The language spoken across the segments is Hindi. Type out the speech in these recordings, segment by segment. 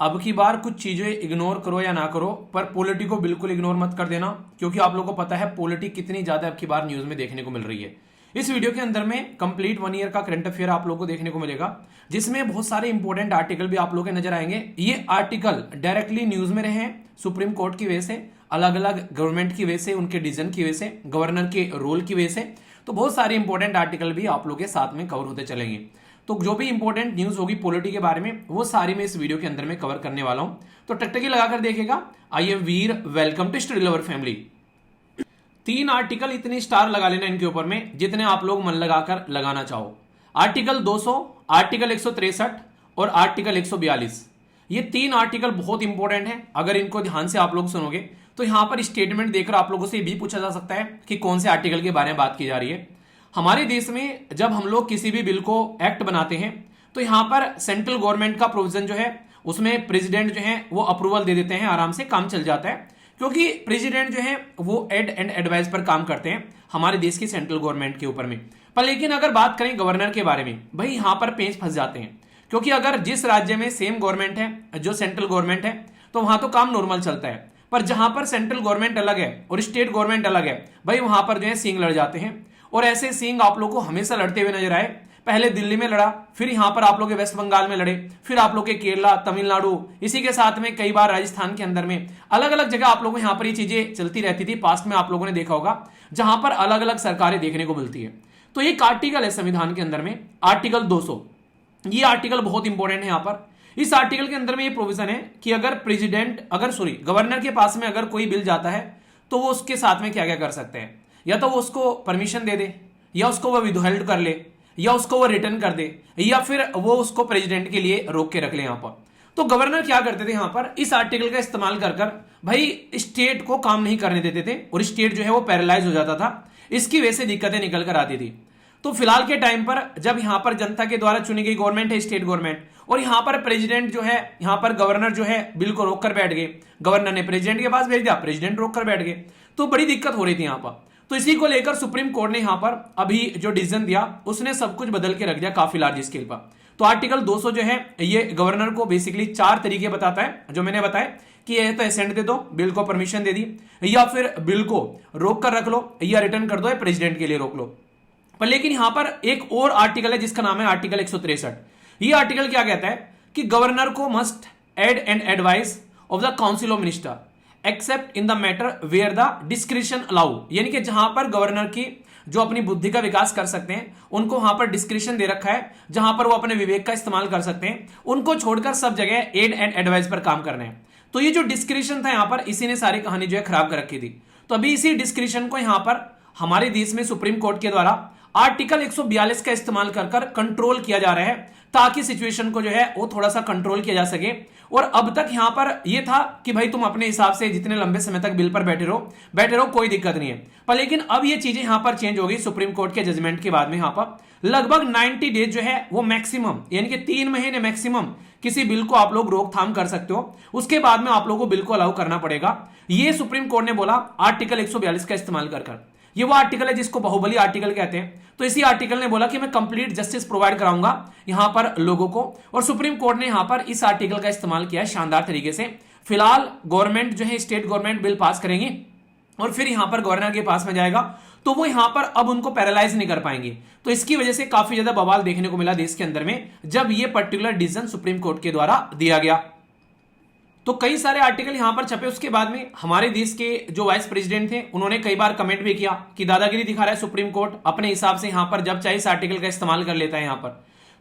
अब की बार कुछ चीजें इग्नोर करो या ना करो, पर पॉलिटी को बिल्कुल इग्नोर मत कर देना, क्योंकि आप लोगों को पता है पॉलिटी कितनी ज्यादा अब की बार न्यूज में देखने को मिल रही है। इस वीडियो के अंदर में कंप्लीट 1 ईयर का करंट अफेयर आप लोगों को देखने को मिलेगा, जिसमें बहुत सारे इंपॉर्टेंट आर्टिकल भी आप लोगों के नजर आएंगे। ये आर्टिकल डायरेक्टली न्यूज में रहे हैं सुप्रीम कोर्ट की वजह से, अलग अलग गवर्नमेंट की वजह से, उनके डिसीजन की वजह से, गवर्नर के रोल की वजह से। तो बहुत सारे इंपॉर्टेंट आर्टिकल भी आप लोगों के साथ में कवर होते चलेंगे। तो जो भी इंपॉर्टेंट न्यूज होगी पॉलिटी के बारे में, वो सारी मैं इस वीडियो के अंदर में कवर करने वाला हूं। तो टकटकी लगाकर देखिएगा। I am Veer, welcome to study lover family. 3 article इतने स्टार लगा लेना इनके ऊपर में जितने आप लोग मन लगाकर लगाना चाहो। आर्टिकल 200, आर्टिकल 163 और आर्टिकल 142। ये 3 आर्टिकल बहुत इंपॉर्टेंट है। अगर इनको ध्यान से आप लोग सुनोगे तो यहां पर स्टेटमेंट देकर आप लोगों से भी पूछा जा सकता है कि कौन से आर्टिकल के बारे में बात की जा रही है। हमारे देश में जब हम लोग किसी भी बिल को एक्ट बनाते हैं तो यहां पर सेंट्रल गवर्नमेंट का प्रोविजन जो है उसमें प्रेसिडेंट जो है वो अप्रूवल दे देते हैं, आराम से काम चल जाता है, क्योंकि प्रेसिडेंट जो है वो एड एंड एडवाइस पर काम करते हैं हमारे देश की सेंट्रल गवर्नमेंट के ऊपर में। पर लेकिन अगर बात करें गवर्नर के बारे में, भाई यहां पर पेंच फंस जाते हैं, क्योंकि अगर जिस राज्य में सेम गवर्नमेंट है जो सेंट्रल गवर्नमेंट है तो वहां तो काम नॉर्मल चलता है, पर जहां पर सेंट्रल गवर्नमेंट अलग है और स्टेट गवर्नमेंट अलग है, भाई वहां पर जो है सींग लड़ जाते हैं। और ऐसे सींग आप लोग को हमेशा लड़ते हुए नजर आए। पहले दिल्ली में लड़ा, फिर यहां पर आप लोग के वेस्ट बंगाल में लड़े, फिर आप लोग के केरला, तमिलनाडु, इसी के साथ में कई बार राजस्थान के अंदर में अलग अलग जगह आप लोगों को यहां पर ये चीजें चलती रहती थी। पास्ट में आप लोगों ने देखा होगा जहां पर अलग अलग सरकारें देखने को मिलती है। तो एक आर्टिकल है संविधान के अंदर में, आर्टिकल 200। ये आर्टिकल बहुत इंपॉर्टेंट है। यहां पर इस आर्टिकल के अंदर में ये प्रोविजन है कि अगर गवर्नर के पास में अगर कोई बिल जाता है तो वो उसके साथ में क्या क्या कर सकते हैं, या तो वो उसको परमिशन दे दे, या उसको वो विदहोल्ड कर ले, या उसको वो रिटर्न कर दे, या फिर वो उसको प्रेसिडेंट के लिए रोक के रख ले। यहां पर तो गवर्नर क्या करते थे, यहां पर इस आर्टिकल का इस्तेमाल कर भाई स्टेट को काम नहीं करने देते थे और स्टेट जो है वो पैरालाइज हो जाता था। इसकी वजह से दिक्कतें निकल कर आती थी। तो फिलहाल के टाइम पर जब यहां पर जनता के द्वारा चुनी गई गवर्नमेंट है, स्टेट गवर्नमेंट, और यहां पर प्रेसिडेंट जो है, यहां पर गवर्नर जो है बिल को रोक कर बैठ गए, गवर्नर ने प्रेसिडेंट के पास भेज दिया, प्रेसिडेंट रोक कर बैठ गए, तो बड़ी दिक्कत हो रही थी यहां पर। तो इसी को लेकर सुप्रीम कोर्ट ने यहां पर अभी जो डिसीजन दिया उसने सब कुछ बदल के रख दिया काफी लार्ज स्केल पर। तो आर्टिकल 200 जो है ये गवर्नर को बेसिकली 4 तरीके बताता है, जो मैंने बताया कि ये तो एसेंट दे दो, बिल को परमिशन दे दी, या फिर बिल को रोक कर रख लो, या रिटर्न कर दो, या प्रेसिडेंट के लिए रोक लो। पर लेकिन यहां पर एक और आर्टिकल है जिसका नाम है आर्टिकल 163। ये आर्टिकल क्या कहता है कि गवर्नर को must aid and advice of the council of minister except in the matter where the description allow, यानी कि जहां पर गवर्नर की जो अपनी बुद्धि का विकास कर सकते हैं उनको वहां पर डिस्क्रिप्शन दे रखा है, जहां पर वो अपने विवेक का इस्तेमाल कर सकते हैं, उनको छोड़कर सब जगह एड एंड एडवाइस पर काम करना है। तो ये जो डिस्क्रिप्शन था यहां पर, इसी ने सारी कहानी जो है खराब कर रखी थी। तो अभी इसी डिस्क्रिप्शन को यहां पर हमारे देश में सुप्रीम कोर्ट के द्वारा आर्टिकल 142 का इस्तेमाल कर कंट्रोल किया जा रहा है, ताकि सिचुएशन को जो है वो थोड़ा सा कंट्रोल किया जा सके। और अब तक यहां पर यह था कि भाई तुम अपने हिसाब से जितने लंबे समय तक बिल पर बैठे रहो, कोई दिक्कत नहीं है। पर लेकिन अब ये चीजें यहां पर चेंज हो गई सुप्रीम कोर्ट के जजमेंट के बाद में। यहां पर लगभग 90 डेज जो है वो मैक्सिमम, यानी कि 3 महीने मैक्सिमम किसी बिल को आप लोग रोकथाम कर सकते हो, उसके बाद में आप लोगों को बिल को अलाउ करना पड़ेगा। ये सुप्रीम कोर्ट ने बोला आर्टिकल 142 का इस्तेमाल कर। ये वो आर्टिकल है जिसको बाहुबली आर्टिकल कहते हैं। तो इसी आर्टिकल ने बोला कि मैं कंप्लीट जस्टिस प्रोवाइड कराऊंगा यहां पर लोगों को, और सुप्रीम कोर्ट ने यहां पर इस आर्टिकल का इस्तेमाल किया है शानदार तरीके से। फिलहाल गवर्नमेंट जो है, स्टेट गवर्नमेंट बिल पास करेंगे और फिर यहां पर गवर्नर के पास में जाएगा, तो वो यहां पर अब उनको पैरालाइज नहीं कर पाएंगे। तो इसकी वजह से काफी ज्यादा बवाल देखने को मिला देश के अंदर में जब ये पर्टिकुलर डिसीजन सुप्रीम कोर्ट के द्वारा दिया गया। तो कई सारे आर्टिकल यहां पर छपे। उसके बाद में हमारे देश के जो वाइस प्रेसिडेंट थे उन्होंने कई बार कमेंट भी किया कि दादागिरी दिखा रहा है सुप्रीम कोर्ट, अपने हिसाब से यहां पर जब चाहे इस आर्टिकल का इस्तेमाल कर लेता है यहां पर।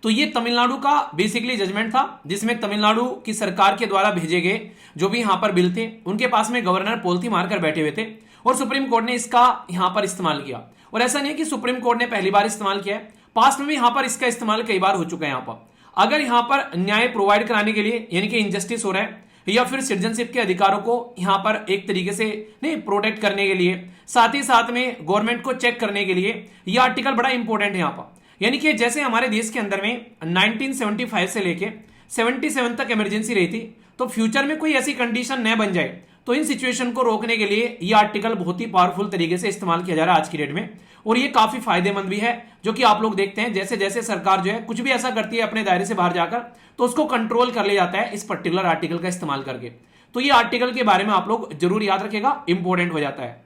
तो ये तमिलनाडु का बेसिकली जजमेंट था, जिसमें तमिलनाडु की सरकार के द्वारा भेजे गए जो भी यहां पर बिल थे उनके पास में गवर्नर पोलथी मारकर बैठे हुए थे, और सुप्रीम कोर्ट ने इसका यहां पर इस्तेमाल किया। और ऐसा नहीं है कि सुप्रीम कोर्ट ने पहली बार इस्तेमाल किया है, पास्ट में भी यहां पर इसका इस्तेमाल कई बार हो चुका है। यहां पर अगर यहां पर न्याय प्रोवाइड कराने के लिए, यानी कि इंजस्टिस हो रहा है, या फिर सिटीजनशिप के अधिकारों को यहां पर एक तरीके से नहीं प्रोटेक्ट करने के लिए, साथ ही साथ में गवर्नमेंट को चेक करने के लिए यह आर्टिकल बड़ा इंपॉर्टेंट है यहां पर। यानी कि जैसे हमारे देश के अंदर में 1975 से लेके 77 तक इमरजेंसी रही थी, तो फ्यूचर में कोई ऐसी कंडीशन न बन जाए तो इन सिचुएशन को रोकने के लिए ये आर्टिकल बहुत ही पावरफुल तरीके से इस्तेमाल किया जा रहा है आज की डेट में, और ये काफी फायदेमंद भी है। जो कि आप लोग देखते हैं जैसे जैसे सरकार जो है कुछ भी ऐसा करती है अपने दायरे से बाहर जाकर, तो उसको कंट्रोल कर लिया जाता है इस पर्टिकुलर आर्टिकल का इस्तेमाल करके। तो ये आर्टिकल के बारे में आप लोग जरूर याद रखेगा, इंपॉर्टेंट हो जाता है।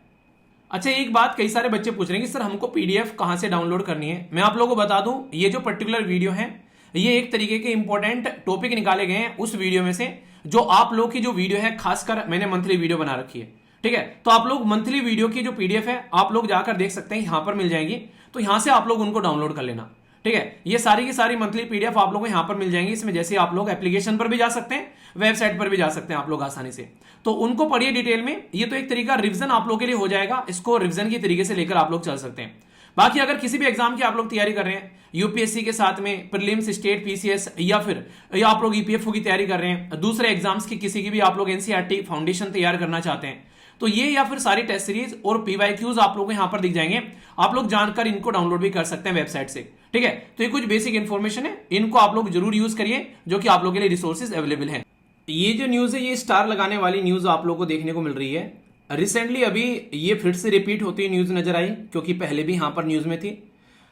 अच्छा, एक बात कई सारे बच्चे पूछ रहे हैं कि सर हमको पीडीएफ कहां से डाउनलोड करनी है। मैं आप लोगों को बता दूं, ये जो पर्टिकुलर वीडियो है ये एक तरीके के इंपॉर्टेंट टॉपिक निकाले गए हैं उस वीडियो में से, जो आप लोग की जो वीडियो है, खासकर मैंने मंथली वीडियो बना रखी है, ठीक है। तो आप लोग मंथली वीडियो की जो पीडीएफ है आप लोग जाकर देख सकते हैं, यहां पर मिल जाएंगी, तो यहां से आप लोग उनको डाउनलोड कर लेना, ठीक है। ये सारी की सारी मंथली पीडीएफ आप लोगों को यहां पर मिल जाएंगी। इसमें जैसे आप लोग एप्लीकेशन पर भी जा सकते हैं, वेबसाइट पर भी जा सकते हैं आप लोग आसानी से, तो उनको पढ़िए डिटेल में। ये तो एक तरीका रिवीजन आप लोग के लिए हो जाएगा, इसको रिवीजन की तरीके से लेकर आप लोग चल सकते हैं। बाकी अगर किसी भी एग्जाम की आप लोग तैयारी कर रहे हैं, यूपीएससी के साथ में प्रीलिम्स, स्टेट, पीसीएस, या फिर आप लोग ईपीएफओ की तैयारी कर रहे हैं, दूसरे एग्जाम्स की किसी की भी आप लोग एनसीईआरटी फाउंडेशन तैयार करना चाहते हैं, तो ये या फिर सारी टेस्ट सीरीज और पीवाईक्यूज आप लोग को यहां पर दिख जाएंगे। आप लोग जानकर इनको डाउनलोड भी कर सकते हैं वेबसाइट से, ठीक है। तो ये कुछ बेसिक इंफॉर्मेशन है, इनको आप लोग जरूर यूज करिए, जो कि आप लोग के लिए रिसोर्सेज अवेलेबल है। ये जो न्यूज है, ये स्टार लगाने वाली न्यूज आप लोग को देखने को मिल रही है। रिसेंटली अभी ये फिर से रिपीट होती हुई न्यूज नजर आई, क्योंकि पहले भी यहां पर न्यूज में थी।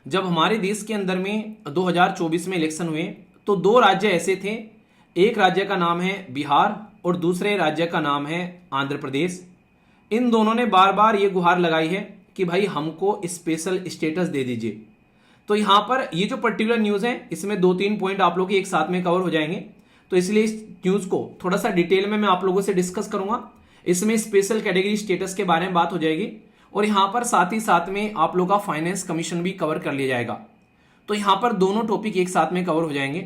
जब हमारे देश के अंदर में 2024 में इलेक्शन हुए, तो दो राज्य ऐसे थे, एक राज्य का नाम है बिहार और दूसरे राज्य का नाम है आंध्र प्रदेश। इन दोनों ने बार बार ये गुहार लगाई है कि भाई हमको स्पेशल स्टेटस दे दीजिए। तो यहां पर ये जो पर्टिकुलर न्यूज है, इसमें 2-3 पॉइंट आप लोग एक साथ में कवर हो जाएंगे, तो इसलिए इस न्यूज को थोड़ा सा डिटेल में मैं आप लोगों से डिस्कस करूंगा। इसमें स्पेशल कैटेगरी स्टेटस के बारे में बात हो जाएगी, और यहां पर साथ ही साथ में आप लोग का फाइनेंस कमीशन भी कवर कर लिया जाएगा। तो यहां पर दोनों टॉपिक एक साथ में कवर हो जाएंगे,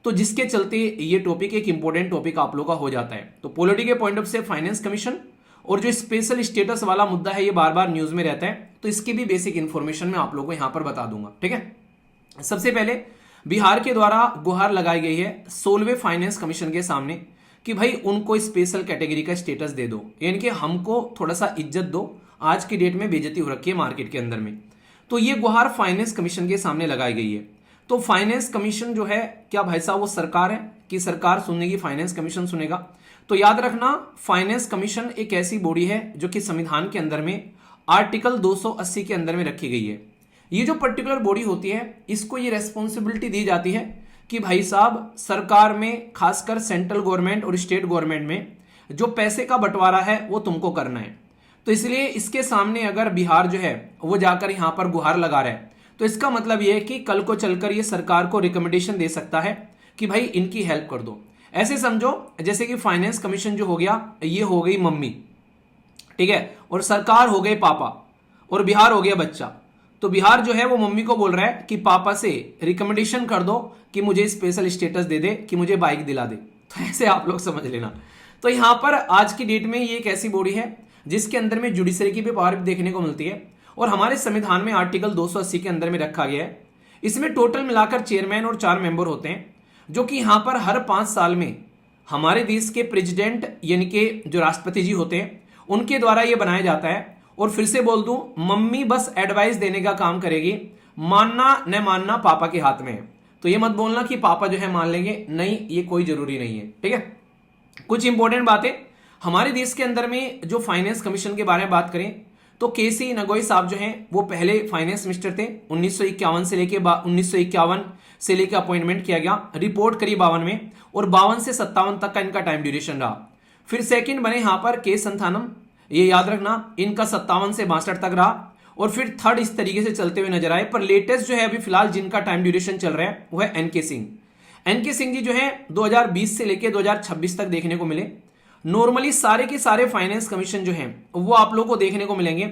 तो जिसके चलते ये टॉपिक एक इंपॉर्टेंट टॉपिक आप लोग का हो जाता है। तो पॉलिटी के पॉइंट ऑफ से फाइनेंस कमीशन और जो स्पेशल स्टेटस वाला मुद्दा है, ये बार बार न्यूज में रहता है, तो इसकी भी बेसिक इंफॉर्मेशन मैं आप लोगों को यहां पर बता दूंगा, ठीक है। सबसे पहले बिहार के द्वारा गुहार लगाई गई है 16वें फाइनेंस कमीशन के सामने कि भाई उनको स्पेशल कैटेगरी का स्टेटस दे दो, यानी कि हमको थोड़ा सा इज्जत दो। आज की डेट में बेइज्जती हो रखी है मार्केट के अंदर में, तो ये गुहार फाइनेंस कमीशन के सामने लगाई गई है। तो फाइनेंस कमीशन जो है, क्या भाई साहब वो सरकार है कि सरकार सुनेगी, फाइनेंस कमीशन सुनेगा? तो याद रखना, फाइनेंस कमीशन एक ऐसी बॉडी है जो कि संविधान के अंदर में आर्टिकल 280 के अंदर में रखी गई है। ये जो पर्टिकुलर बॉडी होती है, इसको ये रेस्पॉन्सिबिलिटी दी जाती है कि भाई साहब सरकार में, खासकर सेंट्रल गवर्नमेंट और स्टेट गवर्नमेंट में जो पैसे का बंटवारा है वो तुमको करना है। तो इसलिए इसके सामने अगर बिहार जो है वो जाकर यहां पर गुहार लगा रहा है, तो इसका मतलब ये है कि कल को चलकर ये सरकार को रिकमेंडेशन दे सकता है कि भाई इनकी हेल्प कर दो। ऐसे समझो जैसे कि फाइनेंस कमीशन जो हो गया, ये हो गई मम्मी, ठीक है, और सरकार हो गए पापा, और बिहार हो गया बच्चा। तो बिहार जो है वो मम्मी को बोल रहा है कि पापा से रिकमेंडेशन कर दो कि मुझे स्पेशल स्टेटस दे दे, कि मुझे बाइक दिला दे। तो ऐसे आप लोग समझ लेना। तो यहां पर आज की डेट में ये एक ऐसी बॉडी है जिसके अंदर में जुडिशरी की भी पावर देखने को मिलती है, और हमारे संविधान में आर्टिकल 280 के अंदर में रखा गया है। इसमें टोटल मिलाकर चेयरमैन और 4 मेंबर होते हैं, जो कि यहां पर हर 5 साल में हमारे देश के प्रेसिडेंट यानी कि जो राष्ट्रपति जी होते हैं उनके द्वारा ये बनाया जाता है। और फिर से बोल दूं, मम्मी बस एडवाइस देने का काम करेगी, मानना न मानना पापा के हाथ में है। तो ये मत बोलना कि पापा जो है मान लेंगे, नहीं, ये कोई जरूरी नहीं है, ठीक है। कुछ इंपॉर्टेंट बातें, हमारे देश के अंदर में जो फाइनेंस कमीशन के बारे में बात करें तो केसी नगोई साहब जो हैं वो पहले फाइनेंस मिनिस्टर थे। 1951 से लेके 1951 से लेके अपॉइंटमेंट किया गया, रिपोर्ट करी 52 में, और 52 से 57 तक का इनका टाइम ड्यूरेशन रहा। फिर सेकंड बने यहां पर के संथानम, ये याद रखना, इनका 57 से 62 तक रहा। और फिर थर्ड इस तरीके से चलते हुए नजर आए, पर लेटेस्ट जो है अभी फिलहाल जिनका टाइम ड्यूरेशन चल रहा है वो है एनके सिंह। एनके सिंह जी जो है 2020 से लेके 2026 तक देखने को मिले। नॉर्मली सारे के सारे फाइनेंस कमीशन जो हैं वो आप लोगों को देखने को मिलेंगे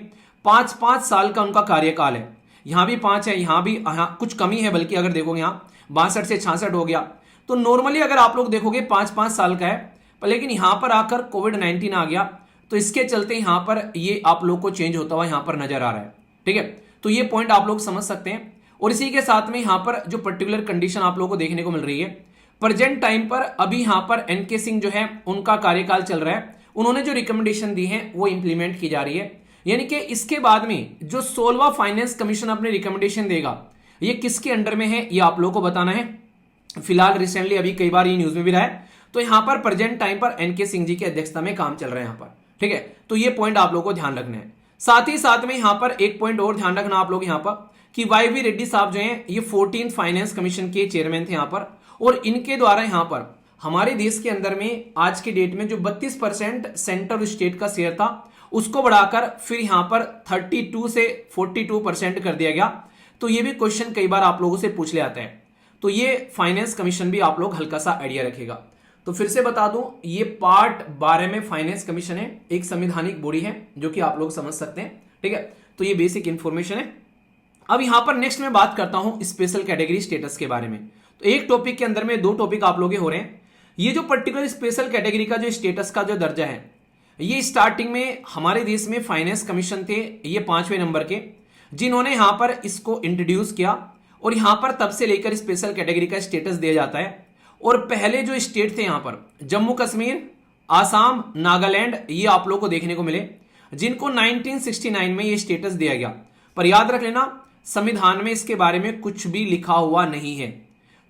5-5 साल का उनका कार्यकाल है। यहां भी 5 है, यहां भी कुछ कमी है, बल्कि अगर देखोगे यहां 62 से 66 हो गया। तो नॉर्मली अगर आप लोग देखोगे 5-5 साल का है, पर लेकिन यहां पर आकर कोविड-19 आ गया, तो इसके चलते यहां पर ये आप लोग को चेंज होता हुआ यहां पर नजर आ रहा है, ठीक है। तो ये पॉइंट आप लोग समझ सकते हैं। और इसी के साथ में यहां पर जो पर्टिकुलर कंडीशन आप लोगों को देखने को मिल रही है, प्रेजेंट टाइम पर अभी यहां पर एनके सिंह जो है उनका कार्यकाल चल रहा है, उन्होंने जो रिकमेंडेशन दी है वो इंप्लीमेंट की जा रही है। यानी कि इसके बाद में जो 16वां फाइनेंस कमीशन अपने रिकमेंडेशन देगा, ये किसके अंडर में है ये आप लोगों को बताना है। फिलहाल रिसेंटली अभी कई बार ये न्यूज में भी रहा है। तो यहां पर प्रेजेंट टाइम पर एनके सिंह जी की अध्यक्षता में काम चल रहा है यहां पर, ठीक है, तो ये पॉइंट आप लोगों को ध्यान रखना है। साथ ही साथ में यहां पर एक पॉइंट और ध्यान रखना आप लोग यहां पर कि YV रेड्डी साहब जो हैं ये 14th फाइनेंस कमीशन के चेयरमैन थे यहां पर, और इनके द्वारा यहां पर हमारे देश के अंदर में आज की डेट में जो 32% सेंटर और स्टेट का शेयर था उसको बढ़ाकर फिर यहां पर 32 से 42% कर दिया गया। तो ये भी क्वेश्चन कई बार आप लोगों से पूछ ले आता है, तो ये फाइनेंस कमीशन भी आप लोग हल्का सा आइडिया रखेगा। तो फिर से बता दूं, ये पार्ट 12 में फाइनेंस कमीशन है, एक संवैधानिक बॉडी है जो कि आप लोग समझ सकते हैं। ठीक है, तो ये बेसिक इंफॉर्मेशन है। अब यहां पर नेक्स्ट मैं बात करता हूं स्पेशल कैटेगरी स्टेटस के बारे में। तो एक टॉपिक के अंदर में दो टॉपिक आप लोग हो रहे हैं। ये जो पर्टिकुलर स्पेशल कैटेगरी का जो स्टेटस का जो दर्जा है, ये स्टार्टिंग में हमारे देश में फाइनेंस कमीशन थे, ये 5वें नंबर के, जिन्होंने यहां पर इसको इंट्रोड्यूस किया, और यहां पर तब से लेकर स्पेशल कैटेगरी का स्टेटस दिया जाता है। और पहले जो स्टेट थे यहां पर जम्मू कश्मीर, आसाम, नागालैंड, ये आप लोग को देखने को मिले, जिनको 1969 में ये स्टेटस दिया गया। पर याद रख लेना, संविधान में इसके बारे में कुछ भी लिखा हुआ नहीं है।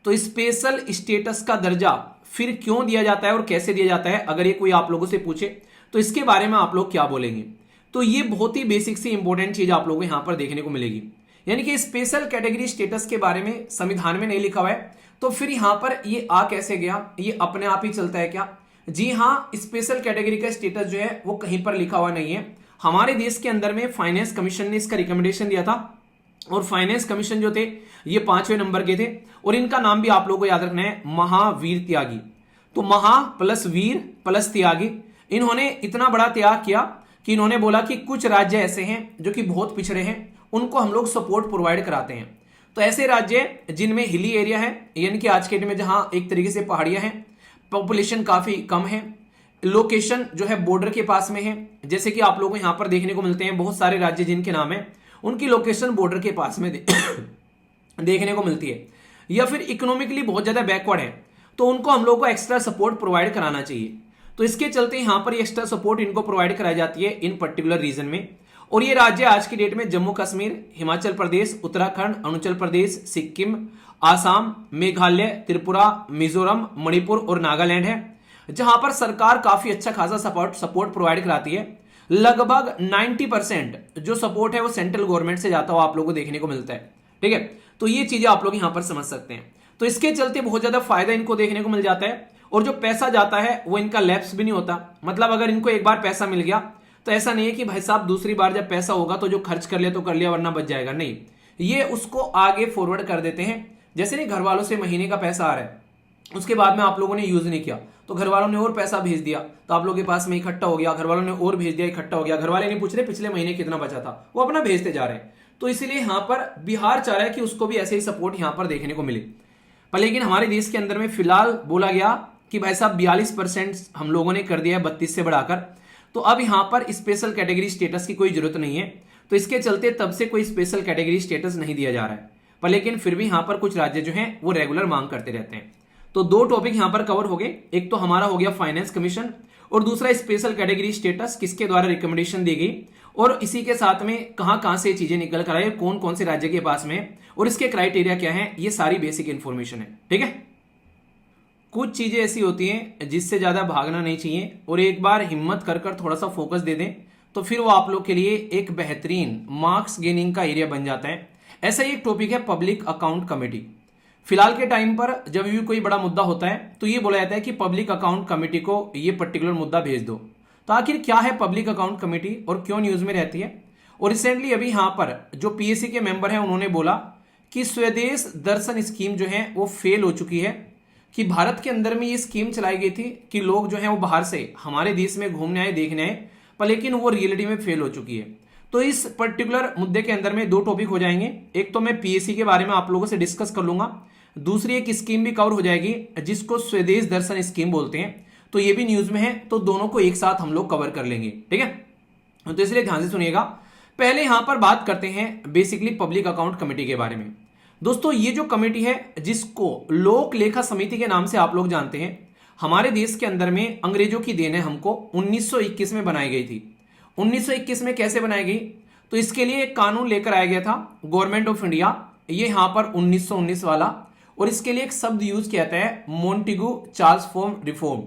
तो स्पेशल स्टेटस का दर्जा फिर क्यों दिया जाता है और कैसे दिया जाता है, अगर ये कोई आप लोगों से पूछे तो इसके बारे में आप लोग क्या बोलेंगे। तो ये बहुत ही बेसिक सी इंपॉर्टेंट चीज आप लोगों को यहां पर देखने को मिलेगी। यानी कि स्पेशल कैटेगरी स्टेटस के बारे में संविधान में नहीं लिखा हुआ है, तो फिर यहां पर ये आ कैसे गया, ये अपने आप ही चलता है क्या? जी हाँ, स्पेशल कैटेगरी का स्टेटस जो है वो कहीं पर लिखा हुआ नहीं है। हमारे देश के अंदर में फाइनेंस कमीशन ने इसका रिकमेंडेशन दिया था, और फाइनेंस कमीशन जो थे ये 5वें नंबर के थे, और इनका नाम भी आप लोगों को याद रखना है, महावीर त्यागी। तो महा प्लस वीर प्लस त्यागी, इन्होंने इतना बड़ा त्याग किया कि इन्होंने बोला कि कुछ राज्य ऐसे हैं जो कि बहुत पिछड़े हैं, उनको हम लोग सपोर्ट प्रोवाइड कराते हैं। तो ऐसे राज्य जिनमें हिली एरिया है, यानी कि आज के डेट में जहां एक तरीके से पहाड़ियां हैं, पॉपुलेशन काफी कम है, लोकेशन जो है बॉर्डर के पास में है, जैसे कि आप लोगों को यहां पर देखने को मिलते हैं बहुत सारे राज्य जिनके नाम है, उनकी लोकेशन बॉर्डर के पास में देखने को मिलती है, या फिर इकोनॉमिकली बहुत ज्यादा बैकवर्ड है, तो उनको हम लोग को एक्स्ट्रा सपोर्ट प्रोवाइड कराना चाहिए। तो इसके चलते यहां पर एक्स्ट्रा सपोर्ट इनको प्रोवाइड कराई जाती है इन पर्टिकुलर रीजन में। और ये राज्य आज की डेट में जम्मू कश्मीर, हिमाचल प्रदेश, उत्तराखंड, अरुणाचल प्रदेश, सिक्किम, आसाम, मेघालय, त्रिपुरा, मिजोरम, मणिपुर और नागालैंड है, जहां पर सरकार काफी अच्छा खासा सपोर्ट प्रोवाइड कराती है। लगभग 90% जो सपोर्ट है वो सेंट्रल गवर्नमेंट से जाता हुआ आप लोगों को देखने को मिलता है। ठीक है, तो ये चीजें आप लोग यहां पर समझ सकते हैं। तो इसके चलते बहुत ज्यादा फायदा इनको देखने को मिल जाता है, और जो पैसा जाता है वो इनका लैप्स भी नहीं होता। मतलब अगर इनको एक बार पैसा मिल गया तो ऐसा नहीं है कि भाई साहब दूसरी बार जब पैसा होगा तो जो खर्च कर लिया तो कर लिया वरना बच जाएगा, नहीं, ये उसको आगे फॉरवर्ड कर देते हैं। जैसे नहीं, घर वालों से महीने का पैसा आ रहा है, उसके बाद में आप लोगों ने यूज नहीं किया तो घर वालों ने और पैसा भेज दिया, तो आप लोगों के पास में इकट्ठा हो गया, घर वालों ने और भेज दिया, इकट्ठा हो गया, घर वाले नहीं पूछ रहे पिछले महीने कितना बचा था, वो अपना भेजते जा रहे हैं। तो इसीलिए यहां पर बिहार चाह रहा है कि उसको भी ऐसे ही सपोर्ट यहां पर देखने को मिले। पर लेकिन हमारे देश के अंदर में फिलहाल बोला गया कि भाई साहब 42% हम लोगों ने कर दिया है 32 से बढ़ाकर, तो अब यहां पर स्पेशल कैटेगरी स्टेटस की कोई जरूरत नहीं है। तो इसके चलते तब से कोई स्पेशल कैटेगरी स्टेटस नहीं दिया जा रहा है। पर लेकिन फिर भी यहां पर कुछ राज्य जो हैं वो रेगुलर मांग करते रहते हैं। तो दो टॉपिक यहां पर कवर हो गए, एक तो हमारा हो गया फाइनेंस कमीशन, और दूसरा स्पेशल कैटेगरी स्टेटस किसके द्वारा रिकमेंडेशन दी गई, और इसी के साथ में कहां से चीजें निकल कर आई, कौन कौन से राज्य के पास में, और इसके क्राइटेरिया क्या है, ये सारी बेसिक इंफॉर्मेशन है। ठीक है, कुछ चीजें ऐसी होती हैं जिससे ज्यादा भागना नहीं चाहिए, और एक बार हिम्मत कर थोड़ा सा फोकस दे दें तो फिर वो आप लोग के लिए एक बेहतरीन मार्क्स गेनिंग का एरिया बन जाता है। ऐसा ही एक टॉपिक है पब्लिक अकाउंट कमेटी। फिलहाल के टाइम पर जब भी कोई बड़ा मुद्दा होता है तो ये बोला जाता है कि पब्लिक अकाउंट कमेटी को ये पर्टिकुलर मुद्दा भेज दो। तो आखिर क्या है पब्लिक अकाउंट कमेटी और क्यों न्यूज में रहती है? और रिसेंटली अभी यहां पर जो पीएससी के मेंबर हैं उन्होंने बोला कि स्वदेश दर्शन स्कीम जो है वो फेल हो चुकी है, कि भारत के अंदर में ये स्कीम चलाई गई थी कि लोग जो हैं वो बाहर से हमारे देश में घूमने आए, देखने आए, पर लेकिन वो रियलिटी में फेल हो चुकी है। तो इस पर्टिकुलर मुद्दे के अंदर में दो टॉपिक हो जाएंगे, एक तो मैं पीएससी के बारे में आप लोगों से डिस्कस कर लूंगा, दूसरी एक स्कीम भी कवर हो जाएगी जिसको स्वदेश दर्शन स्कीम बोलते हैं, तो ये भी न्यूज में है, तो दोनों को एक साथ हम लोग कवर कर लेंगे। ठीक है, तो इसलिए ध्यान से सुनिएगा। पहले यहां पर बात करते हैं बेसिकली पब्लिक अकाउंट कमेटी के बारे में। दोस्तों ये जो कमेटी है जिसको लोक लेखा समिति के नाम से आप लोग जानते हैं, हमारे देश के अंदर में अंग्रेजों की देन है, हमको 1921 में बनाई गई थी। 1921 में कैसे बनाई गई? तो इसके लिए एक कानून लेकर आया गया था गवर्नमेंट ऑफ इंडिया, ये यहां पर 1919 वाला, और इसके लिए एक शब्द यूज किया जाता है मॉन्टेग्यू चार्ल्स फॉर्म रिफॉर्म।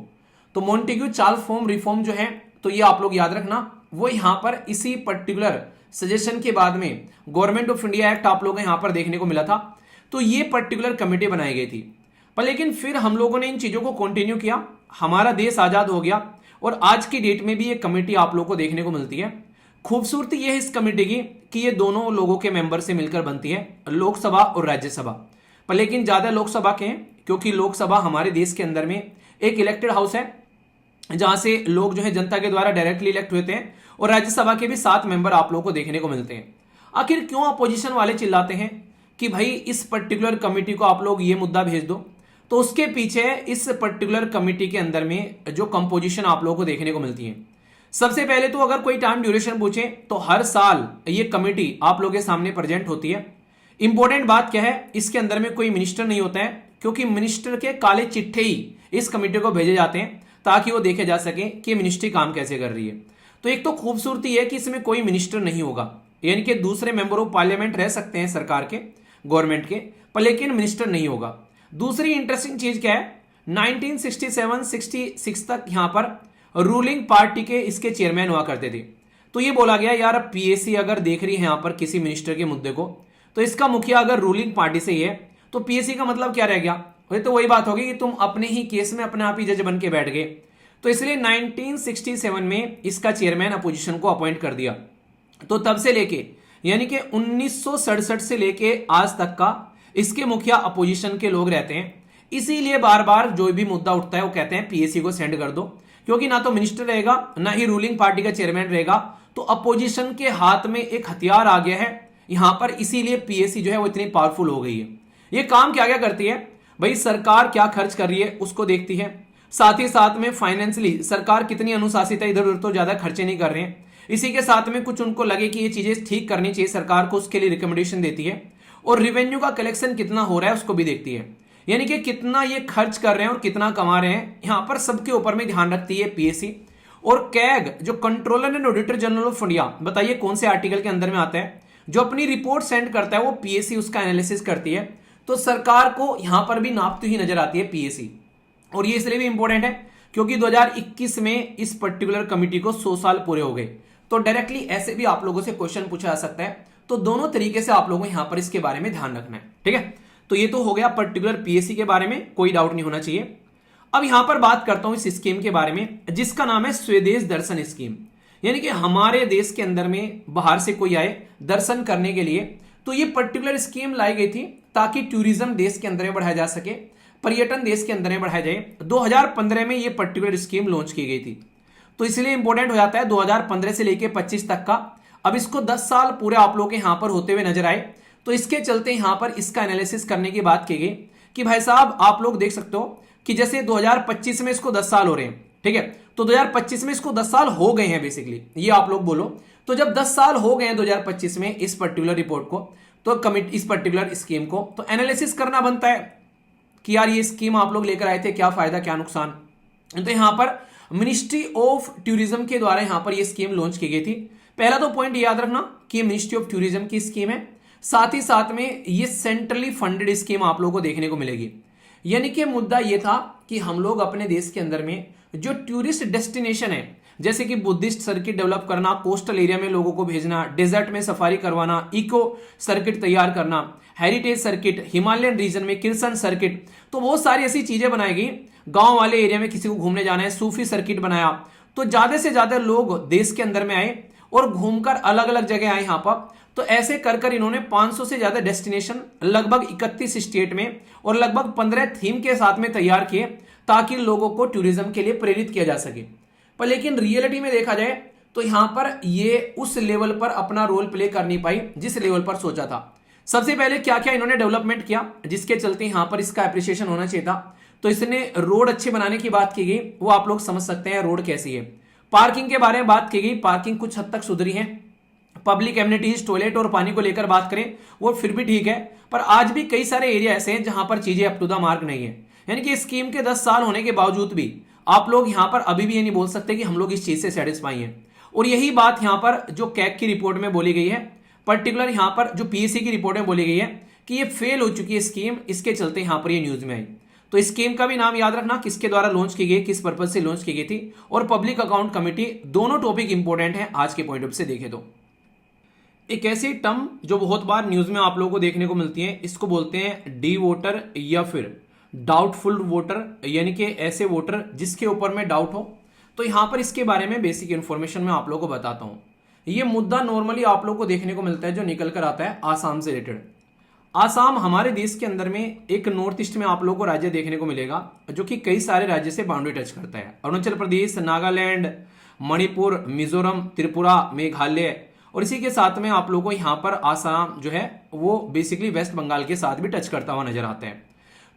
तो मॉन्टेग्यू चार्ल्स फॉर्म रिफॉर्म जो है तो ये आप लोग याद रखना। वो यहां पर इसी पर्टिकुलर सजेशन के बाद में गवर्नमेंट ऑफ इंडिया एक्ट आप लोगों को यहां पर देखने को मिला था। तो ये पर्टिकुलर कमेटी बनाई गई थी, पर लेकिन फिर हम लोगों ने इन चीजों को कंटिन्यू किया, हमारा देश आजाद हो गया और आज की डेट में भी ये कमेटी आप लोगों को देखने को मिलती है। खूबसूरती ये है इस कमेटी की कि ये दोनों लोगों के मेंबर से मिलकर बनती है, लोकसभा और राज्यसभा। पर लेकिन ज्यादा लोकसभा के हैं, क्योंकि लोकसभा हमारे देश के अंदर में एक इलेक्टेड हाउस है जहां से लोग जो है जनता के द्वारा डायरेक्टली इलेक्ट होते हैं, और राज्यसभा के भी 7 मेंबर आप लोगों को देखने को मिलते हैं। आखिर क्यों अपोजिशन वाले चिल्लाते हैं कि भाई इस पर्टिकुलर कमेटी को आप लोग ये मुद्दा भेज दो? तो उसके पीछे इस पर्टिकुलर कमेटी के अंदर में जो कंपोजिशन आप लोगों को देखने को मिलती है। सबसे पहले तो अगर कोई टाइम ड्यूरेशन पूछे तो हर साल ये कमेटी आप लोगों के सामने प्रेजेंट होती है। इंपॉर्टेंट बात क्या है, इसके अंदर में कोई मिनिस्टर नहीं होता है, क्योंकि मिनिस्टर के काले चिट्ठे ही इस कमेटी को भेजे जाते हैं ताकि वो देखे जा सके कि मिनिस्ट्री काम कैसे कर रही है। तो एक तो खूबसूरती है कि इसमें कोई मिनिस्टर नहीं होगा, यानी कि दूसरे मेंबर ऑफ पार्लियामेंट रह सकते हैं सरकार के, गवर्नमेंट के, पर लेकिन मिनिस्टर नहीं होगा। दूसरी इंटरेस्टिंग चीज क्या है, 1967-66 तक यहां पर रूलिंग पार्टी के इसके चेयरमैन हुआ करते थे। तो ये बोला गया यार अब पीएसी अगर देख रही है यहां पर किसी मिनिस्टर के मुद्दे को, तो इसका मुखिया अगर रूलिंग पार्टी से ही है तो पीएसी का मतलब क्या रह गया? तो वही बात होगी कि तुम अपने ही केस में अपने आप ही जज बन के बैठ गए। तो इसलिए 1967 में इसका चेयरमैन अपोजिशन को अपॉइंट कर दिया। तो तब से लेके यानी कि 1967 से लेके आज तक का इसके मुखिया अपोजिशन के लोग रहते हैं। इसीलिए बार बार जो भी मुद्दा उठता है वो कहते हैं पीएसी को सेंड कर दो, क्योंकि ना तो मिनिस्टर रहेगा ना ही रूलिंग पार्टी का चेयरमैन रहेगा, तो अपोजिशन के हाथ में एक हथियार आ गया है यहां पर। इसीलिए पीएसी जो है वो इतनी पावरफुल हो गई है। ये काम क्या क्या करती है भाई, सरकार क्या खर्च कर रही है उसको देखती है, साथ ही साथ में फाइनेंशियली सरकार कितनी अनुशासित है, इधर उधर तो ज्यादा खर्चे नहीं कर रहे हैं। इसी के साथ में कुछ उनको लगे कि ये चीजें ठीक करनी चाहिए सरकार को, उसके लिए रिकमेंडेशन देती है। और रेवेन्यू का कलेक्शन कितना हो रहा है उसको भी देखती है, यानी कि कितना ये खर्च कर रहे हैं और कितना कमा रहे हैं, यहां पर सबके ऊपर में ध्यान रखती है पीएसी। और कैग जो controller and auditor general of India, बताइए कौन से आर्टिकल के अंदर में आता है, जो अपनी रिपोर्ट सेंड करता है वो पीएसी उसका एनालिसिस करती है। तो सरकार को यहां पर भी नापती हुई नजर आती है पीएसी। और ये इसलिए भी इंपॉर्टेंट है क्योंकि 2021 में इस पर्टिकुलर कमिटी को 100 साल पूरे हो गए। तो डायरेक्टली ऐसे भी आप लोगों से क्वेश्चन पूछा जा सकता है। तो दोनों तरीके से आप लोगों को यहां पर इसके बारे में ध्यान रखना है, ठीक है। तो ये तो हो गया पर्टिकुलर पीएसी के बारे में, कोई डाउट नहीं होना चाहिए। अब यहां पर बात करता हूं इस स्कीम के बारे में जिसका नाम है स्वदेश दर्शन स्कीम। यानी कि हमारे देश के अंदर में बाहर से कोई आए दर्शन करने के लिए, तो ये पर्टिकुलर स्कीम लाई गई थी ताकि टूरिज्म देश के अंदर में बढ़ाया जा सके, पर्यटन देश के अंदर में बढ़ाया जाए। 2015 में ये पर्टिकुलर स्कीम लॉन्च की गई थी। तो इसलिए इंपॉर्टेंट हो जाता है 2015 से लेकर 25 तक का। अब इसको 10 साल पूरे आप लोग के यहां पर होते हुए नजर आए, तो इसके चलते यहां पर इसका एनालिसिस करने की बात की गई कि भाई साहब आप लोग देख सकते हो कि जैसे 2025 में इसको 10 साल हो रहे हैं, ठीक है। तो 2025 में इसको 10 साल हो गए हैं बेसिकली, ये आप लोग बोलो। तो जब 10 साल हो गए हैं 2025 में इस पर्टिकुलर रिपोर्ट को, तो कमिटी इस पर्टिकुलर स्कीम को, तो एनालिसिस करना बनता है कि यार ये स्कीम आप लोग लेकर आए थे, क्या फायदा क्या नुकसान। तो यहां पर मिनिस्ट्री ऑफ टूरिज्म के द्वारा यहां पर ये स्कीम लॉन्च की गई थी। पहला तो पॉइंट याद रखना कि ये मिनिस्ट्री ऑफ टूरिज्म की स्कीम है, साथ ही साथ में ये सेंट्रली फंडेड स्कीम आप लोगों को देखने को मिलेगी। यानी कि मुद्दा ये था कि हम लोग अपने देश के अंदर में जो टूरिस्ट डेस्टिनेशन है, जैसे कि बुद्धिस्ट सर्किट डेवलप करना, कोस्टल एरिया में लोगों को भेजना, डेजर्ट में सफारी करवाना, इको सर्किट तैयार करना, हेरिटेज सर्किट, हिमालयन रीजन में किर्सन सर्किट, तो वो सारी ऐसी चीजें बनाई गई। गांव वाले एरिया में किसी को घूमने जाना है, सूफी सर्किट बनाया। तो ज्यादा से ज्यादा लोग देश के अंदर में आए और घूमकर अलग अलग जगह आए यहां पर। तो ऐसे कर कर इन्होंने 500 से ज्यादा डेस्टिनेशन लगभग 31 स्टेट में और लगभग 15 थीम के साथ में तैयार किए ताकि लोगों को टूरिज्म के लिए प्रेरित किया जा सके। पर लेकिन रियलिटी में देखा जाए तो यहां पर ये उस लेवल पर अपना रोल प्ले कर नहीं पाई जिस लेवल पर सोचा था। सबसे पहले क्या क्या इन्होंने डेवलपमेंट किया जिसके चलते यहां पर इसका एप्रिसिएशन होना चाहिए था। तो इसने रोड अच्छे बनाने की बात की गई, वो आप लोग समझ सकते हैं रोड कैसी है। पार्किंग के बारे में बात की गई, पार्किंग कुछ हद तक सुधरी है। पब्लिक एमिनिटीज, टॉयलेट और पानी को लेकर बात करें वो फिर भी ठीक है, पर आज भी कई सारे एरिया ऐसे हैं जहां पर चीजें अप टू द मार्क नहीं है। यानी कि स्कीम के 10 साल होने के बावजूद भी आप लोग यहां पर अभी भी ये नहीं बोल सकते कि हम लोग इस चीज से सेटिस्फाई हैं। और यही बात यहां पर जो कैग की रिपोर्ट में बोली गई है, पर्टिकुलर यहां पर जो पीएससी की रिपोर्ट में बोली गई है कि ये फेल हो चुकी है स्कीम, इसके चलते यहां पर ये न्यूज में आई। तो स्कीम का भी नाम याद रखना, किसके द्वारा लॉन्च की गई, किस पर्पज से लॉन्च की गई थी, और पब्लिक अकाउंट कमेटी, दोनों टॉपिक इंपॉर्टेंट है आज के पॉइंट ऑफ से देखें तो। एक ऐसी टर्म जो बहुत बार न्यूज में आप लोगों को देखने को मिलती है, इसको बोलते हैं डी वोटर या फिर डाउटफुल वोटर, यानी कि ऐसे वोटर जिसके ऊपर में डाउट हो। तो यहां पर इसके बारे में बेसिक इंफॉर्मेशन मैं आप लोगों को बताता हूं। ये मुद्दा नॉर्मली आप लोगों को देखने को मिलता है जो निकल कर आता है आसाम से रिलेटेड। आसाम हमारे देश के अंदर में एक नॉर्थ ईस्ट में आप लोगों को राज्य देखने को मिलेगा जो कि कई सारे राज्य से बाउंड्री टच करता है। अरुणाचल प्रदेश, नागालैंड, मणिपुर, मिजोरम, त्रिपुरा, मेघालय, और इसी के साथ में आप लोगों को यहाँ पर आसाम जो है वो बेसिकली वेस्ट बंगाल के साथ भी टच करता हुआ नजर आता है।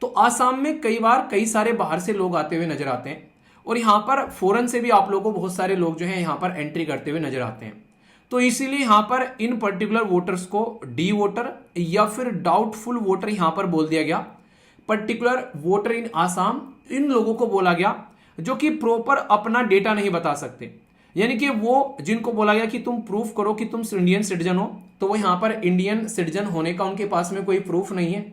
तो आसाम में कई बार कई सारे बाहर से लोग आते हुए नजर आते हैं, और यहाँ पर फॉरेन से भी आप लोगों को बहुत सारे लोग जो है यहाँ पर एंट्री करते हुए नजर आते हैं। तो इसीलिए यहां पर इन पर्टिकुलर वोटर्स को डी वोटर या फिर डाउटफुल वोटर यहां पर बोल दिया गया। पर्टिकुलर वोटर इन आसाम, इन लोगों को बोला गया जो कि प्रॉपर अपना डेटा नहीं बता सकते, यानी कि वो जिनको बोला गया कि तुम प्रूफ करो कि तुम इंडियन सिटीजन हो, तो वो यहां पर इंडियन सिटीजन होने का उनके पास में कोई प्रूफ नहीं है।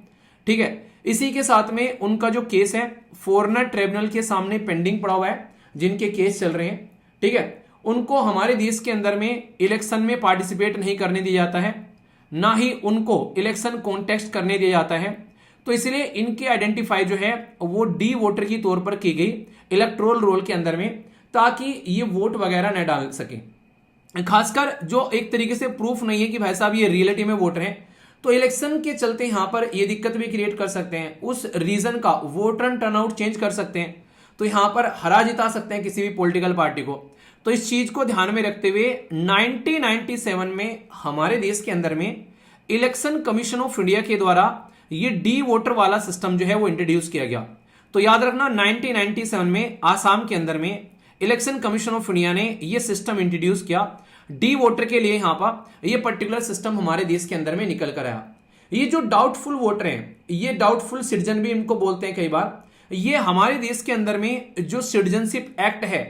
ठीक है, इसी के साथ में उनका जो केस है फॉरेनर ट्रिब्यूनल के सामने पेंडिंग पड़ा हुआ है, जिनके केस चल रहे हैं। ठीक है, उनको हमारे देश के अंदर में इलेक्शन में पार्टिसिपेट नहीं करने दिया जाता है, ना ही उनको इलेक्शन कॉन्टेस्ट करने दिया जाता है। तो इसलिए इनके आइडेंटिफाई जो है वो डी वोटर की तौर पर की गई इलेक्टोरल रोल के अंदर में, ताकि ये वोट वगैरह न डाल सके। खासकर जो एक तरीके से प्रूफ नहीं है कि भाई साहब ये रियलिटी में वोटर हैं, तो इलेक्शन के चलते यहां पर ये दिक्कत भी क्रिएट कर सकते हैं, उस रीजन का वोटर टर्नआउट चेंज कर सकते हैं, तो यहां पर हरा जिता सकते हैं किसी भी पॉलिटिकल पार्टी को। तो इस चीज को ध्यान में रखते हुए 1997 में हमारे देश के अंदर में इलेक्शन कमीशन ऑफ इंडिया के द्वारा ये डी वोटर वाला सिस्टम जो है वो इंट्रोड्यूस किया गया। तो याद रखना 1997 में आसाम के अंदर में इलेक्शन कमीशन ऑफ इंडिया ने ये सिस्टम इंट्रोड्यूस किया डी वोटर के लिए। यहां पर ये पर्टिकुलर सिस्टम हमारे देश के अंदर में निकल कर आया। ये जो डाउटफुल वोटर हैं, ये डाउटफुल सिटीजन भी इनको बोलते हैं कई बार, ये हमारे देश के अंदर में जो सिटीजनशिप एक्ट है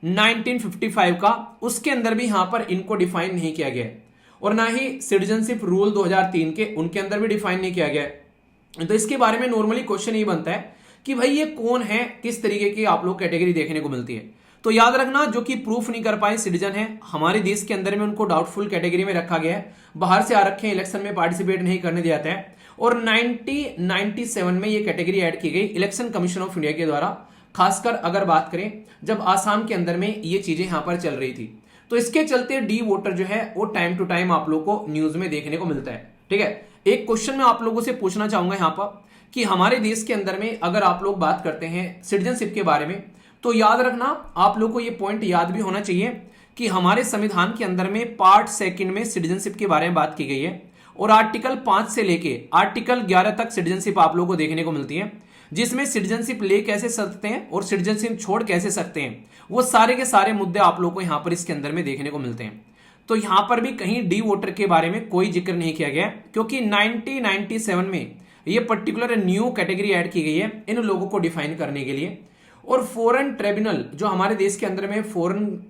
1955 का, उसके अंदर भी यहां पर इनको डिफाइन नहीं किया गया है, और ना ही सिटीजनशिप रूल 2003 के उनके अंदर भी डिफाइन नहीं किया गया है। तो इसके बारे में नॉर्मली क्वेश्चन ये बनता है कि भाई ये कौन है, किस तरीके की आप लोग कैटेगरी देखने को मिलती है। तो याद रखना जो कि प्रूफ नहीं कर पाए सिटीजन है हमारे देश के अंदर में, उनको डाउटफुल कैटेगरी में रखा गया है, बाहर से आ रखे हैं, इलेक्शन में पार्टिसिपेट नहीं करने दिया जाता है। और 1997 में ये कैटेगरी ऐड की गई इलेक्शन कमीशन ऑफ इंडिया के द्वारा। खासकर अगर बात करें जब आसाम के अंदर में ये चीजें यहां पर चल रही थी, तो इसके चलते डी वोटर जो है वो टाइम टू टाइम आप लोग को न्यूज में देखने को मिलता है। ठीक है, एक क्वेश्चन मैं आप लोगों से पूछना चाहूंगा यहां पर कि हमारे देश के अंदर में अगर आप लोग बात करते हैं सिटीजनशिप के बारे में, तो याद रखना आप लोग को ये पॉइंट याद भी होना चाहिए कि हमारे संविधान के अंदर में पार्ट 2 में सिटीजनशिप के बारे में बात की गई है, और आर्टिकल 5 से लेके आर्टिकल 11 तक सिटीजनशिप आप लोगों को देखने को मिलती है, जिसमें सिटीजनशिप ले कैसे सकते हैं और सिटीजनशिप छोड़ कैसे सकते हैं, वो सारे के सारे मुद्दे आप लोगों को यहां पर इसके अंदर में देखने को मिलते हैं। तो यहां पर भी कहीं डी वोटर के बारे में कोई जिक्र नहीं किया गया, क्योंकि 1997 में ये पर्टिकुलर न्यू कैटेगरी ऐड की गई है इन लोगों को डिफाइन करने के लिए। और फॉरेन ट्रिब्यूनल जो हमारे देश के अंदर में फॉरेनर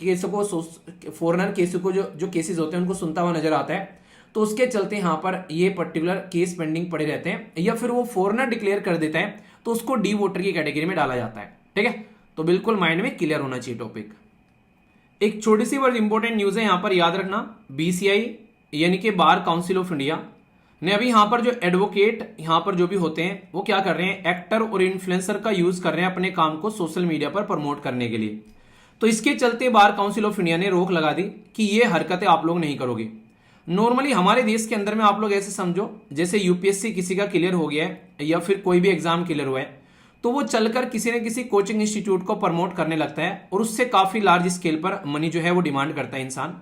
केसों को जो केसेस होते हैं उनको सुनता हुआ नजर आता है, तो उसके चलते यहां पर ये पर्टिकुलर केस पेंडिंग पड़े रहते हैं, या फिर वो फॉरेनर डिक्लेयर कर देता है तो उसको डी वोटर की कैटेगरी में डाला जाता है। ठीक है, तो बिल्कुल माइंड में क्लियर होना चाहिए टॉपिक। एक छोटी सी वर्ड इंपॉर्टेंट न्यूज है यहां पर याद रखना, बीसीआई यानी कि बार काउंसिल ऑफ इंडिया ने अभी यहां पर जो एडवोकेट यहां पर जो भी होते हैं वो क्या कर रहे हैं, एक्टर और इन्फ्लुएंसर का यूज कर रहे हैं अपने काम को सोशल मीडिया पर प्रमोट करने के लिए। तो इसके चलते बार काउंसिल ऑफ इंडिया ने रोक लगा दी कि ये हरकतें आप लोग नहीं करोगे। नॉर्मली हमारे देश के अंदर में आप लोग ऐसे समझो जैसे यूपीएससी किसी का क्लियर हो गया है या फिर कोई भी एग्जाम क्लियर हुआ है, तो वो चलकर किसी न किसी कोचिंग इंस्टीट्यूट को प्रमोट करने लगता है, और उससे काफी लार्ज स्केल पर मनी जो है वो डिमांड करता है इंसान,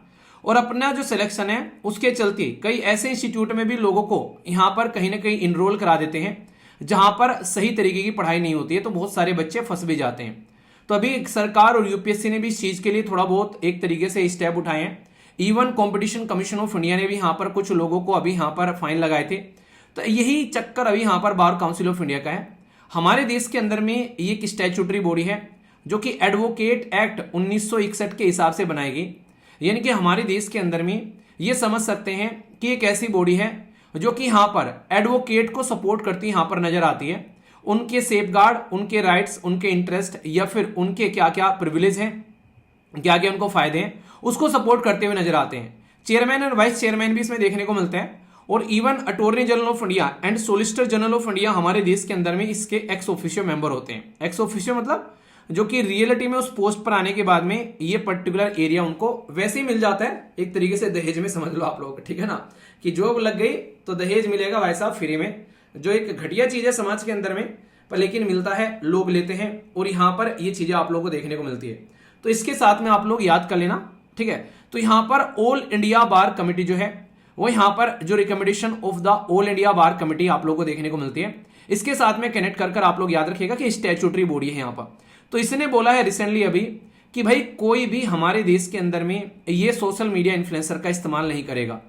और अपना जो सिलेक्शन है उसके चलते कई ऐसे इंस्टीट्यूट में भी लोगों को यहां पर कहीं ना कहीं इनरोल करा देते हैं जहां पर सही तरीके की पढ़ाई नहीं होती है, तो बहुत सारे बच्चे फंस भी जाते हैं। तो अभी सरकार और यूपीएससी ने भी इस चीज के लिए थोड़ा बहुत एक तरीके से स्टेप उठाए हैं। Even competition commission of India ने भी यहां पर कुछ लोगों को अभी यहां पर फाइन लगाए थे। तो यही चक्कर अभी यहां पर बार काउंसिल ऑफ इंडिया का है। हमारे देश के अंदर में ये एक स्टैट्यूटरी बॉडी है जो कि एडवोकेट एक्ट 1961 के हिसाब से बनाई गई, यानी कि हमारे देश के अंदर में ये समझ सकते हैं कि एक ऐसी बॉडी है जो कि यहां पर एडवोकेट को सपोर्ट करती यहां पर नजर आती है, उनके सेफगार्ड, उनके राइट्स, उनके इंटरेस्ट या फिर उनके क्या क्या प्रिविलेज हैं, क्या क्या उनको फायदे हैं, उसको सपोर्ट करते हुए नजर आते हैं। चेयरमैन और वाइस चेयरमैन भी इसमें देखने को मिलते हैं। और even attorney general of India and solicitor general of India हमारे देश के अंदर में इसके एक्स ऑफिशियो मेंबर होते हैं। एक्स ऑफिशियो मतलब जो कि रियलिटी में उस पोस्ट पर आने के बाद में ये पर्टिकुलर एरिया उनको वैसे ही मिल जाता है, एक तरीके से दहेज में समझ लो आप लोग, ठीक है ना, कि जॉब लग गई तो दहेज मिलेगा भाई साहब फ्री में, जो एक घटिया चीज है समाज के अंदर में, पर लेकिन मिलता है, लोग लेते हैं और यहाँ पर ये चीजें आप लोगों को देखने को मिलती है। तो इसके साथ में आप लोग याद कर लेना, ठीक है। तो यहाँ पर ऑल इंडिया बार कमेटी जो है वो यहाँ पर जो recommendation of the all India bar committee आप लोगों को देखने को मिलती है, इसके साथ में कनेक्ट कर आप लोग याद रखिएगा कि स्टैट्यूटरी बॉडी है यहाँ पर। तो इसने बोला है रिसेंटली अभी कि भाई कोई भी हमारे देश के अंदर में ये सोशल मीडिया इन्फ्लुएंसर का इस्तेमाल नहीं करेगा।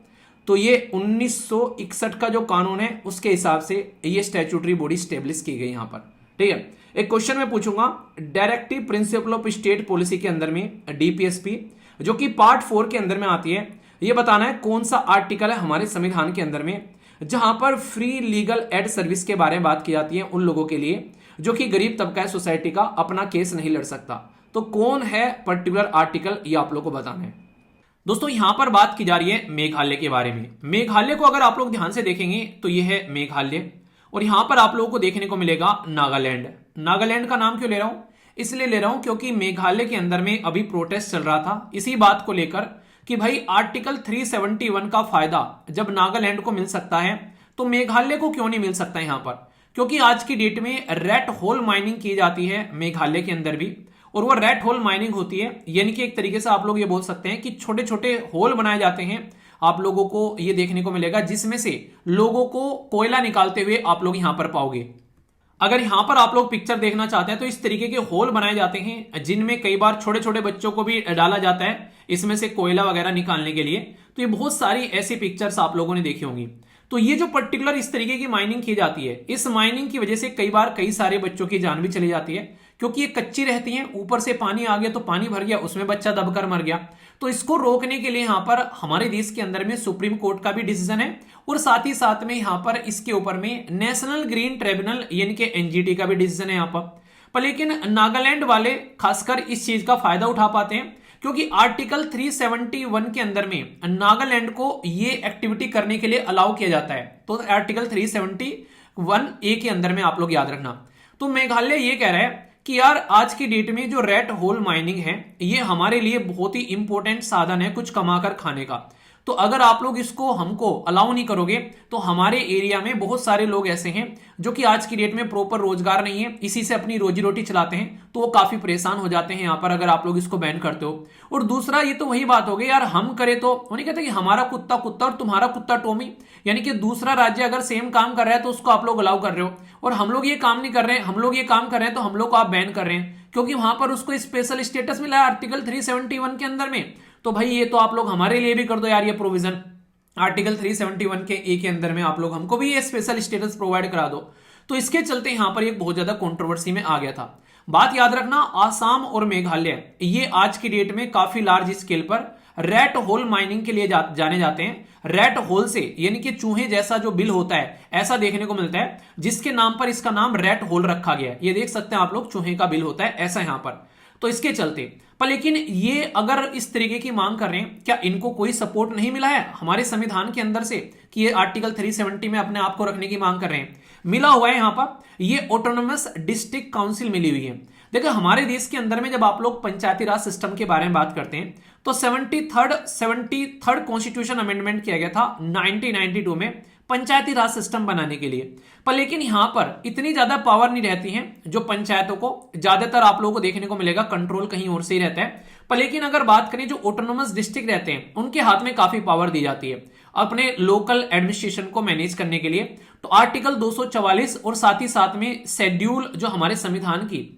तो ये 1961 का जो कानून है उसके हिसाब से ये स्टैट्यूटरी बॉडी स्टेब्लिश की गई यहाँ पर, ठीक है। एक क्वेश्चन मैं पूछूंगा, directive principle of state policy के अंदर में डीपीएसपी जो कि पार्ट 4 के अंदर में आती है, ये बताना है कौन सा आर्टिकल है हमारे संविधान के अंदर में जहां पर फ्री लीगल एड सर्विस के बारे में बात की जाती है उन लोगों के लिए जो कि गरीब तबका है सोसाइटी का, अपना केस नहीं लड़ सकता। तो कौन है पर्टिकुलर आर्टिकल, ये आप लोग को बताना है। दोस्तों यहां पर बात की जा रही है मेघालय के बारे में। मेघालय को अगर आप लोग ध्यान से देखेंगे तो यह है मेघालय, और यहां पर आप लोगों को देखने को मिलेगा नागालैंड। नागालैंड का नाम क्यों ले रहा हूं, इसलिए ले रहा हूं क्योंकि मेघालय के अंदर में अभी प्रोटेस्ट चल रहा था इसी बात को लेकर कि भाई आर्टिकल 371 का फायदा जब नागालैंड को मिल सकता है तो मेघालय को क्यों नहीं मिल सकता यहां पर, क्योंकि आज की डेट में रेड होल माइनिंग की जाती है मेघालय के अंदर भी, और वो रेड होल माइनिंग होती है यानी कि एक तरीके से आप लोग ये बोल सकते हैं कि छोटे छोटे होल बनाए जाते हैं, आप लोगों को ये देखने को मिलेगा जिसमें से लोगों को कोयला निकालते हुए आप लोग यहां पर पाओगे। अगर यहां पर आप लोग पिक्चर देखना चाहते हैं तो इस तरीके के होल बनाए जाते हैं जिनमें कई बार छोटे छोटे बच्चों को भी डाला जाता है इसमें से कोयला वगैरह निकालने के लिए। तो ये बहुत सारी ऐसी पिक्चर्स आप लोगों ने देखी होंगी। तो ये जो पर्टिकुलर इस तरीके की माइनिंग की जाती है, इस माइनिंग की वजह से कई बार कई सारे बच्चों की जान भी चली जाती है, क्योंकि ये कच्ची रहती हैं, ऊपर से पानी आ गया तो पानी भर गया, उसमें बच्चा दबकर मर गया। तो इसको रोकने के लिए यहाँ पर हमारे देश के अंदर में सुप्रीम कोर्ट का भी डिसीजन है, और साथ ही साथ में यहाँ पर इसके ऊपर में नेशनल ग्रीन ट्रिब्यूनल यानी कि एनजीटी का भी डिसीजन है यहाँ पर लेकिन नागालैंड वाले खासकर इस चीज का फायदा उठा पाते हैं, क्योंकि आर्टिकल 371 के अंदर में नागालैंड को ये एक्टिविटी करने के लिए अलाउ किया जाता है। तो आर्टिकल 371A के अंदर में आप लोग याद रखना। तो मेघालय ये कह रहा है कि यार आज की डेट में जो रेड होल माइनिंग है ये हमारे लिए बहुत ही इंपॉर्टेंट साधन है कुछ कमाकर खाने का। तो अगर आप लोग इसको हमको अलाउ नहीं करोगे तो हमारे एरिया में बहुत सारे लोग ऐसे हैं जो कि आज की डेट में प्रॉपर रोजगार नहीं है, इसी से अपनी रोजी रोटी चलाते हैं, तो वो काफी परेशान हो जाते हैं यहाँ पर अगर आप लोग इसको बैन करते हो। और दूसरा ये तो वही बात हो गई यार, हम करें तो वो नहीं कहते कि हमारा कुत्ता कुत्ता और तुम्हारा कुत्ता टोमी, यानी कि दूसरा राज्य अगर सेम काम कर रहा है तो उसको आप लोग अलाउ कर रहे हो, और हम लोग ये काम नहीं कर रहे हैं, हम लोग ये काम कर रहे हैं तो हम लोग को आप बैन कर रहे हैं क्योंकि वहां पर उसको स्पेशल स्टेटस मिला है आर्टिकल 371 के अंदर में। तो भाई ये तो आप लोग हमारे लिए भी कर दो यार, ये प्रोविजन आर्टिकल 371 के ए के अंदर में आप लोग हमको भी ये स्पेशल स्टेटस प्रोवाइड करा दो। तो इसके चलते यहां पर एक बहुत ज्यादा कंट्रोवर्सी में आ गया था। बात याद रखना, आसाम और मेघालय ये आज की डेट में काफी लार्ज स्केल पर रेड होल माइनिंग के लिए जाने जाते हैं। रेड होल से यानी कि चूहे जैसा जो बिल होता है ऐसा देखने को मिलता है, जिसके नाम पर इसका नाम रेड होल रखा गया है। ये देख सकते हैं आप लोग, चूहे का बिल होता है ऐसा यहां पर। तो इसके चलते पर लेकिन ये अगर इस तरीके की मांग कर रहे हैं, क्या इनको कोई सपोर्ट नहीं मिला है हमारे संविधान के अंदर से कि ये आर्टिकल 370 में अपने आप को रखने की मांग कर रहे हैं? मिला हुआ है यहाँ पर, ये ऑटोनोमस डिस्ट्रिक्ट काउंसिल मिली हुई है। देखो हमारे देश के अंदर में जब आप लोग पंचायती राज सिस्टम के बारे में बात करते हैं तो 73rd कॉन्स्टिट्यूशन अमेंडमेंट किया गया था 1992 में पंचायती राज सिस्टम बनाने के लिए। पर लेकिन यहां पर इतनी ज्यादा पावर नहीं रहती है जो पंचायतों को, ज्यादातर आप लोगों को देखने को मिलेगा कंट्रोल कहीं और से ही रहता है। पर लेकिन अगर बात करें जो ऑटोनोमस डिस्ट्रिक्ट रहते हैं उनके हाथ में काफी पावर दी जाती है अपने लोकल एडमिनिस्ट्रेशन को मैनेज करने के लिए। तो आर्टिकल 244 और साथ ही साथ में शेड्यूल जो हमारे संविधान की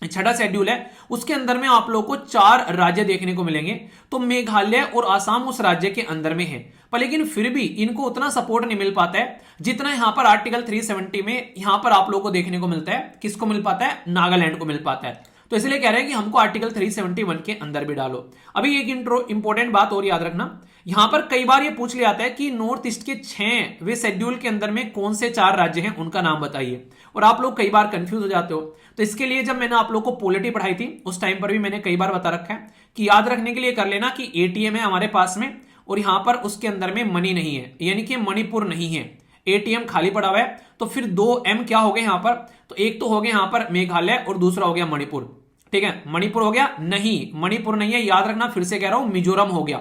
6वां शेड्यूल है उसके अंदर में आप लोगों को 4 राज्य देखने को मिलेंगे। तो मेघालय और आसाम उस राज्य के अंदर में है, पर लेकिन फिर भी इनको उतना सपोर्ट नहीं मिल पाता है जितना यहां पर आर्टिकल 370 में यहां पर आप लोगों को देखने को मिलता है। किसको मिल पाता है? नागालैंड को मिल पाता है। तो इसलिए कह रहे हैं कि हमको आर्टिकल 371 के अंदर भी डालो। अभी एक इंपॉर्टेंट बात और याद रखना, यहां पर कई बार ये पूछ लिया जाता है कि नॉर्थ ईस्ट के 6वें शेड्यूल के अंदर में कौन से 4 राज्य हैं, उनका नाम बताइए। और आप लोग कई बार कंफ्यूज हो जाते हो, तो इसके लिए जब मैंने आप लोग को पॉलिटी पढ़ाई थी उस टाइम पर भी मैंने कई बार बता रखा है कि याद रखने के लिए कर लेना कि एटीएम है हमारे पास में और यहां पर उसके अंदर में मनी नहीं है, यानी कि मणिपुर नहीं है, एटीएम खाली पड़ा हुआ है। तो फिर 2M क्या हो गए यहां पर, तो एक तो हो गया यहां पर मेघालय और दूसरा हो गया मणिपुर। ठीक है, मणिपुर हो गया नहीं, मणिपुर नहीं है, याद रखना, फिर से कह रहा हूं मिजोरम हो गया।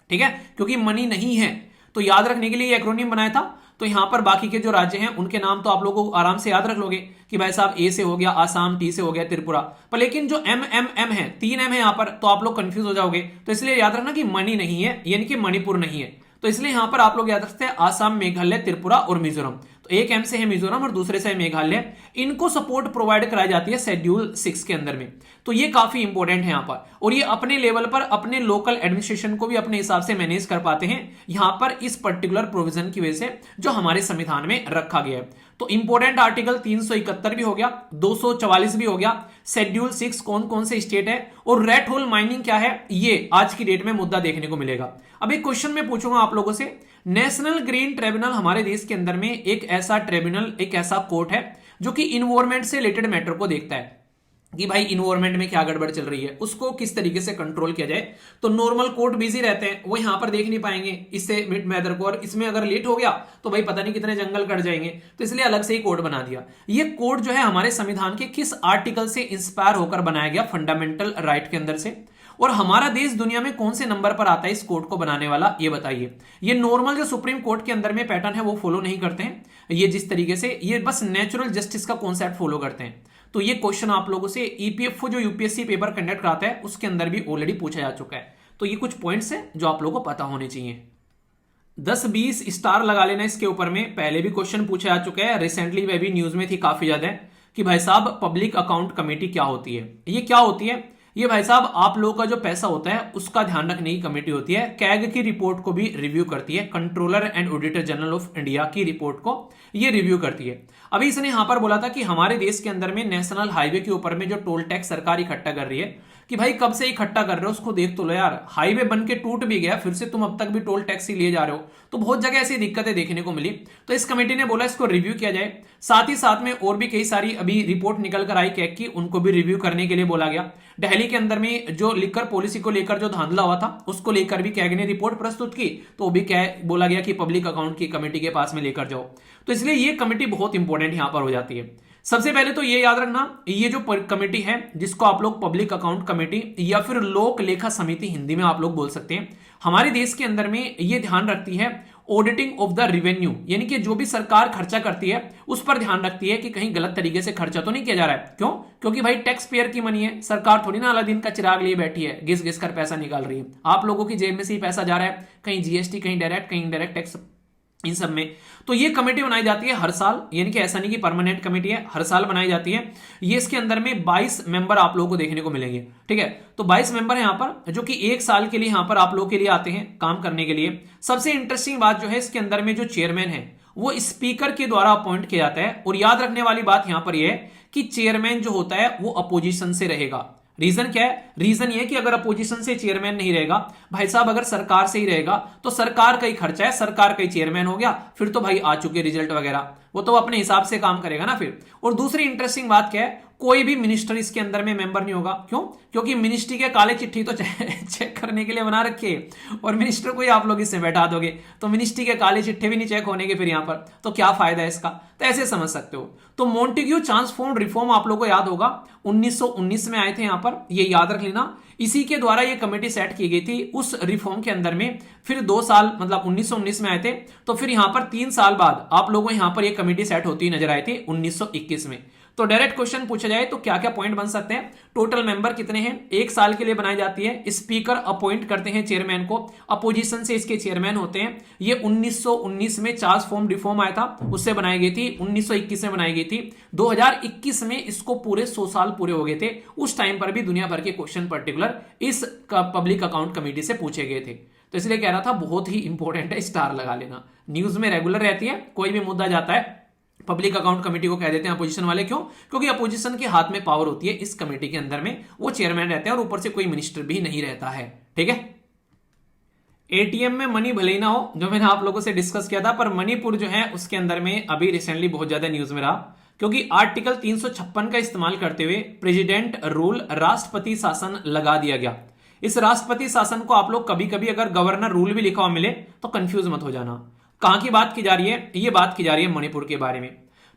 ठीक है, क्योंकि मनी नहीं है, तो याद रखने के लिए एक्रोनिम बनाया था। तो यहां पर बाकी के जो राज्य हैं उनके नाम तो आप लोगों को आराम से याद रख लोगे कि भाई साहब ए से हो गया आसाम, टी से हो गया त्रिपुरा, पर लेकिन जो एम है 3M है यहां पर, तो आप लोग कंफ्यूज हो जाओगे। तो इसलिए याद रखना कि मनी नहीं है, यानी कि मणिपुर नहीं है। तो इसलिए यहां पर आप लोग याद रखते हैं आसाम, मेघालय, त्रिपुरा और मिजोरम। तो एक M से है मिजोरम और दूसरे से है मेघालय, इनको सपोर्ट प्रोवाइड कराई जाती है शेड्यूल 6 के अंदर में। तो ये काफी इंपॉर्टेंट है यहां पर, और ये अपने लेवल पर अपने लोकल एडमिनिस्ट्रेशन को भी अपने हिसाब से मैनेज कर पाते हैं यहां पर इस पर्टिकुलर प्रोविजन की वजह से जो हमारे संविधान में रखा गया है। तो इंपॉर्टेंट आर्टिकल 371 भी हो गया, 244 भी हो गया, शेड्यूल 6 कौन कौन से स्टेट है, और रेड होल माइनिंग क्या है, ये आज की डेट में मुद्दा देखने को मिलेगा। अब एक क्वेश्चन मैं पूछूंगा आप लोगों से, नेशनल ग्रीन ट्रिब्यूनल हमारे देश के अंदर में एक ऐसा ट्रिब्यूनल, एक ऐसा कोर्ट है जो कि इन्वायरमेंट से रिलेटेड मैटर को देखता है कि भाई इन्वायरमेंट में क्या गड़बड़ चल रही है, उसको किस तरीके से कंट्रोल किया जाए। तो नॉर्मल कोर्ट बिजी रहते हैं, वो यहां पर देख नहीं पाएंगे इससे मिड मैटर को, और इसमें अगर लेट हो गया तो भाई पता नहीं कितने जंगल कट जाएंगे, तो इसलिए अलग से ही कोर्ट बना दिया। ये कोर्ट जो है हमारे संविधान के किस आर्टिकल से इंस्पायर होकर बनाया गया, फंडामेंटल राइट के अंदर से, और हमारा देश दुनिया में कौन से नंबर पर आता है इस कोर्ट को बनाने वाला, ये बताइए। ये नॉर्मल जो सुप्रीम कोर्ट के अंदर में पैटर्न है वो फॉलो नहीं करते हैं, ये जिस तरीके से ये बस नेचुरल जस्टिस का कॉन्सेप्ट फॉलो करते हैं। तो ये क्वेश्चन आप लोगों से ईपीएफओ जो यूपीएससी पेपर कंडक्ट कराता है उसके अंदर भी ऑलरेडी पूछा जा चुका है। तो ये कुछ पॉइंट्स हैं जो आप लोगों को पता होने चाहिए। 10-20 स्टार लगा लेना इसके ऊपर में, पहले भी क्वेश्चन पूछा जा चुका है, रिसेंटली वह भी न्यूज में थी काफी ज्यादा कि भाई साहब पब्लिक अकाउंट कमेटी क्या होती है। ये क्या होती है, ये भाई साहब आप लोगों का जो पैसा होता है उसका ध्यान रखने की कमेटी होती है, कैग की रिपोर्ट को भी रिव्यू करती है, controller and auditor general of India की रिपोर्ट को ये रिव्यू करती है। अभी इसने यहां पर बोला था कि हमारे देश के अंदर में नेशनल हाईवे के ऊपर में जो टोल टैक्स सरकार इकट्ठा कर रही है, कि भाई कब से इकट्ठा कर रहे हो उसको देख तो लो यार, हाईवे बन के टूट भी गया फिर से तुम अब तक भी टोल टैक्स ही लिए जा रहे हो। तो बहुत जगह ऐसी दिक्कतें देखने को मिली, तो इस कमेटी ने बोला इसको रिव्यू किया जाए। साथ ही साथ में और भी कई सारी अभी रिपोर्ट निकल कर आई कैग की, उनको भी रिव्यू करने के लिए बोला गया। दिल्ली के अंदर में जो लिकर पॉलिसी को लेकर जो धांधला हुआ था उसको लेकर भी कैग ने रिपोर्ट प्रस्तुत की, तो भी क्या बोला गया कि पब्लिक अकाउंट की कमेटी के पास में लेकर जाओ। तो इसलिए ये कमेटी बहुत इंपॉर्टेंट यहां पर हो जाती है। सबसे पहले तो ये याद रखना, ये जो कमेटी है जिसको आप लोग पब्लिक अकाउंट कमेटी या फिर लोक लेखा समिति हिंदी में आप लोग बोल सकते हैं, हमारे देश के अंदर में ये ध्यान रखती है ऑडिटिंग ऑफ द रेवेन्यू, यानी कि जो भी सरकार खर्चा करती है उस पर ध्यान रखती है कि कहीं गलत तरीके से खर्चा तो नहीं किया जा रहा है। क्यों? क्योंकि भाई टैक्स पेयर की मनी है, सरकार थोड़ी ना अलादीन का चिराग लिए बैठी है, घिस घिस कर पैसा निकाल रही है, आप लोगों की जेब में से ही पैसा जा रहा है, कहीं जीएसटी, कहीं डायरेक्ट, कहीं इनडायरेक्ट टैक्स, इन सब में। तो ये कमेटी बनाई जाती है हर साल, यानी कि ऐसा नहीं कि परमानेंट कमेटी है, हर साल बनाई जाती है। ये इसके अंदर में 22 मेंबर आप लोगों को देखने को मिलेंगे। ठीक है, तो 22 मेंबर है यहाँ पर जो कि 1 साल के लिए यहाँ पर आप लोगों के लिए आते हैं काम करने के लिए। सबसे इंटरेस्टिंग बात जो है इसके अंदर में जो चेयरमैन है वो स्पीकर के द्वारा अपॉइंट किया जाता है, और याद रखने वाली बात यहां पर यह है कि चेयरमैन जो होता है वो अपोजिशन से रहेगा। रीजन क्या है? रीजन ये कि अगर अपोजिशन से चेयरमैन नहीं रहेगा, भाई साहब अगर सरकार से ही रहेगा तो सरकार का ही खर्चा है, सरकार का ही चेयरमैन हो गया, फिर तो भाई आ चुके रिजल्ट वगैरह, वो तो अपने हिसाब से काम करेगा ना फिर। और दूसरी इंटरेस्टिंग बात क्या है, कोई भी मिनिस्टर इसके अंदर में मेंबर नहीं होगा। क्यों? क्योंकि मिनिस्ट्री के काले चिट्ठी तो चेक करने के लिए बना रखी है, और मिनिस्टर को ही आप लोग इससे बैठा दोगे तो मिनिस्ट्री के काले चिट्ठे भी नहीं चेक होने के फिर यहां पर, तो क्या फायदा है इसका? तो ऐसे समझ सकते हो। तो मॉन्टेग्यू ट्रांसफॉर्म रिफॉर्म आप लोगों को याद होगा 1919 में आए थे यहां पर, ये याद रख लेना। इसी के द्वारा ये कमेटी सेट की गई थी। उस रिफॉर्म के अंदर में फिर 2 साल, मतलब 1919 में आए थे, तो फिर यहां पर 3 साल बाद आप लोगों को यहां पर ये कमेटी सेट होती नजर आई थी 1921 में। तो डायरेक्ट क्वेश्चन पूछा जाए तो क्या क्या पॉइंट बन सकते हैं? टोटल मेंबर कितने हैं? 1 साल के लिए बनाई जाती है, स्पीकर अपॉइंट करते हैं चेयरमैन को, अपोजिशन से इसके चेयरमैन होते हैं। ये 1919 में चार्ज फॉर्म रिफॉर्म आया था, उससे बनाई गई थी, 1921 में बनाई गई थी, 2021 में इसको पूरे 100 साल पूरे हो गए थे। उस टाइम पर भी दुनिया भर के क्वेश्चन पर्टिकुलर इस पब्लिक अकाउंट कमेटी से पूछे गए थे। तो इसलिए कह रहा था बहुत ही इंपॉर्टेंट है, स्टार लगा लेना, न्यूज में रेगुलर रहती है, कोई भी मुद्दा जाता है पब्लिक अकाउंट कमेटी को कह देते हैं अपोजिशन वाले। क्यों? क्योंकि अपोजिशन के हाथ में पावर होती है इस कमेटी के अंदर में, वो चेयरमैन रहते हैं और ऊपर से कोई मिनिस्टर भी नहीं रहता है। ठीक है। एटीएम में मनी भले ही ना हो, जो मैंने आप लोगों से डिस्कस किया था, पर मणिपुर जो है उसके अंदर में अभी रिसेंटली बहुत ज्यादा न्यूज में रहा, क्योंकि आर्टिकल 356 का इस्तेमाल करते हुए प्रेसिडेंट रूल, राष्ट्रपति शासन लगा दिया गया। इस राष्ट्रपति शासन को आप लोग कभी कभी अगर गवर्नर रूल भी लिखा हुआ मिले तो कंफ्यूज मत हो जाना। कहां की बात की जा रही है? ये बात की जा रही है मणिपुर के बारे में।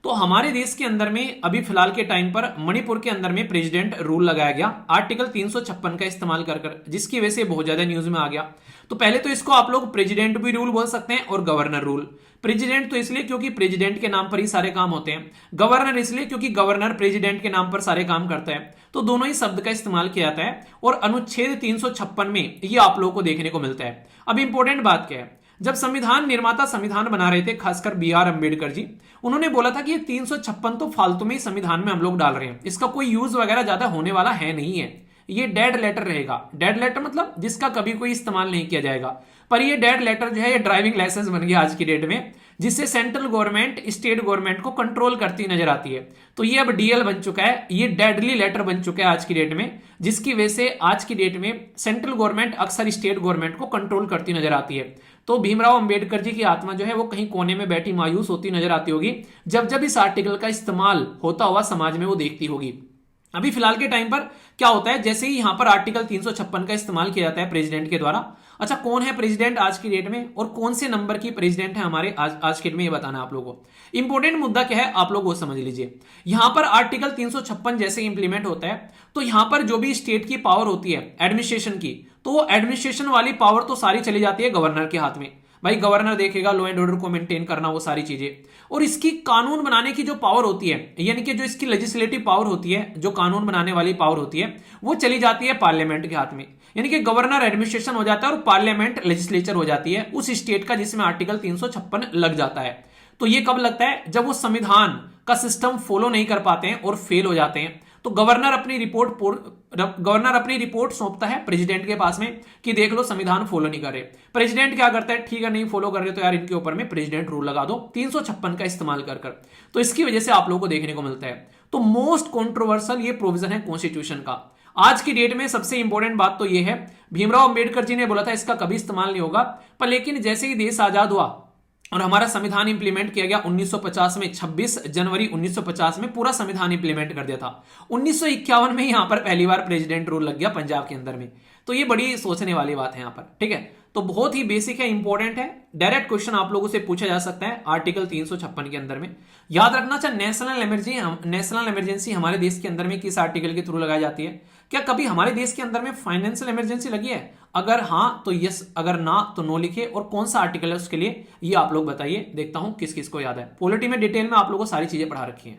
तो हमारे देश के अंदर में अभी फिलहाल के टाइम पर मणिपुर के अंदर में प्रेसिडेंट रूल लगाया गया आर्टिकल 356 का इस्तेमाल कर, जिसकी वजह से बहुत ज्यादा न्यूज में आ गया। तो पहले तो इसको आप लोग प्रेसिडेंट भी रूल बोल सकते हैं और गवर्नर रूल। प्रेसिडेंट तो इसलिए क्योंकि प्रेसिडेंट के नाम पर ही सारे काम होते हैं, गवर्नर इसलिए क्योंकि गवर्नर प्रेसिडेंट के नाम पर सारे काम करता है। तो दोनों ही शब्द का इस्तेमाल किया जाता है और अनुच्छेद 356 में ये आप लोगों को देखने को मिलता है। अब इंपॉर्टेंट बात क्या है, जब संविधान निर्माता संविधान बना रहे थे, खासकर BR अम्बेडकर जी, उन्होंने बोला था कि ये 356 तो फालतू में ही संविधान में हम लोग डाल रहे हैं, इसका कोई यूज वगैरह ज्यादा होने वाला है नहीं है, ये डेड लेटर रहेगा। डेड लेटर मतलब जिसका कभी कोई इस्तेमाल नहीं किया जाएगा। पर ये डेड लेटर जो है ये ड्राइविंग लाइसेंस बन गया आज की डेट में, जिससे सेंट्रल गवर्नमेंट स्टेट गवर्नमेंट को कंट्रोल करती नजर आती है। तो ये अब DL बन चुका है, ये डेडली लेटर बन चुका है आज की डेट में, जिसकी वजह से आज की डेट में सेंट्रल गवर्नमेंट अक्सर स्टेट गवर्नमेंट को कंट्रोल करती नजर आती है। तो भीमराव अंबेडकर जी की आत्मा जो है वो कहीं कोने में बैठी मायूस होती नजर आती होगी जब जब इस आर्टिकल का इस्तेमाल होता हुआ समाज में वो देखती होगी। अभी फिलहाल के टाइम पर क्या होता है, जैसे ही यहां पर आर्टिकल 356 का इस्तेमाल किया जाता है प्रेसिडेंट के द्वारा। अच्छा, कौन है प्रेसिडेंट आज की डेट में और कौन से नंबर की प्रेसिडेंट है हमारे आज की डेट में, ये बताना आप लोगों को। इंपॉर्टेंट मुद्दा क्या है आप लोग वो समझ लीजिए। यहां पर आर्टिकल 356 जैसे इंप्लीमेंट होता है तो यहां पर जो भी स्टेट की पावर होती है एडमिनिस्ट्रेशन की, तो वो एडमिनिस्ट्रेशन वाली पावर तो सारी चली जाती है गवर्नर के हाथ में। भाई गवर्नर देखेगा लॉ एंड ऑर्डर को मेंटेन करना, वो सारी चीजें। और इसकी कानून बनाने की जो पावर होती है, यानी कि जो इसकी लेजिस्लेटिव पावर होती है, जो कानून बनाने वाली पावर होती है, वो चली जाती है पार्लियामेंट के हाथ में। यानी कि गवर्नर एडमिनिस्ट्रेशन हो जाता है और पार्लियामेंट लेजिस्लेचर हो जाती है उस स्टेट का जिसमें आर्टिकल 356 लग जाता है। तो ये कब लगता है? जब वो संविधान का सिस्टम फॉलो नहीं कर पाते हैं और फेल हो जाते हैं, तो गवर्नर अपनी रिपोर्ट सौंपता है प्रेसिडेंट के पास में कि देख लो संविधान फॉलो नहीं कर रहे। प्रेसिडेंट क्या करता है, ठीक है नहीं फॉलो कर रहे तो यार इनके ऊपर में प्रेसिडेंट रूल लगा दो 356 का इस्तेमाल कर। तो इसकी वजह से आप लोगों को देखने को मिलता है। तो मोस्ट कंट्रोवर्शियल ये प्रोविजन है कॉन्स्टिट्यूशन का आज की डेट में। सबसे इंपॉर्टेंट बात तो ये है, भीमराव अंबेडकर जी ने बोला था इसका कभी इस्तेमाल नहीं होगा, पर लेकिन जैसे ही देश आजाद हुआ और हमारा संविधान इंप्लीमेंट किया गया 1950 में, 26 जनवरी 1950 में पूरा संविधान इंप्लीमेंट कर दिया था। 1951 में यहां पर पहली बार प्रेसिडेंट रूल लग गया पंजाब के अंदर में। तो ये बड़ी सोचने वाली बात है यहां पर। ठीक है, तो बहुत ही बेसिक है, इंपॉर्टेंट है, डायरेक्ट क्वेश्चन आप लोगों से पूछा जा सकता है आर्टिकल 356 के अंदर में। याद रखना चाहिए नेशनल इमरजेंसी हमारे देश के अंदर में किस आर्टिकल के थ्रू लगाई जाती है? क्या कभी हमारे देश के अंदर में फाइनेंशियल इमरजेंसी लगी है? अगर हाँ तो यस, अगर ना तो नो लिखिए। और कौन सा आर्टिकल है उसके लिए ये आप लोग बताइए, देखता हूं किस किस को याद है। पॉलिटी में डिटेल में आप लोगों को सारी चीजें पढ़ा रखी हैं।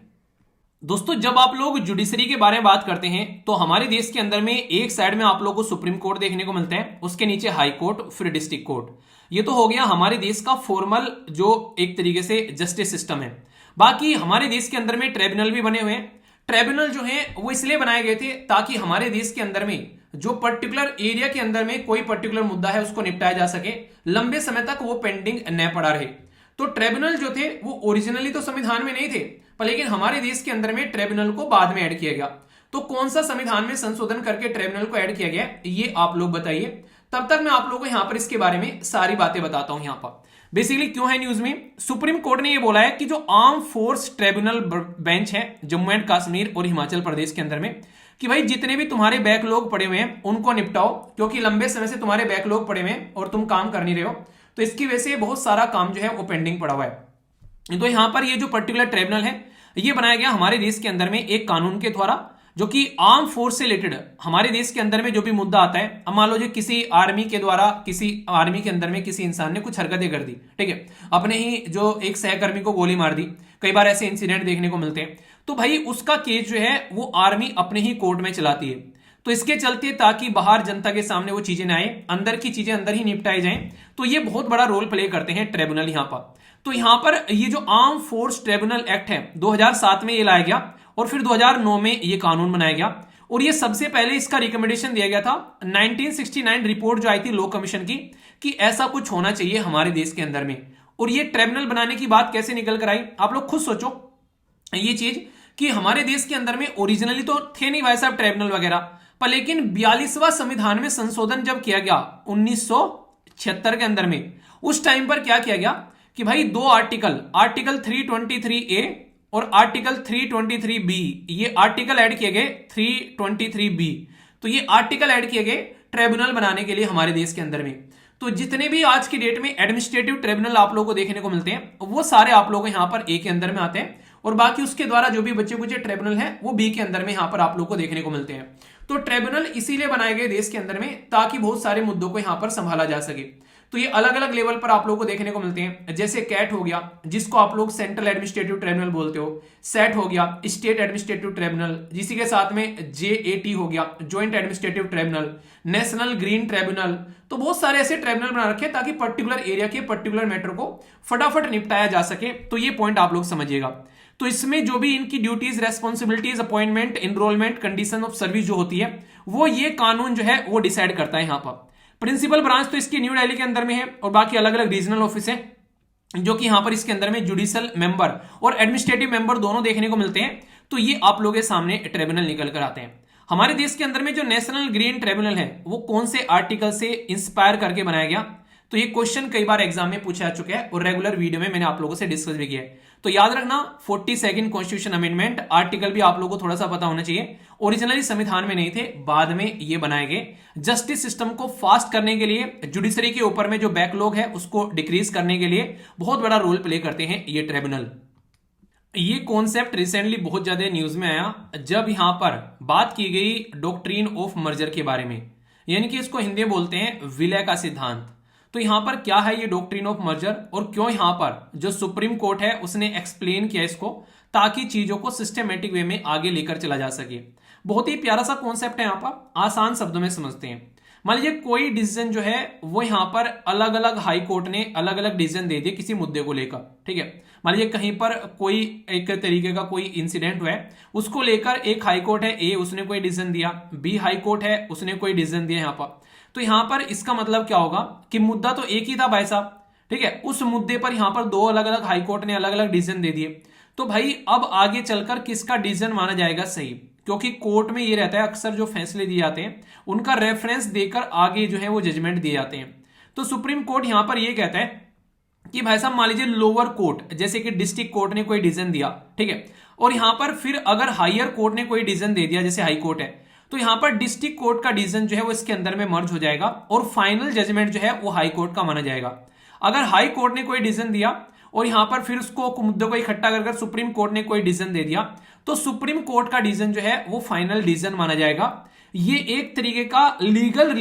दोस्तों जब आप लोग जुडिशरी के बारे में बात करते हैं तो हमारे देश के अंदर में एक साइड में आप लोगों को सुप्रीम कोर्ट देखने को मिलता है, उसके नीचे हाई कोर्ट, फिर डिस्ट्रिक्ट कोर्ट। ये तो हो गया हमारे देश का फॉर्मल जो एक तरीके से जस्टिस सिस्टम है। बाकी हमारे देश के अंदर में ट्रिब्यूनल भी बने हुए हैं। ट्रिब्यूनल जो है वो इसलिए बनाए गए थे ताकि हमारे देश के अंदर में जो पर्टिकुलर एरिया के अंदर में कोई पर्टिकुलर मुद्दा है उसको निपटाया जा सके, लंबे समय तक वो पेंडिंग न पड़ा रहे। तो ट्रिब्यूनल जो थे वो ओरिजिनली तो संविधान में नहीं थे, पर लेकिन हमारे देश के अंदर में ट्रिब्यूनल को बाद में ऐड किया गया। तो कौन सा संविधान में संशोधन करके ट्रिब्यूनल को ऐड किया गया ये आप लोग बताइए। तब तक मैं आप लोगों को यहां पर इसके बारे में सारी बातें बताता हूं। यहां पर बेसिकली क्यों है न्यूज में, सुप्रीम कोर्ट ने ये बोला है कि जो आर्म फोर्स ट्रिब्यूनल बेंच है जम्मू एंड कश्मीर और हिमाचल प्रदेश के अंदर में, कि भाई जितने भी तुम्हारे बैकलॉग पड़े हुए हैं उनको निपटाओ, क्योंकि लंबे समय से तुम्हारे बैकलॉग पड़े हुए हैं और तुम काम कर नहीं रहे हो, तो इसकी वजह से बहुत सारा काम जो है वो पेंडिंग पड़ा हुआ है। तो यहां पर ये जो पर्टिकुलर ट्रिब्यूनल है ये बनाया गया हमारे देश के अंदर में एक कानून के द्वारा, जो कि आर्म फोर्स से रिलेटेड हमारे देश के अंदर में जो भी मुद्दा आता है। अब मान लो जो किसी आर्मी के द्वारा किसी आर्मी के अंदर में किसी इंसान ने कुछ हरकतें कर दी, ठीक है, अपने ही जो एक सहकर्मी को गोली मार दी, कई बार ऐसे इंसिडेंट देखने को मिलते हैं। तो भाई उसका केस जो है वो आर्मी अपने ही कोर्ट में चलाती है। तो इसके चलते ताकि बाहर जनता के सामने वो चीजें ना आए, अंदर की चीजें अंदर ही निपटाई जाएं, तो ये बहुत बड़ा रोल प्ले करते हैं ट्रिब्यूनल यहां पर। तो यहां पर ये जो आर्म फोर्स ट्रिब्यूनल एक्ट है 2007 में ये लाया गया और फिर 2009 में ये कानून बनाया गया। और ये सबसे पहले इसका रिकमेंडेशन दिया गया था 1969 रिपोर्ट जो आई थी लॉ कमीशन की, कि ऐसा कुछ होना चाहिए हमारे देश के अंदर में। और ये ट्रिब्यूनल बनाने की बात कैसे निकल कर आई, आप लोग खुद सोचो ये चीज कि हमारे देश के अंदर में ओरिजिनली तो थे नहीं भाई साहब ट्रिब्यूनल वगैरह, पर लेकिन 42वां संविधान में संशोधन जब किया गया 1976 के अंदर में, उस टाइम पर क्या किया गया कि भाई दो आर्टिकल 323A और आर्टिकल 323B, ये आर्टिकल ऐड किए गए 323B, तो ये आर्टिकल ऐड किए गए ट्रिब्यूनल बनाने के लिए हमारे देश के अंदर में। तो जितने भी आज की डेट में एडमिनिस्ट्रेटिव ट्रिब्यूनल आप लोगों को देखने को मिलते हैं वो सारे आप लोगों को यहां पर ए के अंदर में आते हैं, और बाकी उसके द्वारा जो भी बच्चे कुछ ट्रिब्यूनल है वो बी के अंदर में यहां पर आप लोगों को देखने को मिलते हैं। तो ट्रिब्यूनल इसीलिए बनाए गए देश के अंदर में ताकि बहुत सारे मुद्दों को यहां पर संभाला जा सके। तो ये अलग अलग लेवल पर आप लोगों को देखने को मिलते हैं, जैसे कैट हो गया जिसको आप लोग सेंट्रल एडमिनिस्ट्रेटिव ट्रिब्यूनल बोलते हो, सेट हो गया स्टेट एडमिनिस्ट्रेटिव ट्रिब्यूनल, जिसी के साथ में JAT हो गया joint administrative tribunal, national green tribunal. तो बहुत सारे ऐसे ट्रिब्यूनल बना रखे ताकि पर्टिकुलर एरिया के पर्टिकुलर मैटर को फटाफट निपटाया जा सके। तो ये पॉइंट आप लोग समझिएगा। तो इसमें जो भी इनकी duties, responsibilities, appointment, enrolment, condition of service जो होती है वो ये कानून जो है वो डिसाइड करता है। यहाँ पर प्रिंसिपल ब्रांच तो इसकी न्यू दिल्ली के अंदर में है, और बाकी अलग अलग रीजनल ऑफिस है जो कि यहां पर इसके अंदर में जुडिशियल मेंबर और एडमिनिस्ट्रेटिव मेंबर दोनों देखने को मिलते हैं। तो ये आप लोगों के सामने ट्रिब्यूनल निकल कर आते हैं। हमारे देश के अंदर में जो नेशनल ग्रीन ट्रिब्यूनल है वो कौन से आर्टिकल से इंस्पायर करके बनाया गया, तो ये क्वेश्चन कई बार एग्जाम में पूछा जा चुका है और रेगुलर वीडियो में मैंने आप लोगों से डिस्कस भी किया है। तो याद रखना 42nd कॉन्स्टिट्यूशन अमेंडमेंट आर्टिकल भी आप लोगों को थोड़ा सा पता होना चाहिए। ओरिजिनली संविधान में नहीं थे, बाद में ये बनाए गए जस्टिस सिस्टम को फास्ट करने के लिए, जुडिशरी के ऊपर में जो बैकलॉग है उसको डिक्रीज करने के लिए बहुत बड़ा रोल प्ले करते हैं ये ट्रिब्यूनल। ये कॉन्सेप्ट रिसेंटली बहुत ज्यादा न्यूज में आया जब यहां पर बात की गई डॉक्ट्रिन ऑफ मर्जर के बारे में, यानी कि इसको हिंदी में बोलते हैं विलय का सिद्धांत। तो यहां पर क्या है ये डॉक्ट्रिन ऑफ मर्जर और क्यों यहां पर जो सुप्रीम कोर्ट है उसने एक्सप्लेन किया इसको ताकि चीजों को सिस्टमेटिक वे में आगे लेकर चला जा सके। बहुत ही प्यारा सा कॉन्सेप्ट है, यहां पर आसान शब्दों में समझते हैं। मान लीजिए कोई डिसीजन जो है वो यहां पर अलग अलग हाई कोर्ट ने अलग अलग डिसीजन दे दिए किसी मुद्दे को लेकर, ठीक है। मान लीजिए कहीं पर कोई एक तरीके का कोई इंसिडेंट हुआ है, उसको लेकर एक हाई कोर्ट है ए, उसने कोई डिसीजन दिया, बी हाई कोर्ट है उसने कोई डिसीजन दिया यहां पर। तो यहां पर इसका मतलब क्या होगा कि मुद्दा तो एक ही था भाई साहब, ठीक है। उस मुद्दे पर यहां पर दो अलग अलग हाई कोर्ट ने अलग अलग डिसीजन दे दिए। तो भाई अब आगे चलकर किसका डिसीजन माना जाएगा सही, क्योंकि कोर्ट में ये रहता है अक्सर जो फैसले दिए जाते हैं उनका रेफरेंस देकर आगे जो है वो जजमेंट दिए जाते हैं। तो सुप्रीम कोर्ट यहां पर ये कहता है कि भाई साहब मान लीजिए लोअर कोर्ट जैसे कि डिस्ट्रिक्ट कोर्ट ने कोई डिसीजन दिया, ठीक है, और यहां पर फिर अगर हायर कोर्ट ने कोई डिसीजन दे दिया जैसे हाई कोर्ट है, तो यहां पर डिस्ट्रिक्ट कोर्ट का डिसीजन जो है वो इसके अंदर में मर्ज हो जाएगा और फाइनल जजमेंट जो है वो हाई कोर्ट का माना जाएगा। अगर हाई कोर्ट ने कोई डिसीजन दिया और यहां पर फिर उसको मुद्दे को इकट्ठा कर सुप्रीम कोर्ट ने कोई डिसीजन दे दिया, तो सुप्रीम कोर्ट का डिसीजन जो है वो फाइनल डिसीजन माना जाएगा। ये एक तरीके का लीगल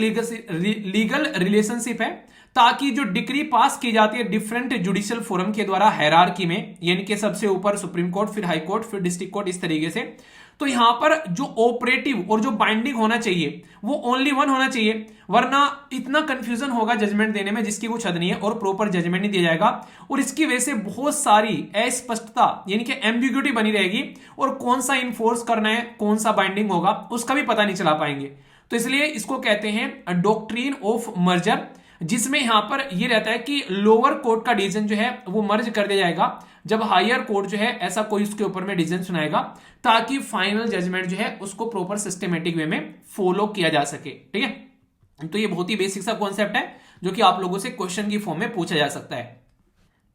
रिलेशनशिप है ताकि जो डिक्री पास की जाती है डिफरेंट जुडिशियल फोरम के द्वारा हायरार्की में, यानी कि सबसे ऊपर सुप्रीम कोर्ट, फिर हाई कोर्ट, फिर डिस्ट्रिक्ट कोर्ट, इस तरीके से। तो यहां पर जो ऑपरेटिव और जो बाइंडिंग होना चाहिए वो ओनली वन होना चाहिए, वरना इतना कंफ्यूजन होगा जजमेंट देने में जिसकी कुछ हद नहीं है और प्रॉपर जजमेंट नहीं दिया जाएगा, और इसकी वजह से बहुत सारी अस्पष्टता यानी कि एम्बिग्यूटी बनी रहेगी और कौन सा इन्फोर्स करना है, कौन सा बाइंडिंग होगा उसका भी पता नहीं चला पाएंगे। तो इसलिए इसको कहते हैं डॉक्ट्रिन ऑफ मर्जर, जिसमें यहां पर यह रहता है कि लोअर कोर्ट का डिसीजन जो है वो मर्ज कर दिया जाएगा जब हायर कोर्ट जो है ऐसा कोई उसके ऊपर में डिसीजन सुनाएगा, ताकि फाइनल जजमेंट जो है उसको प्रॉपर सिस्टमेटिक वे में फॉलो किया जा सके, ठीक है। तो ये बहुत ही बेसिक सा कॉन्सेप्ट है जो कि आप लोगों से क्वेश्चन की फॉर्म में पूछा जा सकता है।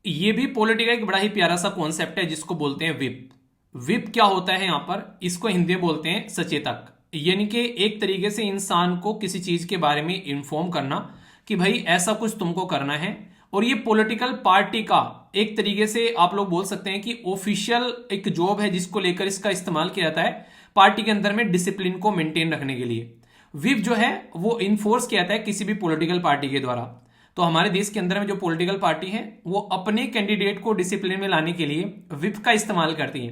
ये भी पॉलिटी का एक बड़ा ही प्यारा सा कॉन्सेप्ट है जिसको बोलते हैं विप। विप क्या होता है, यहां पर इसको हिंदी में बोलते हैं सचेतक, यानी कि एक तरीके से इंसान को किसी चीज के बारे में इंफॉर्म करना कि भाई ऐसा कुछ तुमको करना है। और ये पॉलिटिकल पार्टी का एक तरीके से आप लोग बोल सकते हैं कि ऑफिशियल एक जॉब है जिसको लेकर इसका इस्तेमाल किया जाता है पार्टी के अंदर में डिसिप्लिन को मेंटेन रखने के लिए। विप जो है वो इन्फोर्स किया जाता है किसी भी पॉलिटिकल पार्टी के द्वारा। तो हमारे देश के अंदर में जो पॉलिटिकल पार्टी है वो अपने कैंडिडेट को डिसिप्लिन में लाने के लिए विप का इस्तेमाल करती है।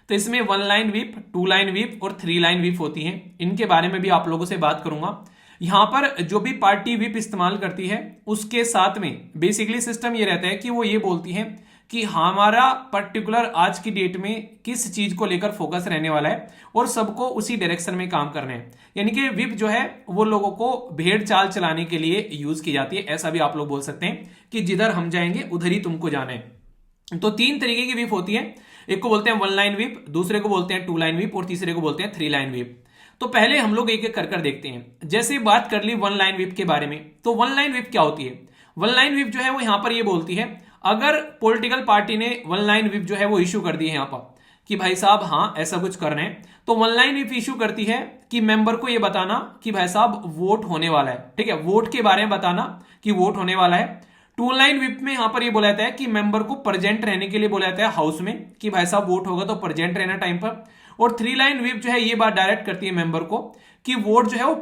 तो इसमें 1 लाइन विप, 2 लाइन विप और 3 लाइन विप होती हैं। इनके बारे में भी आप लोगों से बात करूंगा। यहां पर जो भी पार्टी विप इस्तेमाल करती है उसके साथ में बेसिकली सिस्टम ये रहता है कि वो ये बोलती है कि हमारा पर्टिकुलर आज की डेट में किस चीज को लेकर फोकस रहने वाला है और सबको उसी डायरेक्शन में काम करने हैं। यानी कि विप जो है वो लोगों को भेड़ चाल चलाने के लिए यूज की जाती है, ऐसा भी आप लोग बोल सकते हैं कि जिधर हम जाएंगे उधर ही तुमको जाना है। तो 3 तरीके की विप होती है, एक को बोलते हैं 1 लाइन विप, दूसरे को बोलते हैं 2 लाइन विप और तीसरे को बोलते हैं 3 लाइन विप। तो पहले हम लोग एक एक कर देखते हैं। जैसे बात कर ली 1 लाइन विप के बारे में, तो 1 लाइन विप क्या होती है? 1 लाइन विप जो है वो यहां पर ये बोलती है, अगर पॉलिटिकल पार्टी ने 1 लाइन विप जो है वो इश्यू कर दी है यहां पर कि भाई साहब हाँ ऐसा कुछ कर रहे हैं, तो 1 लाइन विप इश्यू करती है कि मेंबर को ये बताना कि भाई साहब वोट होने वाला है, ठीक है, वोट के बारे में बताना कि वोट होने वाला है। 2 लाइन विप में यहां पर ये बोला जाता है कि मेंबर को प्रेजेंट रहने के लिए बोला जाता है हाउस में कि भाई साहब वोट होगा तो प्रेजेंट रहना टाइम पर। और 3 लाइन विप जो है ये बात डायरेक्ट करती है मेंबर को कि वोट जो है वो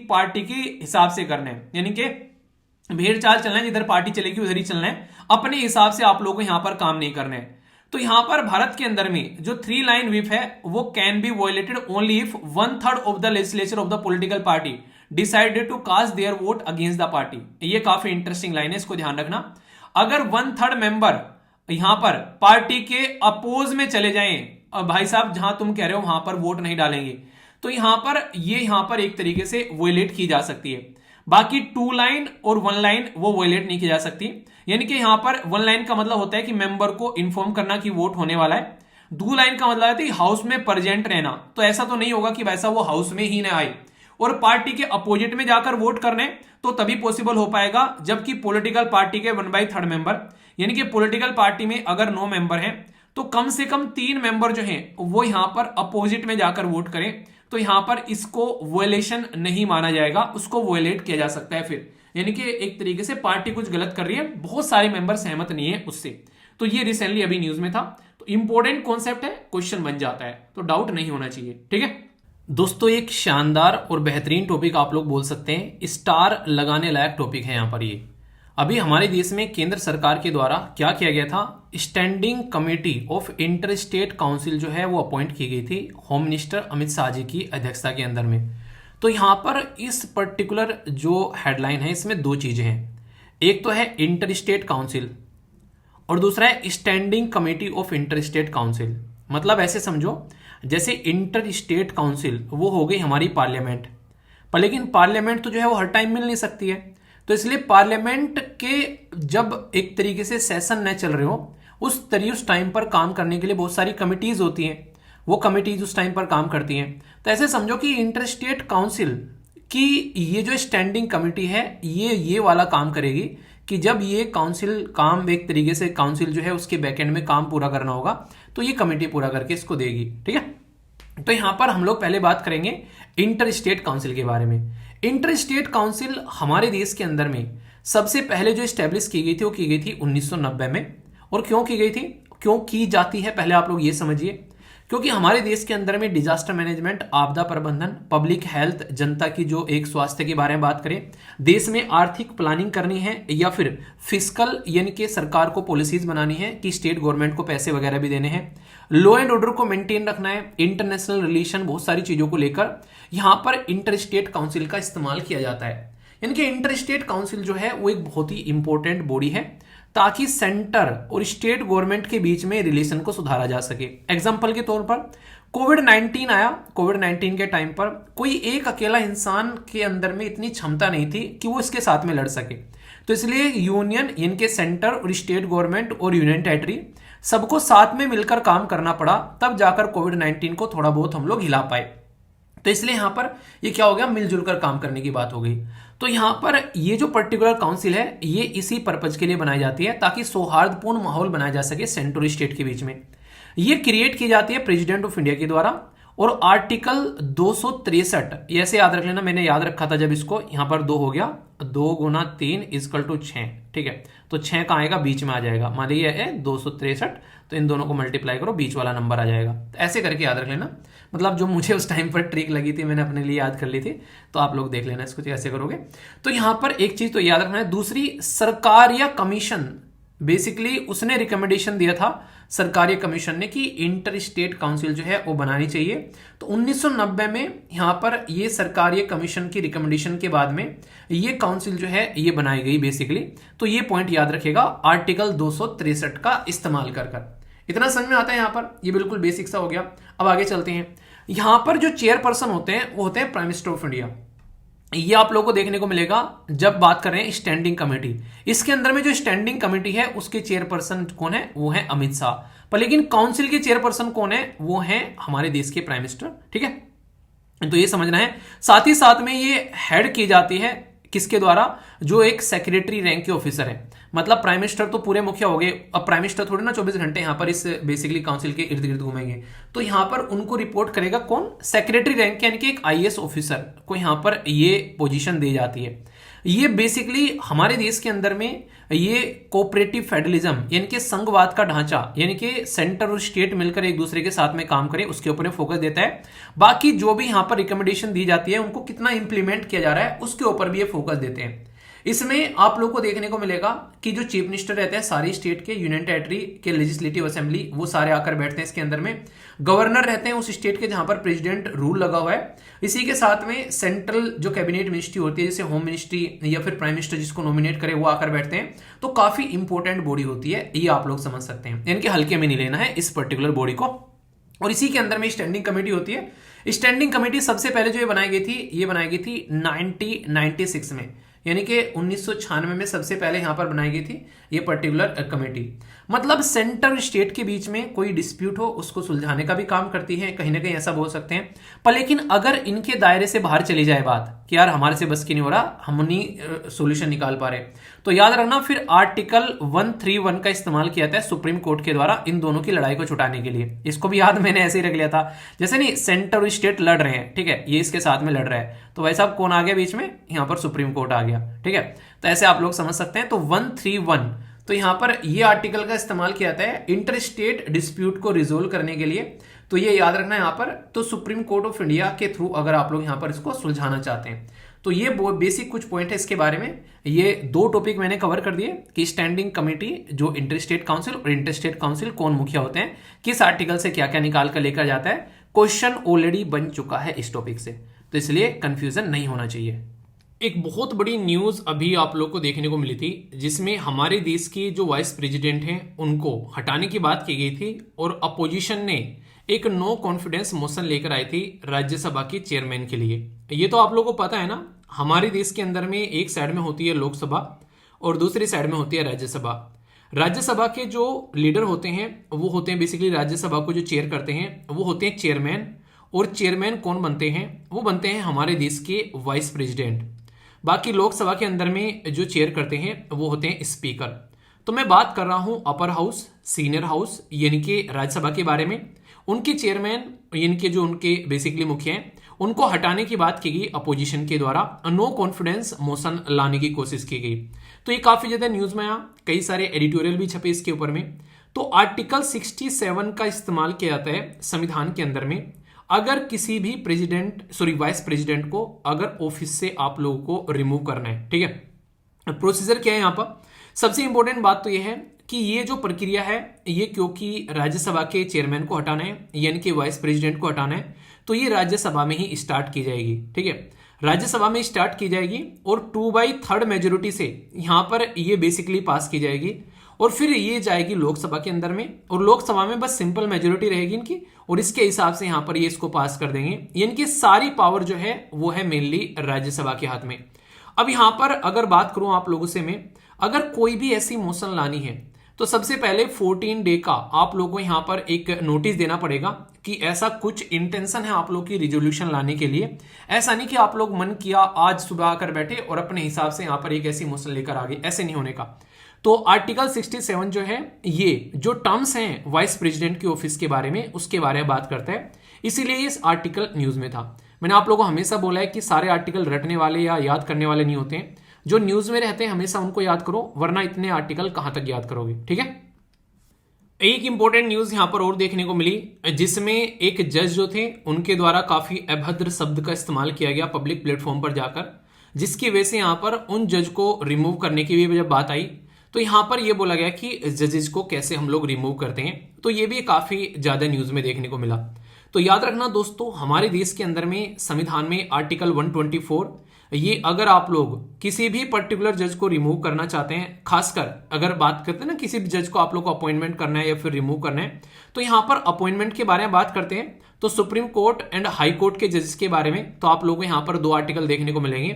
पार्टी के हिसाब से करना है, यानी कि भेड़ चाल चलना है, जिधर पार्टी चलेगी उधर ही चलना है, अपने हिसाब से आप लोगों को यहां पर काम नहीं करना है। तो यहां पर भारत के अंदर में जो 3 लाइन विप है वो can be violated only if 1/3 of the legislature of the political party decided to cast their vote against the party. ये काफी इंटरेस्टिंग लाइन है, इसको ध्यान रखना। अगर 1/3 मेंबर यहां पर पार्टी के अपोज में चले जाएं, भाई साहब जहां तुम कह रहे हो वहां पर वोट नहीं डालेंगे, तो यहां पर एक तरीके से वॉयलेट की जा सकती है। बाकी 2 लाइन और 1 लाइन वो वॉयलेट नहीं की जा सकती। यानी कि यहां पर 1 लाइन का मतलब होता है कि मेंबर को इन्फॉर्म करना कि वोट होने वाला है, 2 लाइन का मतलब है कि हाउस में प्रेजेंट रहना। तो ऐसा तो नहीं होगा कि वैसा वो हाउस में ही ना आए और पार्टी के अपोजिट में जाकर वोट करने, तो तभी पॉसिबल हो पाएगा जबकि पॉलिटिकल पार्टी के 1/3 मेंबर, यानी कि पॉलिटिकल पार्टी में अगर 9 मेंबर हैं तो कम से कम 3 मेंबर जो हैं वो यहां पर अपोजिट में जाकर वोट करें, तो यहां पर इसको वॉयलेशन नहीं माना जाएगा, उसको वॉयलेट किया जा सकता है फिर। यानी कि एक तरीके से पार्टी कुछ गलत कर रही है, बहुत सारे मेंबर सहमत नहीं है उससे। तो ये रिसेंटली अभी न्यूज में था, तो इंपॉर्टेंट कॉन्सेप्ट है, क्वेश्चन बन जाता है, तो डाउट नहीं होना चाहिए, ठीक है दोस्तों। एक शानदार और बेहतरीन टॉपिक आप लोग बोल सकते हैं, स्टार लगाने लायक टॉपिक है यहां पर। ये अभी हमारे देश में केंद्र सरकार के द्वारा क्या किया गया था, standing committee of inter state council जो है वो अपॉइंट की गई थी होम मिनिस्टर अमित शाह जी की अध्यक्षता के अंदर में। तो यहां पर इस पर्टिकुलर जो हेडलाइन है इसमें 2 चीजें हैं, एक तो है इंटर स्टेट काउंसिल और दूसरा है standing committee of inter state council. मतलब ऐसे समझो जैसे इंटर स्टेट काउंसिल वो हो गई हमारी पार्लियामेंट, पर लेकिन पार्लियामेंट तो जो है वो हर टाइम मिल नहीं सकती है, तो इसलिए पार्लियामेंट के जब एक तरीके से सेशन न चल रहे हो उस टाइम पर काम करने के लिए बहुत सारी कमिटीज होती हैं, वो कमिटीज उस टाइम पर काम करती हैं। तो ऐसे समझो कि इंटर स्टेट काउंसिल की ये जो स्टैंडिंग कमेटी है ये वाला काम करेगी कि जब ये काउंसिल काम एक तरीके से काउंसिल जो है उसके बैकएंड में काम पूरा करना होगा तो ये कमेटी पूरा करके इसको देगी, ठीक है। तो यहां पर हम लोग पहले बात करेंगे इंटर स्टेट काउंसिल के बारे में। इंटर स्टेट काउंसिल हमारे देश के अंदर में सबसे पहले जो स्टैब्लिश की गई थी वो की गई थी 1990 में। और क्यों की गई थी, क्यों की जाती है, पहले आप लोग ये समझिए। क्योंकि हमारे देश के अंदर में डिजास्टर मैनेजमेंट, आपदा प्रबंधन, पब्लिक हेल्थ, जनता की जो एक स्वास्थ्य के बारे में बात करें, देश में आर्थिक प्लानिंग करनी है या फिर फिस्कल यानी कि सरकार को पॉलिसीज बनानी है कि स्टेट गवर्नमेंट को पैसे वगैरह भी देने हैं, लॉ एंड ऑर्डर को मेंटेन रखना है, इंटरनेशनल रिलेशन, बहुत सारी चीजों को लेकर यहां पर इंटर स्टेट काउंसिल का इस्तेमाल किया जाता है। यानी कि इंटर स्टेट काउंसिल जो है वो एक बहुत ही इंपॉर्टेंट बॉडी है ताकि सेंटर और स्टेट गवर्नमेंट के बीच में रिलेशन को सुधारा जा सके। एग्जांपल के तौर पर कोविड-19 आया, कोविड-19 के टाइम पर कोई एक अकेला इंसान के अंदर में इतनी क्षमता नहीं थी कि वो इसके साथ में लड़ सके, तो इसलिए यूनियन इनके सेंटर और स्टेट गवर्नमेंट और यूनियन टेरिटरी सबको साथ में मिलकर काम करना पड़ा, तब जाकर कोविड-19 को थोड़ा बहुत हम लोग हिला पाए। तो इसलिए यहां पर ये क्या हो गया, मिलजुल कर काम करने की बात हो गई। तो यहां पर ये जो पर्टिकुलर काउंसिल है ये इसी पर्पज के लिए बनाई जाती है ताकि सौहार्दपूर्ण माहौल बनाया जा सके सेंटर स्टेट के बीच में। ये क्रिएट की जाती है प्रेसिडेंट ऑफ इंडिया के द्वारा और आर्टिकल 263, ऐसे याद रख लेना, मैंने याद रखा था जब इसको, यहां पर 2 हो गया, 2 गुना 3 = 6, ठीक है। तो 6 कहां आएगा, बीच में आ जाएगा, मान लीजिए है 263, तो इन दोनों को मल्टीप्लाई करो, बीच वाला नंबर आ जाएगा। तो ऐसे करके याद रख लेना, मतलब जो मुझे उस टाइम पर ट्रिक लगी थी मैंने अपने लिए याद कर ली थी, तो आप लोग देख लेना इसको कैसे करोगे। तो यहां पर एक चीज तो याद रखना है, दूसरी सरकार या कमीशन बेसिकली उसने रिकमेंडेशन दिया था सरकारी कमीशन ने कि इंटर स्टेट काउंसिल जो है वो बनानी चाहिए। तो 1990 में यहाँ पर ये सरकारी कमीशन की रिकमेंडेशन के बाद में ये काउंसिल जो है ये बनाई गई बेसिकली। तो ये पॉइंट याद रखिएगा, आर्टिकल 263 का इस्तेमाल कर इतना समझ में आता है यहाँ पर, ये बिल्कुल बेसिक सा हो गया। अब आगे चलते हैं। यहाँ पर जो चेयरपर्सन होते हैं वो होते हैं प्राइम मिनिस्टर ऑफ इंडिया। ये आप लोगों को देखने को मिलेगा जब बात कर रहे हैं स्टैंडिंग कमेटी। इसके अंदर में जो स्टैंडिंग कमेटी है उसके चेयरपर्सन कौन है, वो है अमित शाह। पर लेकिन काउंसिल के चेयरपर्सन कौन है, वो है हमारे देश के प्राइम मिनिस्टर। ठीक है, तो ये समझना है। साथ ही साथ में ये हेड की जाती है किसके द्वारा, जो एक सेक्रेटरी रैंक के ऑफिसर है। मतलब प्राइम मिनिस्टर तो पूरे मुखिया हो गए, अब प्राइम मिनिस्टर थोड़ी ना 24 घंटे यहाँ पर इस बेसिकली काउंसिल के इर्द गिर्द घूमेंगे। तो यहाँ पर उनको रिपोर्ट करेगा कौन, सेक्रेटरी रैंक यानी कि एक आईएएस ऑफिसर को यहाँ पर ये पोजीशन दी जाती है। ये बेसिकली हमारे देश के अंदर में ये कोऑपरेटिव फेडरलिज्म यानी कि संघवाद का ढांचा, यानी कि सेंटर और स्टेट मिलकर एक दूसरे के साथ में काम करें, उसके ऊपर फोकस देता है। बाकी जो भी यहाँ पर रिकमेंडेशन दी जाती है उनको कितना इंप्लीमेंट किया जा रहा है उसके ऊपर भी ये फोकस देते हैं। इसमें आप लोग को देखने को मिलेगा कि जो चीफ मिनिस्टर रहते हैं सारी स्टेट के, यूनियन टेरिटरी के लेजिस्लेटिव असेंबली, वो सारे आकर बैठते हैं इसके अंदर में। गवर्नर रहते हैं उस स्टेट के जहां पर प्रेसिडेंट रूल लगा हुआ है। इसी के साथ में सेंट्रल जो कैबिनेट मिनिस्ट्री होती है, जैसे होम मिनिस्ट्री या फिर प्राइम मिनिस्टर जिसको नॉमिनेट करे वो आकर बैठते हैं। तो काफी इंपॉर्टेंट बॉडी होती है, ये आप लोग समझ सकते हैं, यानी कि हल्के में नहीं लेना है इस पर्टिकुलर बॉडी को। और इसी के अंदर में स्टैंडिंग कमेटी होती है। स्टैंडिंग कमेटी सबसे पहले जो ये बनाई गई थी 1996 में, यानी कि 1996 में सबसे पहले यहां पर बनाई गई थी ये पर्टिकुलर कमेटी। मतलब सेंटर स्टेट के बीच में कोई डिस्प्यूट हो उसको सुलझाने का भी काम करती है, कहीं ना कहीं ऐसा बोल सकते हैं। पर लेकिन अगर इनके दायरे से बाहर चली जाए बात कि यार हमारे से बस की नहीं हो रहा, हम नहीं सोल्यूशन निकाल पा रहे, तो याद रखना फिर आर्टिकल 131 का इस्तेमाल किया जाता है सुप्रीम कोर्ट के द्वारा इन दोनों की लड़ाई को छुटाने के लिए। इसको भी याद मैंने ऐसे ही रख लिया था, जैसे नहीं सेंटर और स्टेट लड़ रहे हैं, ठीक है, ये इसके साथ में लड़ रहा है, तो वैसा कौन आ गया बीच में, यहां पर सुप्रीम कोर्ट आ गया। ठीक है, तो ऐसे आप लोग समझ सकते हैं। तो 131, तो यहां पर ये आर्टिकल का इस्तेमाल किया जाता है इंटर स्टेट डिस्प्यूट को रिजोल्व करने के लिए। तो ये याद रखना है यहां पर। तो सुप्रीम कोर्ट ऑफ इंडिया के थ्रू अगर आप लोग यहां पर इसको सुलझाना चाहते हैं, तो ये बेसिक कुछ पॉइंट है इसके बारे में। ये दो टॉपिक मैंने कवर कर दिए कि स्टैंडिंग कमेटी जो इंटर स्टेट काउंसिल और इंटर स्टेट काउंसिल कौन मुखिया होते हैं, किस आर्टिकल से क्या क्या निकाल कर लेकर जाता है। क्वेश्चन ऑलरेडी बन चुका है इस टॉपिक से, तो इसलिए कंफ्यूजन नहीं होना चाहिए। एक बहुत बड़ी न्यूज अभी आप लोग को देखने को मिली थी, जिसमें हमारे देश के जो वाइस प्रेसिडेंट हैं उनको हटाने की बात की गई थी और अपोजिशन ने एक नो कॉन्फिडेंस मोशन लेकर आई थी राज्यसभा के चेयरमैन के लिए। ये तो आप लोगों को पता है ना, हमारे देश के अंदर में एक साइड में होती है लोकसभा और दूसरी साइड में होती है राज्यसभा। राज्यसभा के जो लीडर होते हैं वो होते हैं बेसिकली, राज्यसभा को जो चेयर करते हैं वो होते हैं चेयरमैन। और चेयरमैन कौन बनते हैं, वो बनते हैं हमारे देश के वाइस प्रेसिडेंट। बाकी लोकसभा के अंदर में जो चेयर करते हैं वो होते हैं स्पीकर। तो मैं बात कर रहा हूं अपर हाउस, सीनियर हाउस यानी कि राज्यसभा के बारे में। उनके चेयरमैन यानी कि जो उनके बेसिकली मुखिया हैं उनको हटाने की बात की गई अपोजिशन के द्वारा, नो कॉन्फिडेंस मोशन लाने की कोशिश की गई। तो ये काफी ज्यादा न्यूज में आया, कई सारे एडिटोरियल भी छपे इसके ऊपर में। तो आर्टिकल 67 का इस्तेमाल किया जाता है संविधान के अंदर में, अगर किसी भी वाइस प्रेसिडेंट को अगर ऑफिस से आप लोगों को रिमूव करना है। ठीक है, प्रोसीजर क्या है यहां पर, सबसे इंपॉर्टेंट बात तो यह है कि ये जो प्रक्रिया है ये क्योंकि राज्यसभा के चेयरमैन को हटाना है यानी कि वाइस प्रेसिडेंट को हटाना है, तो ये राज्यसभा में ही स्टार्ट की जाएगी। ठीक है, राज्यसभा में स्टार्ट की जाएगी और 2/3 मेजोरिटी से यहां पर ये बेसिकली पास की जाएगी और फिर ये जाएगी लोकसभा के अंदर में, और लोकसभा में बस सिंपल मेजोरिटी रहेगी इनकी और इसके हिसाब से यहां पर ये इसको पास कर देंगे। यानी कि सारी पावर जो है वो है मेनली राज्यसभा के हाथ में। अब यहां पर अगर बात करूं आप लोगों से मैं, अगर कोई भी ऐसी मोशन लानी है तो सबसे पहले 14 डे का आप लोगों को यहां पर एक नोटिस देना पड़ेगा कि ऐसा कुछ इंटेंशन है आप लोग की रिजोल्यूशन लाने के लिए। ऐसा नहीं कि आप लोग मन किया आज सुबह आकर बैठे और अपने हिसाब से यहां पर एक ऐसी मोशन लेकर आ गए, ऐसे नहीं होने का। तो आर्टिकल 67 जो है ये जो टर्म्स हैं वाइस प्रेसिडेंट के ऑफिस के बारे में उसके बारे में बात करता है, इसीलिए इस आर्टिकल न्यूज में था। मैंने आप लोगों को हमेशा बोला है कि सारे आर्टिकल रटने वाले या याद करने वाले नहीं होते हैं, जो न्यूज में रहते हैं हमेशा उनको याद करो, वरना इतने आर्टिकल कहां तक याद करोगे। ठीक है, एक इंपॉर्टेंट न्यूज यहां पर और देखने को मिली, जिसमें एक जज जो थे उनके द्वारा काफी अभद्र शब्द का इस्तेमाल किया गया पब्लिक प्लेटफॉर्म पर जाकर, जिसकी वजह से यहां पर उन जज को रिमूव करने की भी जब बात आई तो यहां पर यह बोला गया कि जजेस को कैसे हम लोग रिमूव करते हैं, तो ये भी काफी ज्यादा न्यूज में देखने को मिला। तो याद रखना दोस्तों, हमारे देश के अंदर में संविधान में आर्टिकल 124, ये अगर आप लोग किसी भी पर्टिकुलर जज को रिमूव करना चाहते हैं, खासकर अगर बात करते हैं ना किसी भी जज को आप लोग को अपॉइंटमेंट करना है या फिर रिमूव करना है, तो यहां पर अपॉइंटमेंट के बारे में बात करते हैं तो supreme court and high court के जजेस के बारे में तो आप लोगों को यहां पर 2 आर्टिकल देखने को मिलेंगे,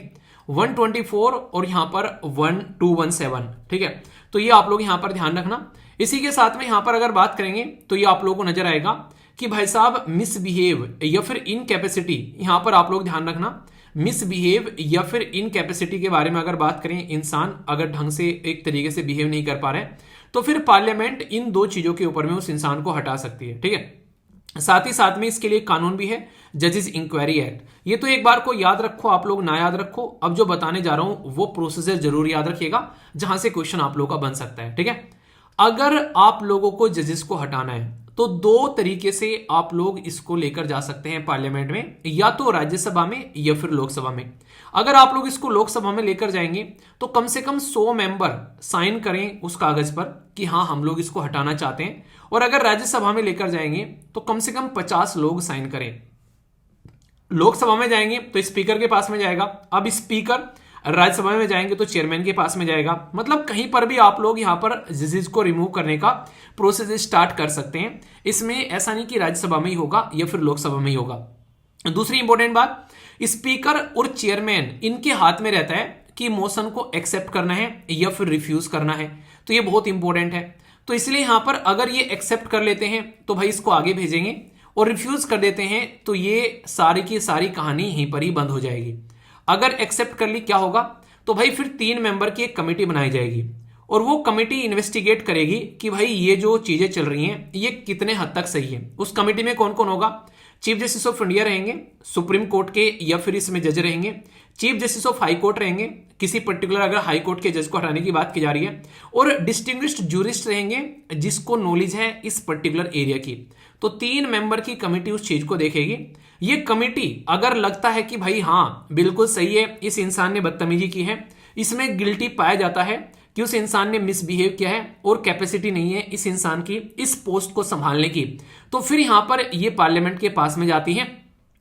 124 और यहां पर 1217। ठीक है, तो ये आप लोग यहां पर ध्यान रखना। इसी के साथ में यहां पर अगर बात करेंगे तो ये आप लोगों को नजर आएगा कि भाई साहब मिसबिहेव या फिर इनकैपेसिटी, यहां पर आप लोग ध्यान रखना, मिसबिहेव या फिर इनकैपेसिटी के बारे में अगर बात करें, इंसान अगर ढंग से एक तरीके से बिहेव नहीं कर पा रहे तो फिर पार्लियामेंट इन 2 चीजों के ऊपर में उस इंसान को हटा सकती है। ठीक है, साथ ही साथ में इसके लिए कानून भी है, जजेस इंक्वायरी एक्ट। ये तो एक बार को याद रखो, आप लोग ना याद रखो, अब जो बताने जा रहा हूं वो प्रोसीजर जरूर याद रखिएगा जहां से क्वेश्चन आप लोगों का बन सकता है। ठीक है, अगर आप लोगों को जजेस को हटाना है तो 2 तरीके से आप लोग इसको लेकर जा सकते हैं पार्लियामेंट में, या तो राज्यसभा में या फिर लोकसभा में। अगर आप लोग इसको लोकसभा में लेकर जाएंगे तो कम से कम 100 मेंबर साइन करें उस कागज पर कि हाँ हम लोग इसको हटाना चाहते हैं, और अगर राज्यसभा में लेकर जाएंगे तो कम से कम 50 लोग साइन करें। लोकसभा में जाएंगे तो स्पीकर के पास में जाएगा, अब स्पीकर राज्यसभा में जाएंगे तो चेयरमैन के पास में जाएगा, मतलब कहीं पर भी आप लोग यहां पर जजेस को रिमूव करने का प्रोसेस स्टार्ट कर सकते हैं। इसमें ऐसा नहीं कि राज्यसभा में ही होगा या फिर लोकसभा में ही होगा। दूसरी इंपॉर्टेंट बात, स्पीकर और चेयरमैन इनके हाथ में रहता है कि मोशन को एक्सेप्ट करना है या फिर रिफ्यूज करना है, तो ये बहुत इंपॉर्टेंट है। तो इसलिए यहां पर अगर ये एक्सेप्ट कर लेते हैं तो भाई इसको आगे भेजेंगे, और रिफ्यूज कर देते हैं तो ये सारी की सारी कहानी यहीं पर ही बंद हो जाएगी। अगर एक्सेप्ट कर ली क्या होगा, तो भाई फिर 3 मेंबर की एक कमेटी बनाई जाएगी, और वो कमेटी इन्वेस्टिगेट करेगी कि भाई ये जो चीजें चल रही हैं ये कितने हद तक सही है। उस कमेटी में कौन कौन होगा, चीफ जस्टिस ऑफ इंडिया रहेंगे, सुप्रीम कोर्ट के या फिर इसमें जज रहेंगे, chief justice of high court रहेंगे, किसी पर्टिकुलर अगर हाई कोर्ट के जज को हटाने की बात की जा रही है, और डिस्टिंग्विश्ड जूरिस्ट रहेंगे जिसको नॉलेज है इस पर्टिकुलर एरिया की। तो 3 मेंबर की कमेटी उस चीज को देखेगी। ये कमेटी अगर लगता है कि भाई हाँ बिल्कुल सही है, इस इंसान ने बदतमीजी की है, इसमें गिल्टी पाया जाता है कि उस इंसान ने मिसबिहेव किया है और कैपेसिटी नहीं है इस इंसान की इस पोस्ट को संभालने की, तो फिर यहां पर ये पार्लियामेंट के पास में जाती है।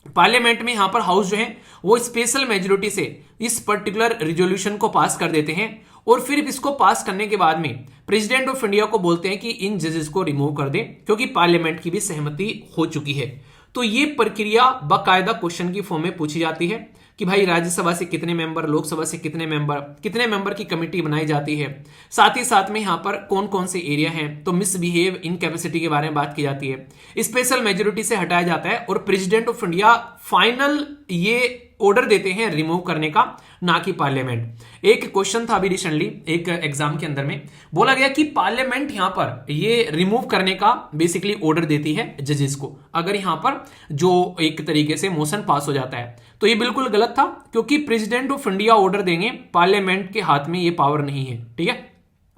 पार्लियामेंट में यहां पर हाउस जो है वो स्पेशल मेजोरिटी से इस पर्टिकुलर रिजोल्यूशन को पास कर देते हैं, और फिर इसको पास करने के बाद में प्रेसिडेंट ऑफ इंडिया को बोलते हैं कि इन जजेस को रिमूव कर दे, क्योंकि पार्लियामेंट की भी सहमति हो चुकी है। तो ये प्रक्रिया बाकायदा क्वेश्चन की फॉर्म में पूछी जाती है कि भाई राज्यसभा से कितने मेंबर, लोकसभा से कितने मेंबर की कमेटी बनाई जाती है, साथ ही साथ में यहां पर कौन कौन से एरिया हैं, तो मिसबिहेव इनकैपेसिटी के बारे में बात की जाती है, स्पेशल मेजोरिटी से हटाया जाता है, और प्रेसिडेंट ऑफ इंडिया फाइनल ये ऑर्डर देते हैं रिमूव करने का, ना कि पार्लियामेंट। एक क्वेश्चन था अभी रिसेंटली एक एग्जाम के अंदर में, बोला गया कि पार्लियामेंट यहां पर ये रिमूव करने का बेसिकली ऑर्डर देती है जजेस को, अगर यहां पर जो एक तरीके से मोशन पास हो जाता है। तो ये बिल्कुल गलत था, क्योंकि प्रेसिडेंट ऑफ इंडिया ऑर्डर देंगे, पार्लियामेंट के हाथ में ये पावर नहीं है। ठीक है,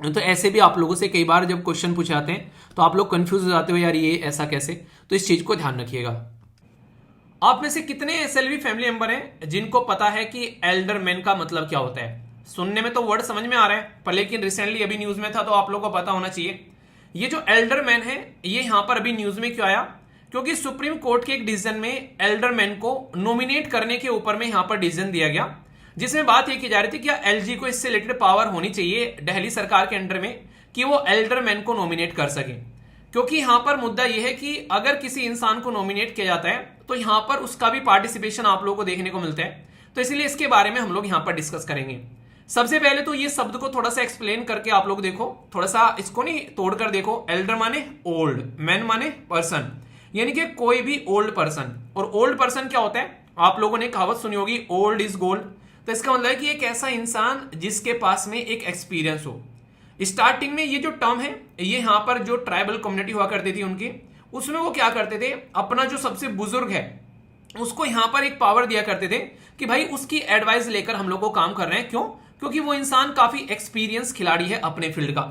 तो ऐसे भी आप लोगों से कई बार जब क्वेश्चन पूछे जाते हैं तो आप लोग कंफ्यूज हो जाते हो, यार ये ऐसा कैसे, तो इस चीज को ध्यान रखिएगा। आप में से कितने एसएलवी फैमिली मेंबर हैं जिनको पता है कि एल्डर मैन का मतलब क्या होता है? सुनने में तो वर्ड समझ में आ रहा है, पर लेकिन रिसेंटली अभी न्यूज में था तो आप लोगों को पता होना चाहिए। ये जो एल्डर मैन है ये यहां पर अभी न्यूज में क्यों आया, क्योंकि सुप्रीम कोर्ट के एक डिसीजन में एल्डर मैन को नॉमिनेट करने के ऊपर में यहां पर डिसीजन दिया गया, जिसमें बात यह की जा रही थी कि एलजी को इससे रिलेटेड पावर होनी चाहिए दिल्ली सरकार के अंडर में कि वो एल्डर मैन को नॉमिनेट कर सके। क्योंकि यहां पर मुद्दा यह है कि अगर किसी इंसान को नॉमिनेट किया जाता है तो यहां पर उसका भी पार्टिसिपेशन आप लोगों को देखने को मिलता है, तो इसलिए इसके बारे में हम लोग यहां पर डिस्कस करेंगे। सबसे पहले तो ये शब्द को थोड़ा सा एक्सप्लेन करके आप लोग देखो, थोड़ा सा इसको नहीं तोड़कर देखो। एल्डर माने ओल्ड, मैन माने पर्सन, यानी कि कोई भी ओल्ड पर्सन। और ओल्ड पर्सन क्या होता है, आप लोगों ने कहावत सुनी होगी, ओल्ड इज गोल्ड। तो इसका मतलब है कि एक ऐसा इंसान जिसके पास में एक एक्सपीरियंस हो। स्टार्टिंग में ये जो टर्म है, ये यहां पर जो ट्राइबल कम्युनिटी हुआ करती थी उनकी, उसमें वो क्या करते थे, अपना जो सबसे बुजुर्ग है उसको यहां पर एक पावर दिया करते थे कि भाई उसकी एडवाइस लेकर हम लोग को काम कर रहे हैं। क्यों? क्योंकि वो इंसान काफी एक्सपीरियंस खिलाड़ी है अपने फील्ड का।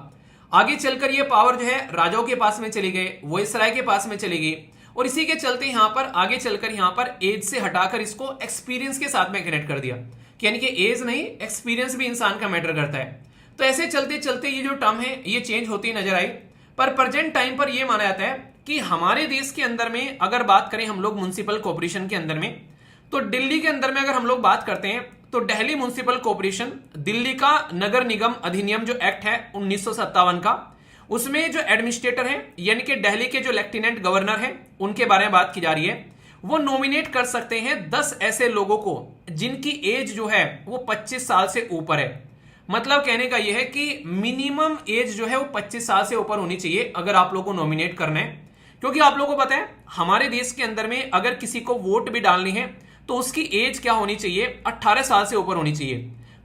आगे चलकर ये पावर जो है राजाओं के पास में चली गई, वॉइसराय के पास में चली गई, और इसी के चलते यहां पर आगे चलकर यहां पर एज से हटाकर इसको एक्सपीरियंस के साथ में कनेक्ट कर दिया, यानी कि एज नहीं, एक्सपीरियंस भी इंसान का मैटर करता है। तो ऐसे चलते चलते ये जो टर्म है ये चेंज होती नजर आई। पर प्रेजेंट टाइम पर यह माना जाता है कि हमारे देश के अंदर में अगर बात करें हम लोग म्युनिसिपल कॉर्पोरेशन के अंदर में, तो दिल्ली के अंदर में अगर हम लोग बात करते हैं तो दिल्ली म्युनिसिपल कॉर्पोरेशन, दिल्ली का नगर निगम अधिनियम जो एक्ट है 1957 का, उसमें जो एडमिनिस्ट्रेटर है यानी कि दिल्ली के जो लेफ्टिनेंट गवर्नर है उनके बारे में बात की जा रही है। वो नॉमिनेट कर सकते हैं 10 ऐसे लोगों को जिनकी एज जो है वो 25 साल से ऊपर है। मतलब कहने का यह है कि मिनिमम एज जो है वो 25 साल से ऊपर होनी चाहिए अगर आप लोगों को नॉमिनेट करना है। क्योंकि आप लोगों को पता है हमारे देश के अंदर में अगर किसी को वोट भी डालनी है तो उसकी एज क्या होनी चाहिए, 18 साल से ऊपर होनी चाहिए।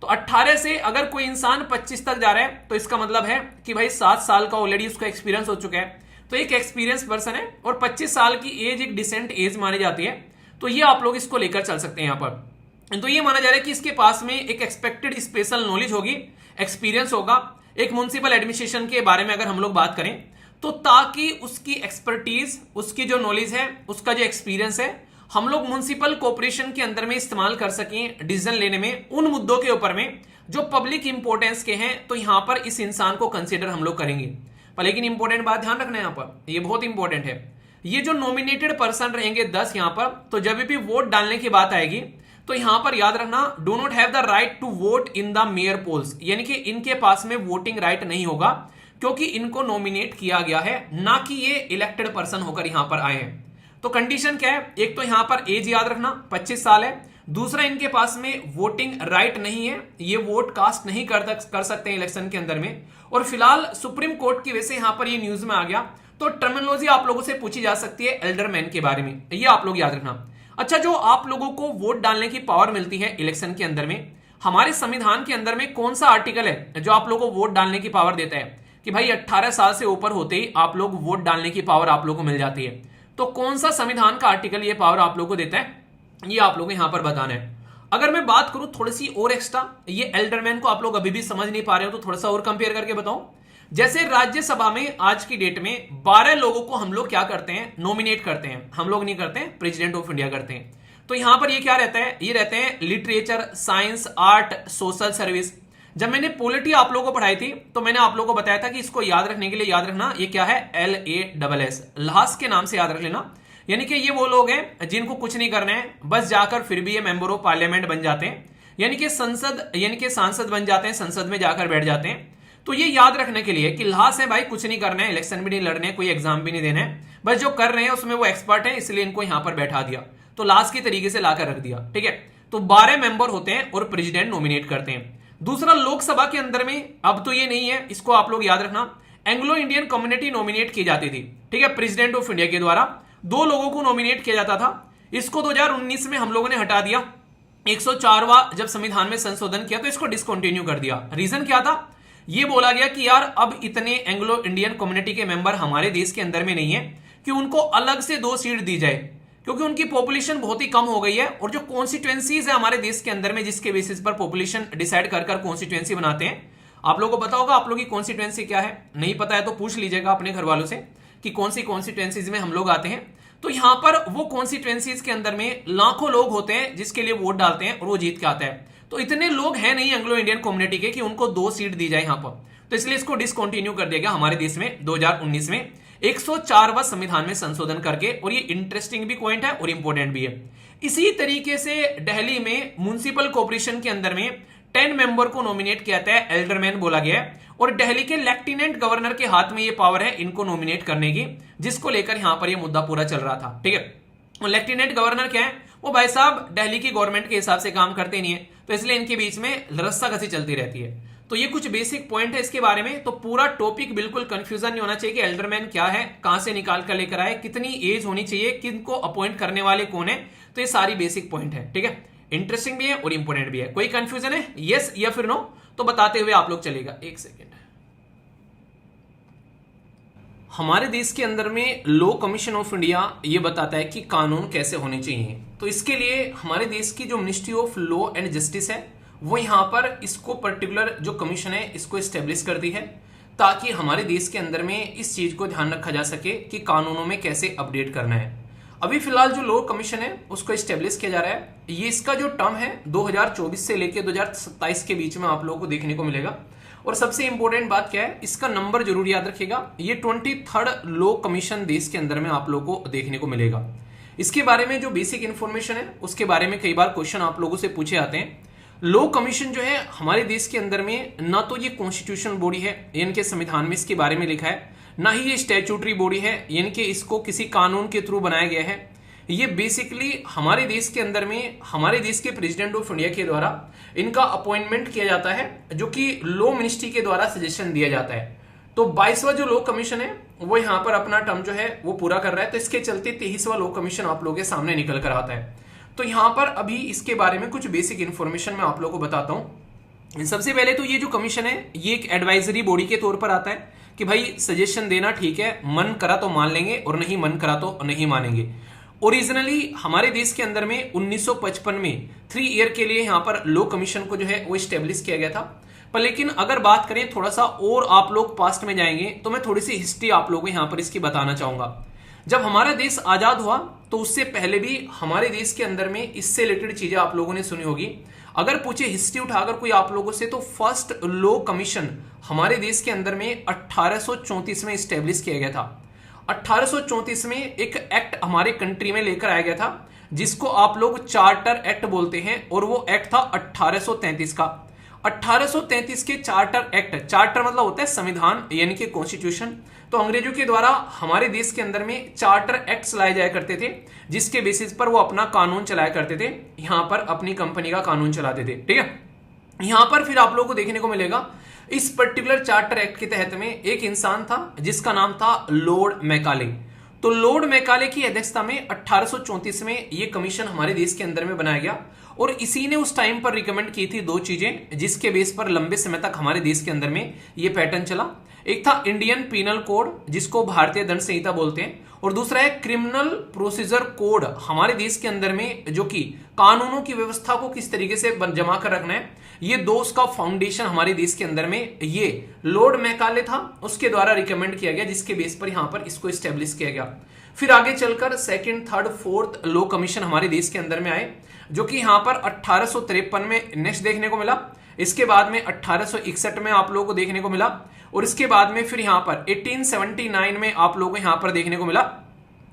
तो 18 से अगर कोई इंसान 25 तक जा रहा है तो इसका मतलब है कि भाई 7 साल का ऑलरेडी उसका एक्सपीरियंस हो चुका है, तो एक एक्सपीरियंस पर्सन है और 25 साल की एज एक डिसेंट एज मानी जाती है। तो ये आप लोग इसको लेकर चल सकते हैं यहां पर। तो ये माना जा रहा है कि इसके पास में एक एक्सपेक्टेड स्पेशल नॉलेज होगी, एक्सपीरियंस होगा एक म्युनिसिपल एडमिनिस्ट्रेशन के बारे में अगर हम लोग बात करें तो, ताकि उसकी एक्सपर्टीज, उसकी जो नॉलेज है, उसका जो एक्सपीरियंस है हम लोग म्युनिसिपल कॉर्पोरेशन के अंदर में इस्तेमाल कर सकें डिसीजन लेने में उन मुद्दों के ऊपर में जो पब्लिक इंपोर्टेंस के हैं। तो यहां पर इस इंसान को कंसीडर हम लोग करेंगे। पर लेकिन इंपॉर्टेंट बात ध्यान रखना है यहां पर, ये बहुत इंपॉर्टेंट है, ये जो नॉमिनेटेड पर्सन रहेंगे 10 यहां पर, तो जब भी वोट डालने की बात आएगी तो यहां पर याद रखना do not have the right to vote in the mayor polls, यानी कि इनके पास में वोटिंग राइट नहीं होगा क्योंकि इनको नॉमिनेट किया गया है, ना कि ये इलेक्टेड पर्सन होकर यहां पर आए हैं। तो कंडीशन क्या है, एक तो यहां पर एज याद रखना 25 साल है, दूसरा इनके पास में वोटिंग राइट नहीं है, ये वोट कास्ट नहीं कर सकते इलेक्शन के अंदर में। और फिलहाल सुप्रीम कोर्ट की वजह से यहां पर ये न्यूज में आ गया, तो टर्मिनोलॉजी आप लोगों से पूछी जा सकती है एल्डरमैन के बारे में, ये आप लोग याद रखना। अच्छा, जो आप लोगों को वोट डालने की पावर मिलती है इलेक्शन के अंदर में, हमारे संविधान के अंदर में कौन सा आर्टिकल है जो आप लोगों को वोट डालने की पावर देता है कि भाई 18 साल से ऊपर होते ही आप लोग वोट डालने की पावर आप लोगों को मिल जाती है। तो कौन सा संविधान का आर्टिकल ये पावर आप लोगों को देता है, ये आप लोगों को यहां पर बताना है। अगर मैं बात करूं थोड़ी सी और एक्स्ट्रा, ये एल्डरमैन को आप लोग अभी भी समझ नहीं पा रहे हो तो थोड़ा सा और कंपेयर करके बताऊं। जैसे राज्यसभा में आज की डेट में 12 लोगों को हम लोग क्या करते हैं, नॉमिनेट करते हैं, हम लोग नहीं करते हैं, प्रेसिडेंट ऑफ इंडिया करते हैं। तो यहां पर ये क्या रहता है, ये रहते हैं literature, science, art, social service. जब मैंने पॉलिटी आप लोगों को पढ़ाई थी तो मैंने आप लोगों को बताया था कि इसको याद रखने के लिए याद रखना ये क्या है, LASS, ल्हास के नाम से याद रख लेना। यानी कि ये वो लोग हैं जिनको कुछ नहीं करना है, बस जाकर फिर भी ये मेंबर ऑफ पार्लियामेंट बन जाते हैं, यानी कि सांसद बन जाते हैं, संसद में जाकर बैठ जाते हैं। तो ये याद रखने के लिए कि ल्हास है भाई, कुछ नहीं करना है, इलेक्शन भी नहीं लड़ने हैं, कोई एग्जाम भी नहीं देना है, बस जो कर रहे हैं उसमें वो एक्सपर्ट है, इसलिए इनको यहां पर बैठा दिया, तो ल्हास की तरीके से लाकर रख दिया। ठीक है, तो 12 मेंबर होते हैं और प्रेसिडेंट नॉमिनेट करते हैं। दूसरा, लोकसभा के अंदर में अब तो ये नहीं है, इसको आप लोग याद रखना, एंग्लो इंडियन कम्युनिटी नॉमिनेट की जाती थी। ठीक है, प्रेसिडेंट ऑफ इंडिया के द्वारा 2 लोगों को नॉमिनेट किया जाता था। इसको 2019 में हम लोगों ने हटा दिया, 104वां जब संविधान में संशोधन किया तो इसको डिसकंटिन्यू कर दिया। रीजन क्या था, ये बोला गया कि यार अब इतने एंग्लो इंडियन कम्युनिटी के मेंबर हमारे देश के अंदर में नहीं है कि उनको अलग से 2 सीट दी जाए, क्योंकि उनकी पॉपुलेशन बहुत ही कम हो गई है। और जो कॉन्स्टिट्यूएंसीज है हमारे देश के अंदर में, जिसके बेसिस पर पॉपुलेशन डिसाइड कर कॉन्स्टिट्यूएंसी बनाते हैं, आप लोगों को पता होगा आप लोगों की कॉन्स्टिट्यूएंसी क्या है, नहीं पता है तो पूछ लीजिएगा अपने घर वालों से कि कौन सी कॉन्स्टिट्यूएंसीज में हम लोग आते हैं। तो यहां पर वो कॉन्स्टिट्यूएंसीज के अंदर में लाखों लोग होते हैं जिसके लिए वोट डालते हैं और वो जीत के आता है। तो इतने लोग हैं नहीं एंग्लो इंडियन कम्युनिटी के कि उनको 2 सीट दी जाए यहां पर, तो इसलिए इसको डिसकंटिन्यू कर दिया गया हमारे देश में 2019 में 104वां संविधान में संशोधन करके। और ये इंटरेस्टिंग भी पॉइंट है और इंपॉर्टेंट भी है। इसी तरीके से दिल्ली में म्युनिसिपल कॉर्पोरेशन के अंदर में 10 मेंबर को नॉमिनेट किया जाता है, एल्डरमैन बोला गया है, और दिल्ली के लेफ्टिनेंट गवर्नर के हाथ में ये पावर है इनको नॉमिनेट करने की, जिसको लेकर यहां पर ये मुद्दा पूरा चल रहा था। ठीक है, और लेफ्टिनेंट गवर्नर क्या है, वो भाई साहब दिल्ली की गवर्नमेंट के हिसाब से काम करते नहीं है, तो इसलिए इनके बीच में रस्साकसी चलती रहती है। तो ये कुछ बेसिक पॉइंट है इसके बारे में। तो पूरा टॉपिक बिल्कुल कंफ्यूजन नहीं होना चाहिए कि एल्डरमैन क्या है, कहां से निकाल कर लेकर आए, कितनी एज होनी चाहिए, किनको अपॉइंट करने वाले कौन है, तो ये सारी बेसिक पॉइंट है। ठीक है, इंटरेस्टिंग भी है और इंपॉर्टेंट भी है। कोई कंफ्यूजन है, यस या फिर नो, तो बताते हुए आप लोग चलेगा। एक सेकेंड, हमारे देश के अंदर में लॉ कमीशन ऑफ इंडिया ये बताता है कि कानून कैसे होने चाहिए। तो इसके लिए हमारे देश की जो ministry of law and justice है वो यहाँ पर इसको पर्टिकुलर जो कमीशन है इसको एस्टेब्लिश करती है, ताकि हमारे देश के अंदर में इस चीज को ध्यान रखा जा सके कि कानूनों में कैसे अपडेट करना है। अभी फिलहाल जो लॉ कमीशन है उसको एस्टेब्लिश किया जा रहा है। ये इसका जो टर्म है 2024 से लेकर 2027 के बीच में आप लोगों को देखने को मिलेगा। और सबसे इंपॉर्टेंट बात क्या है, इसका नंबर जरूर याद रखिएगा, ये 23rd लॉ कमीशन देश के अंदर में आप लोगों को देखने को मिलेगा। इसके बारे में जो बेसिक इंफॉर्मेशन है उसके बारे में कई बार क्वेश्चन आप लोगों से पूछे आते हैं। लॉ कमीशन जो है हमारे देश के अंदर में ना तो ये कॉन्स्टिट्यूशन बॉडी है, यानी कि संविधान में इसके बारे में लिखा है, ना ही ये स्टैट्यूटरी बॉडी है, यानी कि इसको किसी कानून के थ्रू बनाया गया है। ये बेसिकली हमारे देश के अंदर में हमारे देश के प्रेसिडेंट ऑफ इंडिया के द्वारा इनका अपॉइंटमेंट किया जाता है, जो कि लॉ मिनिस्ट्री के द्वारा सजेशन दिया जाता है। तो 22वां जो लॉ कमीशन है वो यहाँ पर अपना टर्म जो है वो पूरा कर रहा है, तो इसके चलते 23वां लॉ कमीशन आप लोगों के सामने निकल कर आता है। तो यहाँ पर अभी इसके बारे में कुछ बेसिक इंफॉर्मेशन मैं आप लोगों को बताता हूँ। सबसे पहले तो ये जो कमीशन है ये एक एडवाइजरी बॉडी के तौर पर आता है कि भाई सजेशन देना ठीक है, मन करा तो मान लेंगे और नहीं मन करा तो नहीं मानेंगे। ओरिजिनली हमारे देश के अंदर में 1955 में 3 ईयर के लिए यहाँ पर लॉ कमीशन को जो है वो स्टेब्लिश किया गया था। पर लेकिन अगर बात करें थोड़ा सा और आप लोग पास्ट में जाएंगे तो मैं थोड़ी सी हिस्ट्री आप लोगों को यहाँ पर इसकी बताना चाहूंगा। जब हमारा देश आजाद हुआ तो उससे पहले भी हमारे देश के अंदर में इससे रिलेटेड चीजें आप लोगों ने सुनी होगी। अगर पूछे हिस्ट्री उठाकर कोई आप लोगों से, तो फर्स्ट लॉ कमीशन हमारे देश के अंदर में 1834 में स्टेब्लिश किया गया था। 1834 में एक एक्ट हमारे कंट्री में लेकर आया गया था जिसको आप लोग चार्टर एक्ट बोलते हैं, और वो एक्ट था 1833 का। 1833 के चार्टर एक्ट, चार्टर मतलब होता है संविधान यानी कि कॉन्स्टिट्यूशन। तो अंग्रेजों के द्वारा हमारे देश के अंदर में चार्टर एक्ट्स लाए जाया करते थे, जिसके बेसिस पर वो अपना कानून चलाया करते थे, यहां पर अपनी कंपनी का कानून चलाते थे। ठीक है, यहां पर फिर आप लोगों को देखने को मिलेगा इस पर्टिकुलर चार्टर एक्ट के तहत में एक इंसान था जिसका नाम था लॉर्ड मैकाले। तो लॉर्ड मैकाले की अध्यक्षता में 1834 में ये कमीशन हमारे देश के अंदर में बनाया गया, और इसी ने उस टाइम पर रिकमेंड की थी 2 चीजें जिसके बेस पर लंबे समय तक हमारे देश के अंदर में ये पैटर्न चला। एक था इंडियन पीनल कोड जिसको भारतीय दंड संहिता बोलते हैं, और दूसरा है क्रिमिनल प्रोसीजर कोड हमारे देश के अंदर में जो कि कानूनों की व्यवस्था को किस तरीके से जमा कर रखना है। ये 2 उसका फाउंडेशन हमारे देश के अंदर में ये लॉर्ड मैकाले था, उसके द्वारा रिकमेंड किया गया, जिसके बेस पर यहां पर इसको स्टेब्लिश किया गया। फिर आगे चलकर 2nd, 3rd, 4th law commission हमारे देश के अंदर में आए, जो कि यहां पर 1853 में नेक्स्ट देखने को मिला। इसके बाद में 1861 में आप लोगों को देखने को मिला, और इसके बाद में फिर यहां पर 1879 में आप लोगों को यहां पर देखने को मिला।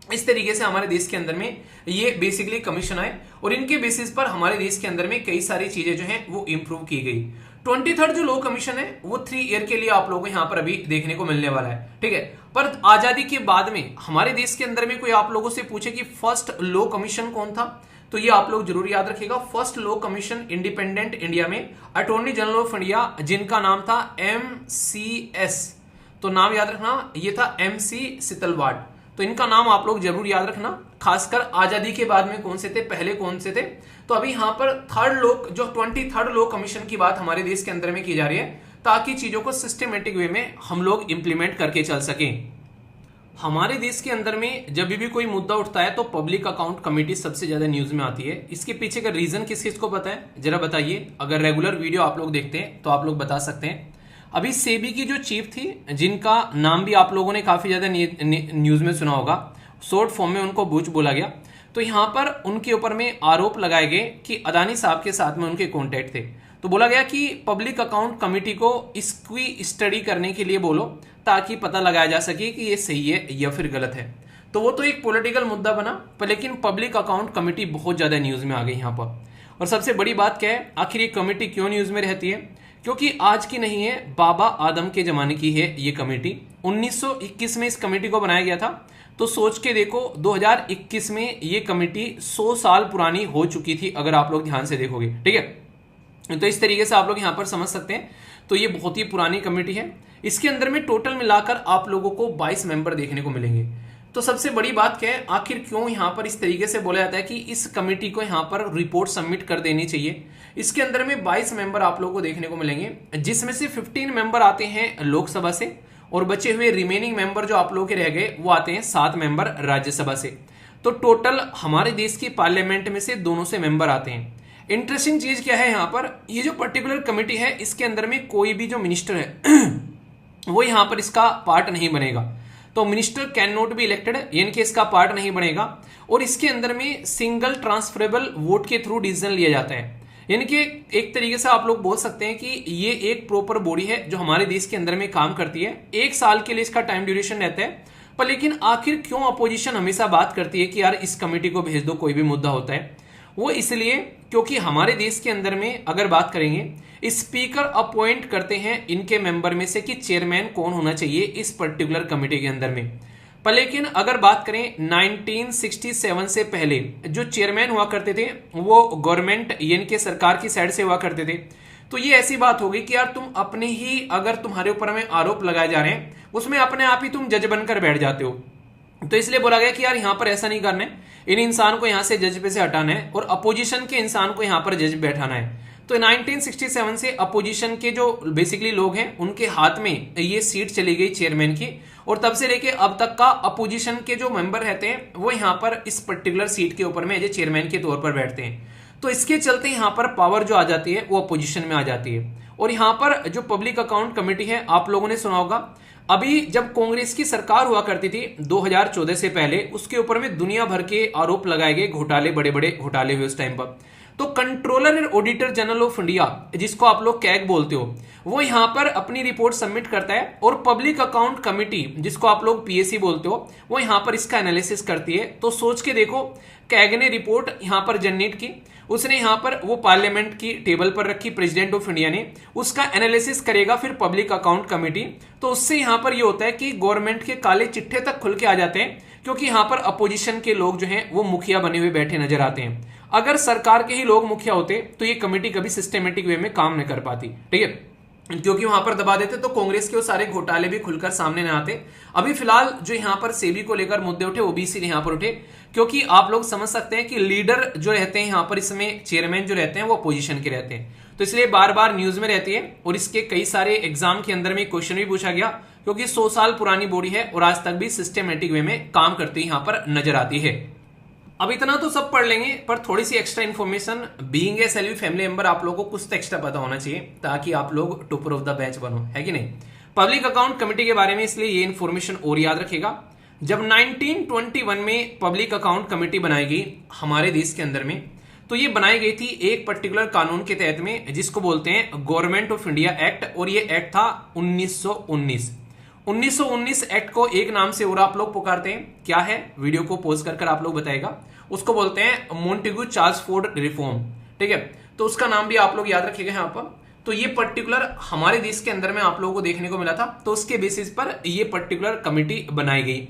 इस तरीके से हमारे देश के अंदर में ये बेसिकली कमीशन आए, और इनके बेसिस पर हमारे देश के अंदर में कई सारी चीजें जो हैं वो इंप्रूव की गई। 23rd जो लॉ कमीशन है वो 3 ईयर के लिए आप लोगों को यहां पर अभी देखने को मिलने वाला है। ठीक है, पर आजादी के बाद में हमारे देश के अंदर में कोई आप लोगों से पूछे कि फर्स्ट लॉ कमीशन कौन था, तो ये आप लोग जरूर याद रखिएगा। First law commission independent India में अटॉर्नी जनरल ऑफ इंडिया, जिनका नाम था MCS, तो नाम याद रखना, ये था MC सितलवाड। तो इनका नाम आप लोग जरूर याद रखना, खासकर आजादी के बाद में कौन से थे, पहले कौन से थे। तो अभी यहां पर 23rd लॉ कमीशन की बात हमारे देश के अंदर में की जा रही है, ताकि चीजों को सिस्टमेटिक वे में हम लोग इंप्लीमेंट करके चल सकें। हमारे देश के अंदर में जब भी कोई मुद्दा उठता है तो पब्लिक अकाउंट कमेटी सबसे ज्यादा न्यूज में आती है। इसके पीछे का रीजन किस किस को पता है, जरा बताइए। अगर रेगुलर वीडियो आप लोग देखते हैं तो आप लोग बता सकते हैं। अभी सेबी की जो चीफ थी, जिनका नाम भी आप लोगों ने काफी ज्यादा न्यूज में सुना होगा, शॉर्ट फॉर्म में उनको बूच बोला गया। तो यहां पर उनके ऊपर में आरोप लगाए गए कि अदानी साहब के साथ में उनके कॉन्टेक्ट थे। तो बोला गया कि पब्लिक अकाउंट कमेटी को इसकी स्टडी करने के लिए बोलो, ताकि पता लगाया जा सके कि ये सही है या फिर गलत है। तो वो तो एक पॉलिटिकल मुद्दा बना, पर लेकिन पब्लिक अकाउंट कमेटी बहुत ज्यादा न्यूज में आ गई यहाँ पर। और सबसे बड़ी बात क्या है, आखिर ये कमेटी क्यों न्यूज में रहती है? क्योंकि आज की नहीं है, बाबा आदम के जमाने की है ये कमेटी। 1921 में इस कमेटी को बनाया गया था। तो सोच के देखो, 2021 में ये कमेटी 100 साल पुरानी हो चुकी थी, अगर आप लोग ध्यान से देखोगे। ठीक है, तो इस तरीके से आप लोग यहां पर समझ सकते हैं। तो ये बहुत ही पुरानी कमेटी है। इसके अंदर में टोटल मिलाकर आप लोगों को 22 मेंबर देखने को मिलेंगे। तो सबसे बड़ी बात क्या है, आखिर क्यों यहां पर इस तरीके से बोला जाता है कि इस कमेटी को यहां पर रिपोर्ट सबमिट कर देनी चाहिए। इसके अंदर में 22 मेंबर आप लोगों को देखने को मिलेंगे, जिसमें से 15 मेंबर आते हैं लोकसभा से, और बचे हुए रिमेनिंग मेंबर जो आप लोगों के रह गए वो आते हैं 7 मेंबर राज्यसभा से। तो टोटल हमारे देश की पार्लियामेंट में से दोनों से मेंबर आते हैं। इंटरेस्टिंग चीज क्या है, यहाँ पर ये जो पर्टिकुलर कमेटी है, इसके अंदर में कोई भी जो मिनिस्टर है वो यहाँ पर इसका पार्ट नहीं बनेगा। तो minister can not be elected, यानी कि इसका पार्ट नहीं बनेगा। और इसके अंदर में सिंगल ट्रांसफरेबल वोट के थ्रू डिसीजन लिया जाता है। यानी कि एक तरीके से आप लोग बोल सकते हैं कि ये एक प्रॉपर बॉडी है जो हमारे देश के अंदर में काम करती है। 1 साल के लिए इसका टाइम ड्यूरेशन रहता है। पर लेकिन आखिर क्यों अपोजिशन हमेशा बात करती है कि यार इस कमेटी को भेज दो, कोई भी मुद्दा होता है? वो इसलिए क्योंकि हमारे देश के अंदर में अगर बात करेंगे, स्पीकर अपॉइंट करते हैं इनके मेंबर में से कि चेयरमैन कौन होना चाहिए इस पर्टिकुलर कमेटी के अंदर में। पर लेकिन अगर बात करें 1967 से पहले जो चेयरमैन हुआ करते थे वो गवर्नमेंट यानी कि सरकार की साइड से हुआ करते थे। तो ये ऐसी बात हो गई कि यार तुम अपने ही अगर तुम्हारे ऊपर में आरोप लगाए जा रहे हैं उसमें अपने आप ही तुम जज बनकर बैठ जाते हो। तो इसलिए बोला गया कि यार यहां पर ऐसा नहीं करना है, इन इंसान को यहां से जज पे से हटाना है और अपोजिशन के इंसान को यहां पर जज बैठाना है। तो 1967 से अपोजिशन के जो बेसिकली लोग हैं उनके हाथ में ये सीट चली गई चेयरमैन की, और तब से लेके अब तक का अपोजिशन के जो मेंबर रहते हैं वो यहां पर इस पर्टिकुलर सीट के ऊपर में एज ए चेयरमैन के तौर पर बैठते हैं। तो इसके चलते यहां पर पावर जो आ जाती है वो अपोजिशन में आ जाती है। और यहां पर जो पब्लिक अकाउंट कमेटी है आप लोगों ने सुना होगा, अभी जब कांग्रेस की सरकार हुआ करती थी 2014 से पहले, उसके ऊपर में दुनिया भर के आरोप लगाए गए, घोटाले, बड़े बड़े घोटाले हुए उस टाइम पर। तो controller and auditor general of India, जिसको आप लोग कैग बोलते हो, वो यहां पर अपनी रिपोर्ट सबमिट करता है और पब्लिक अकाउंट कमेटी, जिसको आप लोग पीएससी बोलते हो, वो यहां पर इसका एनालिसिस करती है। तो सोच के देखो, कैग ने रिपोर्ट यहां पर जनरेट की, उसने यहां पर वो पार्लियामेंट की टेबल पर रखी, प्रेसिडेंट ऑफ इंडिया ने उसका एनालिसिस करेगा फिर पब्लिक अकाउंट कमेटी। तो उससे यहां पर ये होता है कि गवर्नमेंट के काले चिट्ठे तक खुल के आ जाते हैं, क्योंकि यहां पर अपोजिशन के लोग जो हैं वो मुखिया बने हुए बैठे नजर आते हैं। अगर सरकार के ही लोग मुखिया होते तो ये कमेटी कभी सिस्टमेटिक वे में काम नहीं कर पाती, ठीक है, क्योंकि वहां पर दबा देते तो कांग्रेस के वो सारे घोटाले भी खुलकर सामने न आते। अभी फिलहाल जो यहां पर सेबी को लेकर मुद्दे उठे वो भी इसीलिए यहां पर उठे क्योंकि आप लोग समझ सकते हैं कि लीडर जो रहते हैं यहां पर, इसमें चेयरमैन जो रहते हैं वो अपोजिशन के रहते हैं। तो इसलिए बार बार न्यूज में रहती है और इसके कई सारे एग्जाम के अंदर में क्वेश्चन भी पूछा गया, क्योंकि 100 साल पुरानी बॉडी है और आज तक भी सिस्टमेटिक वे में काम करती यहां पर नजर आती है। अब इतना तो सब पढ़ लेंगे, पर थोड़ी सी एक्स्ट्रा इन्फॉर्मेशन, बीइंग ए सेल्वी फैमिली मेंबर, आप लोगों को कुछ तो एक्स्ट्रा पता होना चाहिए ताकि आप लोग टॉपर ऑफ द बैच बनो, है कि नहीं। पब्लिक अकाउंट कमेटी के बारे में इसलिए ये इन्फॉर्मेशन और याद रखेगा, जब 1921 में पब्लिक अकाउंट कमेटी बनाई गई हमारे देश के अंदर में, तो ये बनाई गई थी एक पर्टिकुलर कानून के तहत में जिसको बोलते हैं गवर्नमेंट ऑफ इंडिया एक्ट, और ये एक्ट था 1919 एक्ट को एक नाम से और आप लोग पुकारते हैं, क्या है, वीडियो को पॉज कर आप लोग बताएगा, उसको बोलते हैं मोंटेग्यू चार्ल्सफोर्ड रिफॉर्म, ठीक है। तो उसका नाम भी आप लोग याद रखिएगा यहाँ पर। तो ये पर्टिकुलर हमारे देश के अंदर में आप लोगों को देखने को मिला था, तो उसके बेसिस पर ये पर्टिकुलर कमेटी बनाई गई।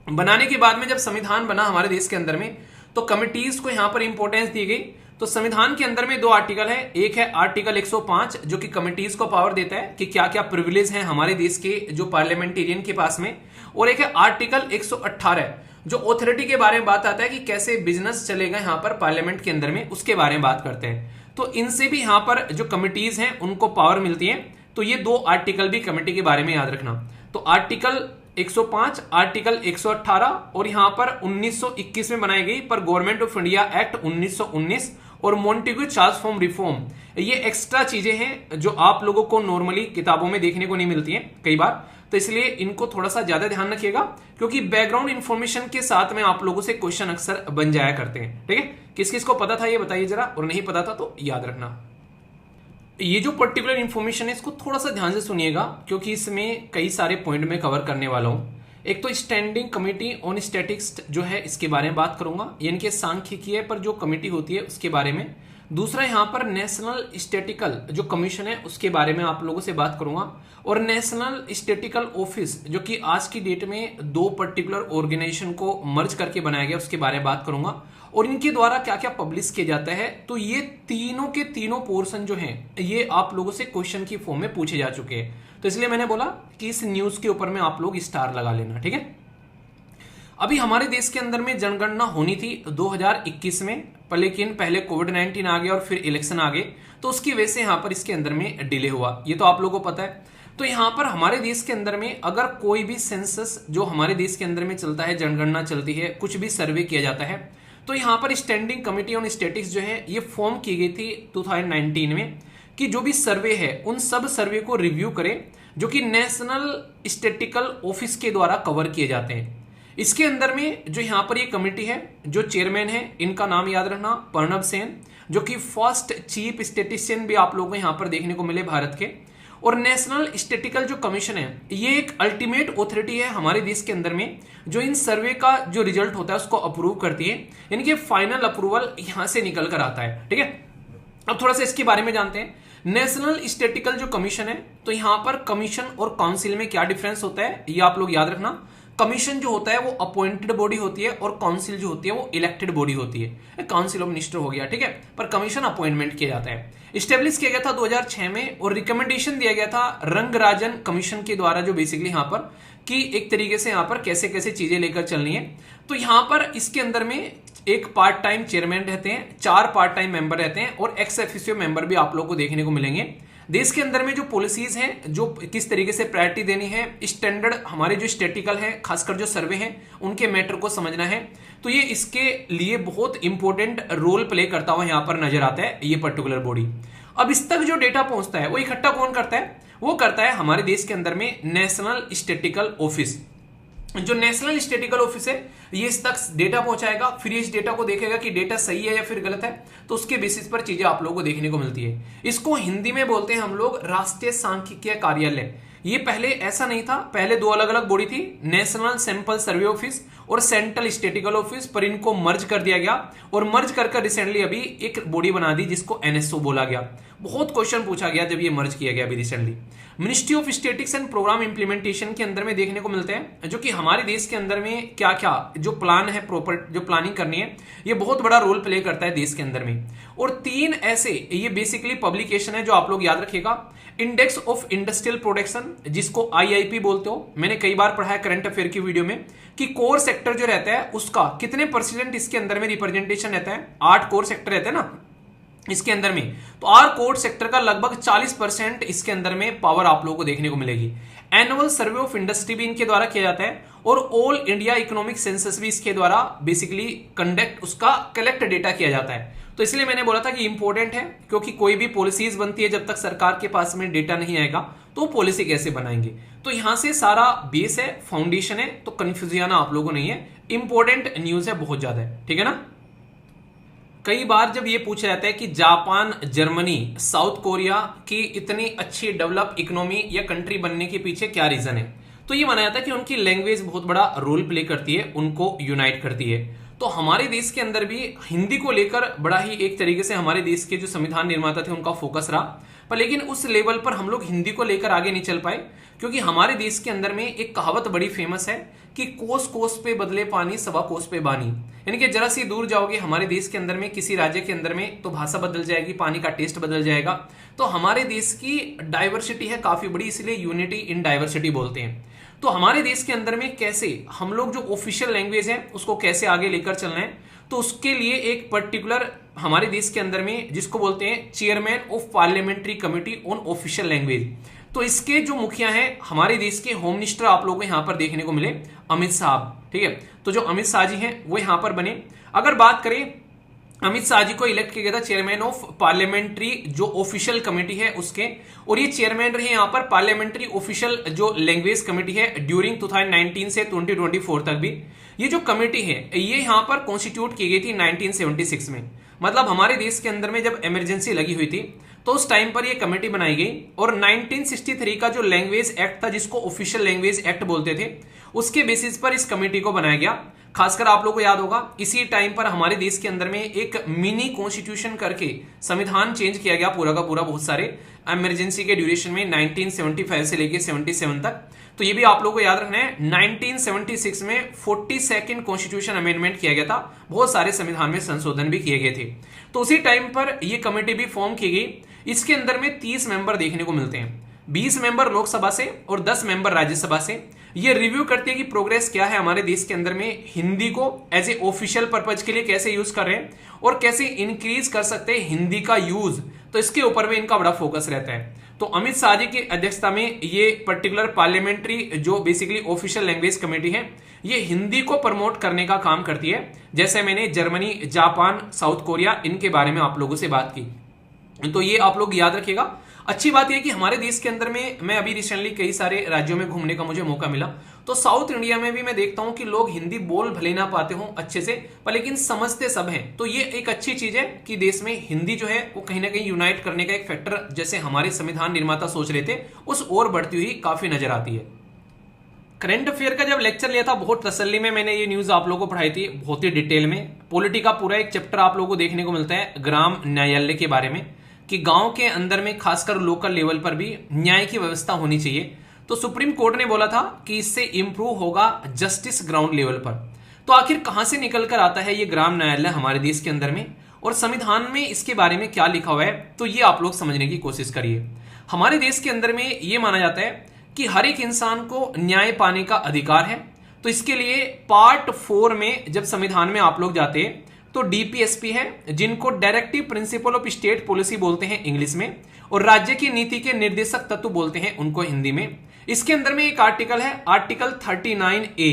बनाने के बाद में जब संविधान बना हमारे देश के अंदर में, तो कमिटीज को यहां पर इंपॉर्टेंस दी गई। तो संविधान के अंदर में 2 आर्टिकल है, एक है आर्टिकल 105 जो कि कमिटीज को पावर देता है कि क्या क्या प्रिविलेज हैं हमारे देश के जो पार्लियामेंटेरियन के पास में, और एक है आर्टिकल 118 जो ऑथोरिटी के बारे में बात आता है कि कैसे बिजनेस चलेगा यहां पर पार्लियामेंट के अंदर में, उसके बारे में बात करते हैं। तो इनसे भी यहां पर जो कमिटीज हैं उनको पावर मिलती है। तो ये 2 आर्टिकल भी कमेटी के बारे में याद रखना। तो आर्टिकल 105, आर्टिकल 118 और यहां पर 1921 में बनाई गई, पर गवर्नमेंट ऑफ इंडिया एक्ट 1919 और मोंटेग्यू चार्ल्सफोर्ड रिफॉर्म, ये एक्स्ट्रा चीजें हैं जो आप लोगों को नॉर्मली किताबों में देखने को नहीं मिलती हैं कई बार। तो इसलिए इनको थोड़ा सा ज्यादा ध्यान रखिएगा, क्योंकि बैकग्राउंड इंफॉर्मेशन के साथ में आप लोगों से क्वेश्चन अक्सर बन जाया करते हैं, ठीक है। किस किस को पता था ये बताइए जरा, और नहीं पता था तो याद रखना। ये जो पर्टिकुलर इंफॉर्मेशन है इसको थोड़ा सा ध्यान से सुनिएगा, क्योंकि इसमें कई सारे पॉइंट में कवर करने वाला हूं। एक तो स्टैंडिंग कमेटी ऑन स्टैटिक्स जो है इसके बारे में बात करूंगा, यानी कि सांख्यिकीय पर जो कमेटी होती है उसके बारे में। दूसरा यहां पर नेशनल स्टैटिकल जो कमीशन है उसके बारे में आप लोगों से बात करूंगा, और नेशनल स्टैटिकल ऑफिस जो कि आज की डेट में 2 पर्टिकुलर ऑर्गेनाइजेशन को मर्ज करके बनाया गया उसके बारे में बात करूंगा, और इनके द्वारा क्या क्या पब्लिश किया जाता है। तो ये तीनों के तीनों पोर्शन जो हैं ये आप लोगों से क्वेश्चन की फॉर्म में पूछे जा चुके हैं। तो इसलिए मैंने बोला कि इस न्यूज के ऊपर में आप लोग स्टार लगा लेना, ठीक है। अभी हमारे देश के अंदर में जनगणना होनी थी 2021 में, पर लेकिन पहले कोविड-19 आ गया और फिर इलेक्शन आ गए, तो उसकी वजह से यहां पर इसके अंदर में डिले हुआ, ये तो आप लोगों को पता है। तो यहां पर हमारे देश के अंदर में अगर कोई भी सेंसस जो हमारे देश के अंदर में चलता है, जनगणना चलती है, कुछ भी सर्वे किया जाता है, तो यहां पर स्टैंडिंग कमेटी ऑन स्टैटिक्स जो है ये फॉर्म की गई थी 2019 में, कि जो भी सर्वे है उन सब सर्वे को रिव्यू करे जो कि नेशनल स्टैटिकल ऑफिस के द्वारा कवर किए जाते हैं। इसके अंदर में जो यहां पर ये कमेटी है, जो चेयरमैन है, इनका नाम याद रखना, प्रणब सेन। जो कि फर्स्ट चीफ स्टेटिशियन भी आप लोगों को यहां पर देखने को मिले भारत के। और नेशनल स्टेटिकल जो कमीशन है ये एक अल्टीमेट ऑथोरिटी है हमारे देश के अंदर में, जो इन सर्वे का जो रिजल्ट होता है उसको अप्रूव करती है, यानी कि फाइनल अप्रूवल यहां से निकल कर आता है। ठीक है, अब थोड़ा सा इसके बारे में जानते हैं। नेशनल स्टेटिकल जो कमीशन है, तो यहां पर कमीशन और काउंसिल में क्या डिफरेंस होता है ये आप लोग याद रखना। कमीशन जो होता है वो अपॉइंटेड बॉडी होती है और काउंसिल जो होती है वो इलेक्टेड बॉडी होती है। काउंसिल ऑफ मिनिस्टर हो गया, ठीक है, पर कमीशन अपॉइंटमेंट किया जाता है। स्टेब्लिश किया गया था 2006 में और रिकमेंडेशन दिया गया था रंगराजन कमीशन के द्वारा, जो बेसिकली यहां पर कि एक तरीके से यहां पर कैसे कैसे चीजें लेकर चलनी है। तो यहां पर इसके अंदर में एक पार्ट टाइम चेयरमैन रहते हैं, 4 पार्ट टाइम मेंबर रहते हैं और एक्स ऑफिशियो मेंबर भी आप लोग को देखने को मिलेंगे। देश के अंदर में जो पॉलिसीज हैं, जो किस तरीके से प्रायोरिटी देनी है, स्टैंडर्ड हमारे जो स्टैटिकल है, खासकर जो सर्वे हैं उनके मैटर को समझना है, तो ये इसके लिए बहुत इंपॉर्टेंट रोल प्ले करता हुआ यहां पर नजर आता है ये पर्टिकुलर बॉडी। अब इस तक जो डेटा पहुंचता है वो इकट्ठा कौन करता है? वो करता है हमारे देश के अंदर में नेशनल स्टैटिकल ऑफिस। जो नेशनल स्टैटिकल ऑफिस है ये इस तक डेटा पहुंचाएगा, फिर इस डेटा को देखेगा कि डेटा सही है या फिर गलत है, तो उसके बेसिस पर चीजें आप लोगों को देखने को मिलती है। इसको हिंदी में बोलते हैं हम लोग राष्ट्रीय सांख्यिकीय कार्यालय। ये पहले ऐसा नहीं था, पहले 2 अलग अलग बॉडी थी, नेशनल सैंपल सर्वे ऑफिस और सेंट्रल स्टैटिकल ऑफिस, पर इनको मर्ज कर दिया गया और मर्ज कर रिसेंटली अभी एक बॉडी बना दी जिसको एनएसओ बोला गया। बहुत क्वेश्चन पूछा गया जब ये मर्ज किया गया अभी recently. Ministry of statistics and programme implementation के अंदर में देखने को मिलते हैं, जो कि हमारे देश के अंदर में क्या क्या जो प्लान है, प्रॉपर जो प्लानिंग करनी है, ये बहुत बड़ा रोल प्ले करता है देश के अंदर में। और 3 ऐसे ये बेसिकली पब्लिकेशन है जो आप लोग याद रखिएगा। इंडेक्स ऑफ इंडस्ट्रियल प्रोडक्शन, जिसको आईआईपी बोलते हो, मैंने कई बार पढ़ा है करंट अफेयर की वीडियो में कि कोर सेक्टर जो रहता है उसका कितने % इसके अंदर में रिप्रेजेंटेशन रहता है। 8 कोर सेक्टर रहते हैं ना इसके अंदर में, तो आर कोर सेक्टर का लगभग 40% इसके अंदर में पावर आप लोगों को देखने को मिलेगी। एनुअल सर्वे ऑफ इंडस्ट्री भी इनके द्वारा किया जाता है और ऑल इंडिया इकोनॉमिक सेंसस भी इसके द्वारा बेसिकली कलेक्ट डेटा किया जाता है। तो इसलिए मैंने बोला था कि इंपॉर्टेंट है, क्योंकि कोई भी पॉलिसीज बनती है जब तक सरकार के पास में डेटा नहीं आएगा तो पॉलिसी कैसे बनाएंगे। तो यहां से सारा बेस है, फाउंडेशन है, तो कंफ्यूजन आप लोगों को नहीं है। इंपॉर्टेंट न्यूज है, बहुत ज्यादा है, ठीक है ना। कई बार जब ये पूछा जाता है कि जापान, जर्मनी, साउथ कोरिया की इतनी अच्छी डेवलप इकोनॉमी या कंट्री बनने के पीछे क्या रीजन है, तो ये माना जाता है कि उनकी लैंग्वेज बहुत बड़ा रोल प्ले करती है, उनको यूनाइट करती है। तो हमारे देश के अंदर भी हिंदी को लेकर बड़ा ही एक तरीके से हमारे देश के जो संविधान निर्माता थे उनका फोकस रहा, पर लेकिन उस लेवल पर हम लोग हिंदी को लेकर आगे नहीं चल पाए, क्योंकि हमारे देश के अंदर में एक कहावत बड़ी फेमस है कि कोस कोस पे बदले पानी, सवा कोस पे बानी। यानी कि जरा सी दूर जाओगे हमारे देश के अंदर में, किसी राज्य के अंदर में, तो भाषा बदल जाएगी, पानी का टेस्ट बदल जाएगा। तो हमारे देश की डाइवर्सिटी है काफी बड़ी, इसलिए यूनिटी इन डाइवर्सिटी बोलते हैं। तो हमारे देश के अंदर में कैसे हम लोग जो ऑफिशियल लैंग्वेज है उसको कैसे आगे लेकर चलना है, तो उसके लिए एक पर्टिकुलर हमारे देश के अंदर में जिसको बोलते हैं chairman of parliamentary committee on official language. तो इसके जो मुखिया हैं हमारे देश के होम मिनिस्टर आप लोगों को यहां पर देखने को मिले, अमित साहब, ठीक है। तो जो अमित शाह जी हैं वो यहां पर बने। अगर बात करें, अमित शाह जी को इलेक्ट किया गया था चेयरमैन ऑफ पार्लियामेंट्री जो ऑफिशियल कमेटी है उसके, और ये चेयरमैन रहे यहां पर पार्लियामेंट्री ऑफिशियल जो लैंग्वेज कमेटी है ड्यूरिंग 2019 से 2024 तक भी। ये जो कमेटी है ये यहां पर कॉन्स्टिट्यूट की गई थी 1976 में, मतलब हमारे देश के अंदर में जब इमरजेंसी लगी हुई थी तो उस टाइम पर ये कमेटी बनाई गई। और 1963 का जो लैंग्वेज एक्ट था जिसको ऑफिशियल लैंग्वेज एक्ट बोलते थे, उसके बेसिस पर इस कमेटी को बनाया गया। खासकर आप लोगों को याद होगा इसी टाइम पर हमारे देश के अंदर में एक मिनी कॉन्स्टिट्यूशन करके संविधान चेंज किया गया पूरा का पूरा, बहुत सारे इमरजेंसी के ड्यूरेशन में 1975 से लेके 77 तक। तो ये भी आप लोगों को याद रखना है, 1976 में 42nd कॉन्स्टिट्यूशन अमेंडमेंट किया गया था, बहुत सारे संविधान में संशोधन भी किए गए थे। तो उसी टाइम पर यह कमेटी भी फॉर्म की गई। इसके अंदर में 30 मेंबर देखने को मिलते हैं, 20 मेंबर लोकसभा से और 10 मेंबर राज्यसभा से। ये रिव्यू करती है कि प्रोग्रेस क्या है हमारे देश के अंदर में, हिंदी को एज ए ऑफिशियल पर्पज के लिए कैसे यूज कर रहे हैं और कैसे इंक्रीज कर सकते हैं हिंदी का यूज, तो इसके ऊपर में इनका बड़ा फोकस रहता है। तो अमित शाह जी की अध्यक्षता में ये पर्टिकुलर पार्लियामेंट्री जो बेसिकली ऑफिशियल लैंग्वेज कमेटी है ये हिंदी को प्रमोट करने का काम करती है। जैसे मैंने जर्मनी, जापान, साउथ कोरिया इनके बारे में आप लोगों से बात की, तो ये आप लोग याद रखिएगा। अच्छी बात यह कि हमारे देश के अंदर में मैं अभी रिसेंटली कई सारे राज्यों में घूमने का मुझे मौका मिला, तो साउथ इंडिया में भी मैं देखता हूं कि लोग हिंदी बोल भले ना पाते हों अच्छे से, पर लेकिन समझते सब हैं। तो ये एक अच्छी चीज है कि देश में हिंदी जो है वो कहीं ना कहीं यूनाइट करने का एक फैक्टर, जैसे हमारे संविधान निर्माता सोच रहे थे, उस ओर बढ़ती हुई काफी नजर आती है। करंट अफेयर का जब लेक्चर लिया था बहुत तसल्ली में मैंने ये न्यूज आप लोगों को पढ़ाई थी, बहुत ही डिटेल में। पॉलिटी का पूरा एक चैप्टर आप लोगों को देखने को मिलता है ग्राम न्यायालय के बारे में, कि गांव के अंदर में खासकर लोकल लेवल पर भी न्याय की व्यवस्था होनी चाहिए। तो सुप्रीम कोर्ट ने बोला था कि इससे इंप्रूव होगा जस्टिस ग्राउंड लेवल पर। तो आखिर कहां से निकल कर आता है ये ग्राम न्यायालय हमारे देश के अंदर में, और संविधान में इसके बारे में क्या लिखा हुआ है, तो ये आप लोग समझने की कोशिश करिए। हमारे देश के अंदर में ये माना जाता है कि हर एक इंसान को न्याय पाने का अधिकार है। तो इसके लिए पार्ट 4 में जब संविधान में आप लोग जाते हैं तो डीपीएसपी है, जिनको directive principle of state policy बोलते हैं इंग्लिश में, और राज्य की नीति के निर्देशक तत्व बोलते हैं उनको हिंदी में। इसके अंदर में एक आर्टिकल है आर्टिकल 39A,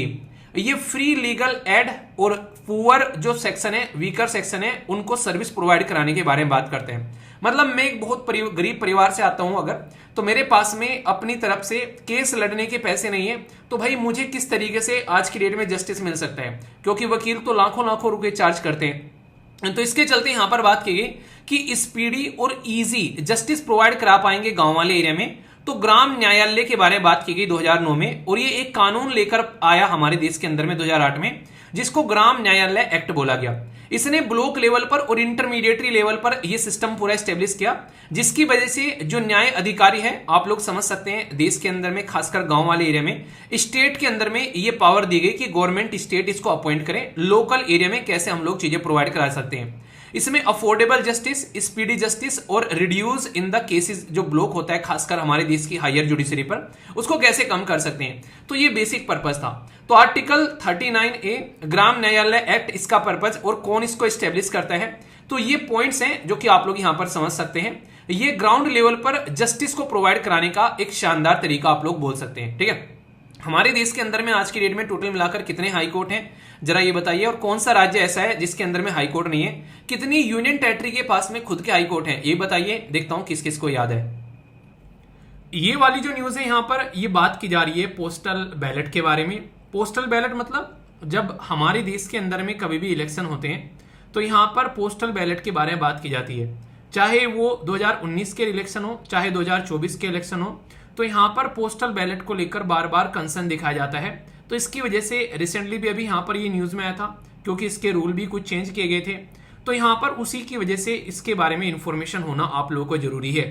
ये फ्री लीगल एड और पुअर जो सेक्शन है, वीकर सेक्शन है, उनको सर्विस प्रोवाइड कराने के बारे में बात करते हैं। मतलब मैं एक बहुत गरीब परिवार से आता हूं अगर, तो मेरे पास में अपनी तरफ से केस लड़ने के पैसे नहीं है, तो भाई मुझे किस तरीके से आज की डेट में जस्टिस मिल सकता है, क्योंकि वकील तो लाखों लाखों रुपए चार्ज करते हैं। तो इसके चलते यहां पर बात की गई कि स्पीडी और इजी जस्टिस प्रोवाइड करा पाएंगे गांव वाले एरिया में, तो ग्राम न्यायालय के बारे में बात की गई 2009 में, और ये एक कानून लेकर आया हमारे देश के अंदर में 2008 में, जिसको ग्राम न्यायालय एक्ट बोला गया। इसने ब्लॉक लेवल पर और इंटरमीडिएटरी लेवल पर यह सिस्टम पूरा स्टेब्लिश किया, जिसकी वजह से जो न्याय अधिकारी है, आप लोग समझ सकते हैं देश के अंदर में खासकर गांव वाले एरिया में, स्टेट के अंदर में यह पावर दी गई कि गवर्नमेंट स्टेट इसको अपॉइंट करे, लोकल एरिया में कैसे हम लोग चीजें प्रोवाइड करा सकते हैं। इसमें अफोर्डेबल जस्टिस, स्पीडी जस्टिस और रिड्यूस इन द केसेस, जो ब्लॉक होता है खासकर हमारे देश की हायर जुडिशरी पर, उसको कैसे कम कर सकते हैं। तो ये बेसिक पर्पस था। तो आर्टिकल 39A ग्राम न्यायालय एक्ट, इसका पर्पस और कौन इसको स्टेब्लिश करता है, तो ये पॉइंट्स हैं जो कि आप लोग यहां पर समझ सकते हैं। ये ग्राउंड लेवल पर जस्टिस को प्रोवाइड कराने का एक शानदार तरीका आप लोग बोल सकते हैं। ठीक है, हमारे देश के अंदर में आज की डेट में टोटल मिलाकर कितने हाई कोर्ट हैं जरा ये बताइए, और कौन सा राज्य ऐसा है जिसके अंदर में हाई कोर्ट नहीं है, कितनी यूनियन टेरिटरी के पास में खुद के हाई कोर्ट हैं, ये बताइए, देखता हूं किस किस को याद है। ये वाली जो न्यूज है यहां पर ये बात की जा रही है पोस्टल बैलेट के बारे में। पोस्टल बैलेट मतलब जब हमारे देश के अंदर में कभी भी इलेक्शन होते हैं तो यहां पर पोस्टल बैलेट के बारे में बात की जाती है, चाहे वो 2019 के इलेक्शन हो, चाहे 2024 के इलेक्शन हो, तो यहां पर पोस्टल बैलेट को लेकर बार बार कंसर्न दिखाया जाता है। तो इसकी वजह से रिसेंटली भी अभी यहां पर ये न्यूज में आया था, क्योंकि इसके रूल भी कुछ चेंज किए गए थे, तो यहां पर उसी की वजह से इसके बारे में इंफॉर्मेशन होना आप लोगों को जरूरी है।